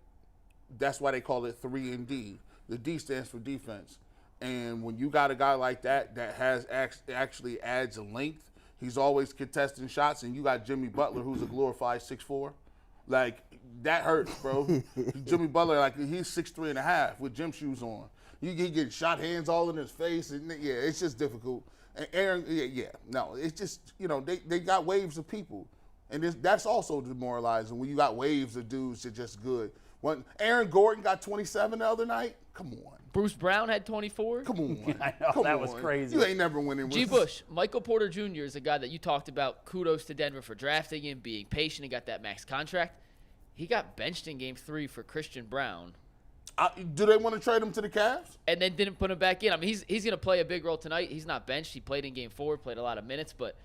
that's why they call it 3 and D. The D stands for defense. And when you got a guy like that has actually adds length, he's always contesting shots, and you got Jimmy Butler, who's a glorified 6'4". Like, that hurts, bro. Jimmy Butler, like, he's 6'3.5" with gym shoes on. You get shot hands all in his face, and yeah, it's just difficult. And Aaron, it's just, they got waves of people. And that's also demoralizing when you got waves of dudes that are just good. When Aaron Gordon got 27 the other night, come on. Bruce Brown had 24. Come on. I know, that was crazy. You ain't never winning. G. Bush, Michael Porter Jr. is a guy that you talked about. Kudos to Denver for drafting him, being patient, and got that max contract. He got benched in Game 3 for Christian Brown. Do they want to trade him to the Cavs? And then didn't put him back in. I mean, he's going to play a big role tonight. He's not benched. He played in Game 4, played a lot of minutes, but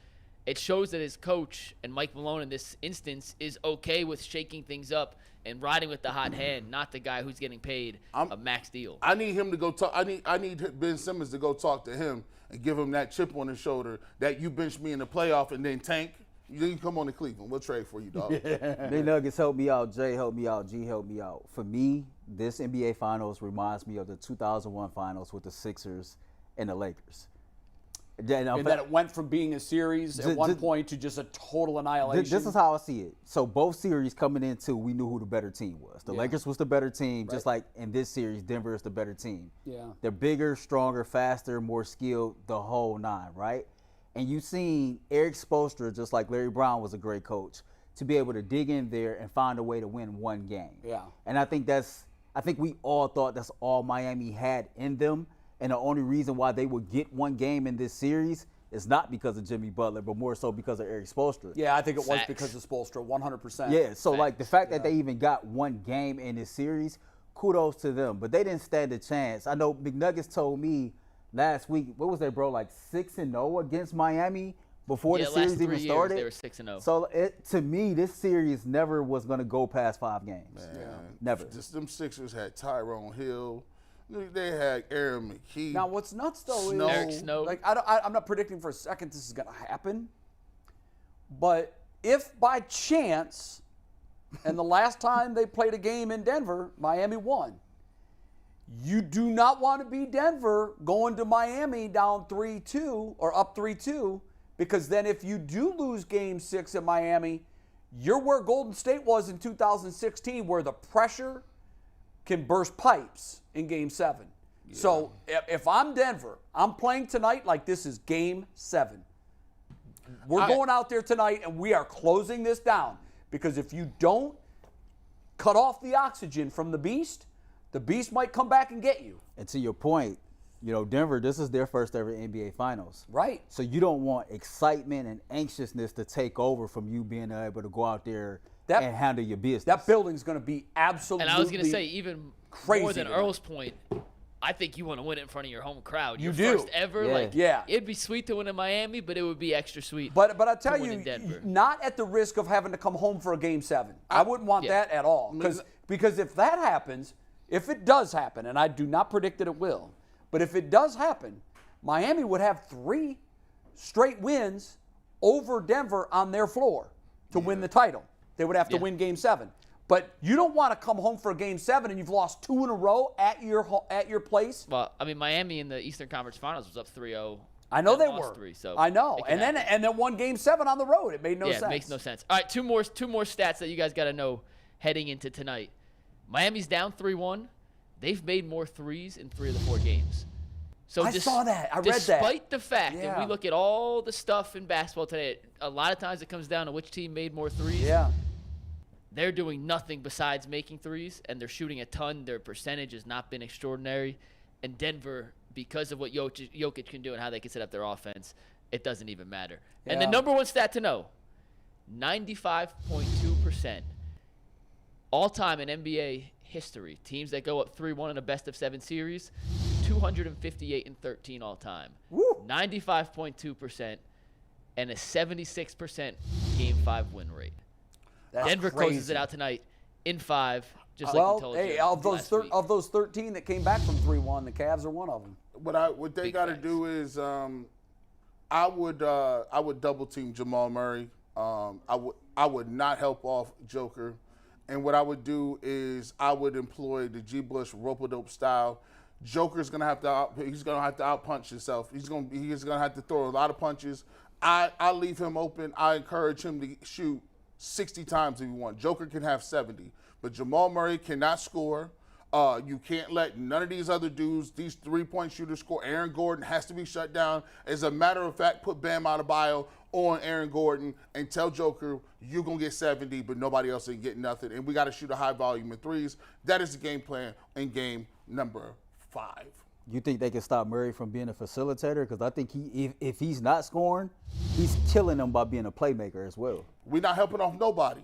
it shows that his coach and Mike Malone in this instance is okay with shaking things up and riding with the hot hand, not the guy who's getting paid a max deal. I need him to go talk. I need Ben Simmons to go talk to him and give him that chip on his shoulder that you benched me in the playoff and then tank. You can come on to Cleveland. We'll trade for you, dog. The Nuggets help me out. Jay help me out. G help me out. For me, this NBA Finals reminds me of the 2001 Finals with the Sixers and the Lakers. And that it went from being a series at one point to just a total annihilation. This is how I see it. So both series coming into, we knew who the better team was. The Lakers was the better team, just like in this series, Denver is the better team. Yeah. They're bigger, stronger, faster, more skilled, the whole 9, right? And you've seen Eric Spoelstra, just like Larry Brown was a great coach, to be able to dig in there and find a way to win one game. Yeah. And I think we all thought that's all Miami had in them. And the only reason why they would get one game in this series is not because of Jimmy Butler, but more so because of Eric Spoelstra. Yeah, I think it was because of Spoelstra, 100%. Yeah, so like the fact that they even got one game in this series, kudos to them. But they didn't stand a chance. I know McNuggets told me last week, what was they, bro, like 6-0 against Miami before the series even started? They were 6-0. So to me, this series never was going to go past 5 games. Man, never. Just them Sixers had Tyrone Hill. They had Aaron McKee. Now, what's nuts though Snow. is Eric Snow. like I'm not predicting for a second this is going to happen, but if by chance, and the last time they played a game in Denver, Miami won. You do not want to be Denver going to Miami down 3-2 or up 3-2, because then if you do lose Game 6 in Miami, you're where Golden State was in 2016, where the pressure can burst pipes in Game 7. Yeah. So if I'm Denver, I'm playing tonight like this is Game 7. We're going out there tonight, and we are closing this down, because if you don't cut off the oxygen from the beast might come back and get you. And to your point, Denver, this is their first ever NBA Finals. Right. So you don't want excitement and anxiousness to take over from you being able to go out there and handle your business. That building's going to be absolutely And I was going to say, even crazy more than Earl's point, I think you want to win it in front of your home crowd. You your do. First ever. It'd be sweet to win in Miami, but it would be extra sweet. But I tell you, in Denver. not at the risk of having to come home for a Game 7. I wouldn't want that at all. Because if that happens, if it does happen, and I do not predict that it will, but if it does happen, Miami would have 3 straight wins over Denver on their floor to win the title. They would have to win Game 7. But you don't want to come home for a Game 7 and you've lost 2 in a row at your place. Well, I mean, Miami in the Eastern Conference Finals was up 3-0. I know they were. 3, so I know. And then won Game 7 on the road. It made no sense. Yeah, it makes no sense. All right, two more stats that you guys got to know heading into tonight. Miami's down 3-1. They've made more threes in 3 of the 4 games. So I saw that. I read that. Despite the fact that Yeah. we look at all the stuff in basketball today, a lot of times it comes down to which team made more threes. Yeah. They're doing nothing besides making threes, and they're shooting a ton. Their percentage has not been extraordinary. And Denver, because of what Jokic can do and how they can set up their offense, it doesn't even matter. And the Yeah. number one stat to know, 95.2% all-time in NBA history. Teams that go up 3-1 in a best-of-7 series, 258-13 all-time. Woo. 95.2% and a 76% Game 5 win rate. That's Denver crazy. closes it out tonight in 5, just like we Well, told hey, you of last those week. of those 13 that came back from 3-1, the Cavs are one of them. What they Big got to facts. do is I would double team Jamal Murray. I would not help off Joker, and what I would do is I would employ the G. Bush rope-a-dope style. Joker's gonna have to outpunch himself. He's gonna have to throw a lot of punches. I leave him open. I encourage him to shoot 60 times if you want. Joker can have 70, but Jamal Murray cannot score. You can't let none of these other dudes, these three-point shooters, score. Aaron Gordon has to be shut down. As a matter of fact, put Bam Adebayo on Aaron Gordon and tell Joker you're going to get 70, but nobody else ain't getting nothing. And we got to shoot a high volume of threes. That is the game plan in game number 5. You think they can stop Murray from being a facilitator? Because I think if he's not scoring, he's killing them by being a playmaker as well. We're not helping off nobody.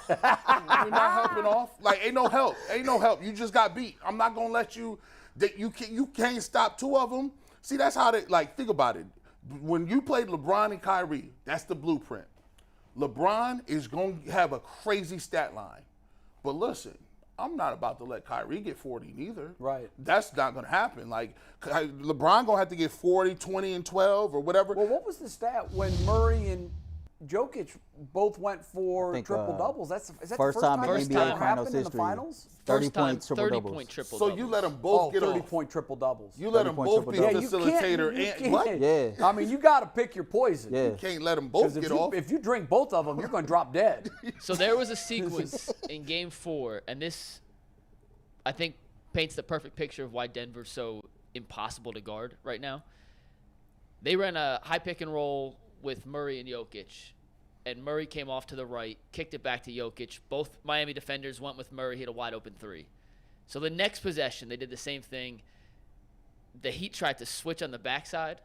We're not helping off. Like, ain't no help. Ain't no help. You just got beat. I'm not gonna let you. That you can't stop 2 of them. See, that's how they like. Think about it. When you played LeBron and Kyrie, that's the blueprint. LeBron is going to have a crazy stat line, but listen, I'm not about to let Kyrie get 40 neither. Right. That's not going to happen. Like, LeBron going to have to get 40, 20, and 12 or whatever. Well, what was the stat when Murray and Jokic both went for think, triple doubles? Is that the first time in that's NBA ever Finals happened in the history. finals? 30 First time, point triple 30 doubles. point triple So doubles. you let them both get 30-point off. triple doubles. You let them 30-point both be triple the doubles. facilitator you and can't. what? Yeah. I mean, you got to pick your poison. Yeah. You can't let them both 'Cause get off. if you drink both of them, you're going to drop dead. So there was a sequence in Game 4, and this, I think, paints the perfect picture of why Denver's so impossible to guard right now. They ran a high pick and roll with Murray and Jokic, and Murray came off to the right, kicked it back to Jokic. Both Miami defenders went with Murray, hit a wide open 3. So the next possession, they did the same thing. The Heat tried to switch on the backside.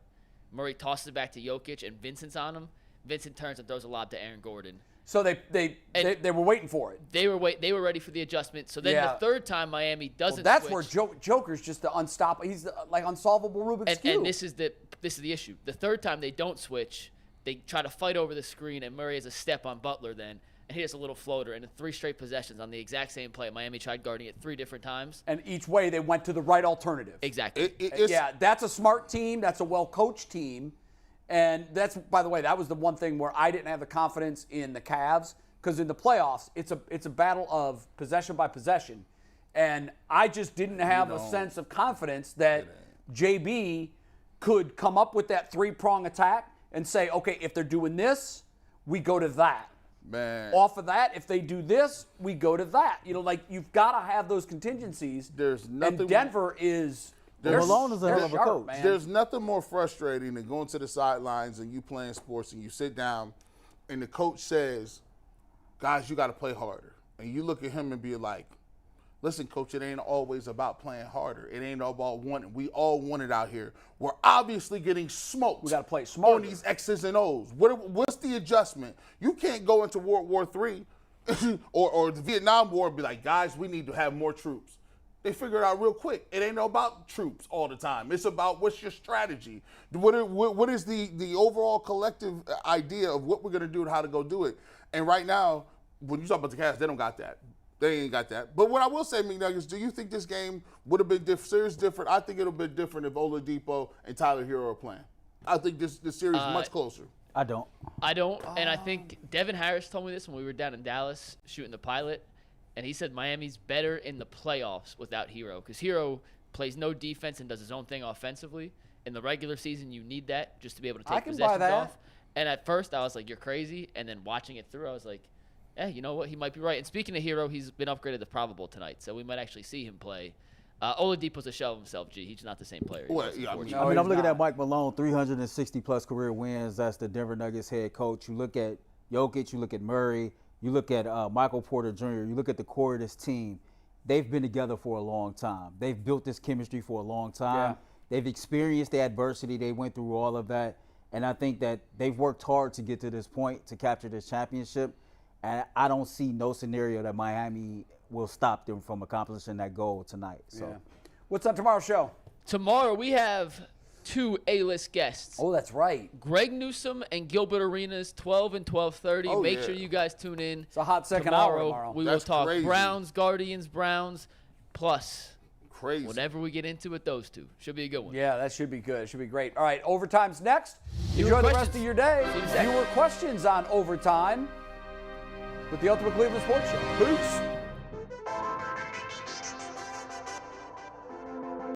Murray tosses it back to Jokic, and Vincent's on him. Vincent turns and throws a lob to Aaron Gordon. So they were waiting for it. They were ready for the adjustment. So then Yeah. the third time Miami doesn't That's switch. where Joker's just the unstoppable. He's the, like unsolvable Rubik's cube. And this is the issue. The third time they don't switch, they try to fight over the screen, and Murray has a step on Butler then, and he has a little floater. And in 3 straight possessions on the exact same play, Miami tried guarding it 3 different times. And each way they went to the right alternative. Exactly. Yeah, that's a smart team. That's a well-coached team. And that's, by the way, that was the one thing where I didn't have the confidence in the Cavs, because in the playoffs, it's a battle of possession by possession. And I just didn't have a sense of confidence that JB could come up with that 3-prong attack and say, okay, if they're doing this, we go to that. Man. Off of that, if they do this, we go to that. You know, like, you've got to have those contingencies. There's nothing. And Denver is. Malone is a hell of a sharp, coach. man. There's nothing more frustrating than going to the sidelines and you playing sports and you sit down and the coach says, guys, you got to play harder. And you look at him and be like, listen, coach, it ain't always about playing harder. It ain't all about wanting. We all want it out here. We're obviously getting smoked. We got to play smarter. On these X's and O's. What's the adjustment? You can't go into World War III or the Vietnam War and be like, guys, we need to have more troops. They figure it out real quick. It ain't about troops all the time. It's about what's your strategy. What is the overall collective idea of what we're going to do and how to go do it. And right now, when you talk about the Cavs, they don't got that. They ain't got that. But what I will say, McNuggets, do you think this game would have been serious different? I think it would have been different if Oladipo and Tyler Hero are playing. I think this series is much closer. I don't. And I think Devin Harris told me this when we were down in Dallas shooting the pilot, and he said Miami's better in the playoffs without Hero, because Hero plays no defense and does his own thing offensively. In the regular season, you need that just to be able to I take can buy possessions that. off. And at first, I was like, you're crazy. And then watching it through, I was like, you know what? He might be right. And speaking of Hero, he's been upgraded to probable tonight, so we might actually see him play Oladipo's a shell of himself, G. He's not the same player. Well, yeah, I mean, No, I mean, he's I'm looking not. at Mike Malone, 360-plus career wins. That's the Denver Nuggets head coach. You look at Jokic, you look at Murray, you look at Michael Porter Jr., you look at the core of this team. They've been together for a long time. They've built this chemistry for a long time. Yeah. They've experienced the adversity. They went through all of that. And I think that they've worked hard to get to this point, to capture this championship. And I don't see no scenario that Miami will stop them from accomplishing that goal tonight. So. Yeah. What's on tomorrow's show? Tomorrow we have 2 A-list guests. Oh, that's right. Greg Newsome and Gilbert Arenas, 12 and 12:30. Oh, Make yeah. sure you guys tune in. It's a hot second hour tomorrow. We That's will talk crazy. Browns, Guardians, Browns, plus Crazy. whatever we get into with those two. Should be a good one. Yeah, that should be good. It should be great. All right, overtime's next. Viewer Enjoy the rest questions. of your day. See you in a second. Viewer questions on overtime with the Ultimate Cleveland Sports Show. Peace.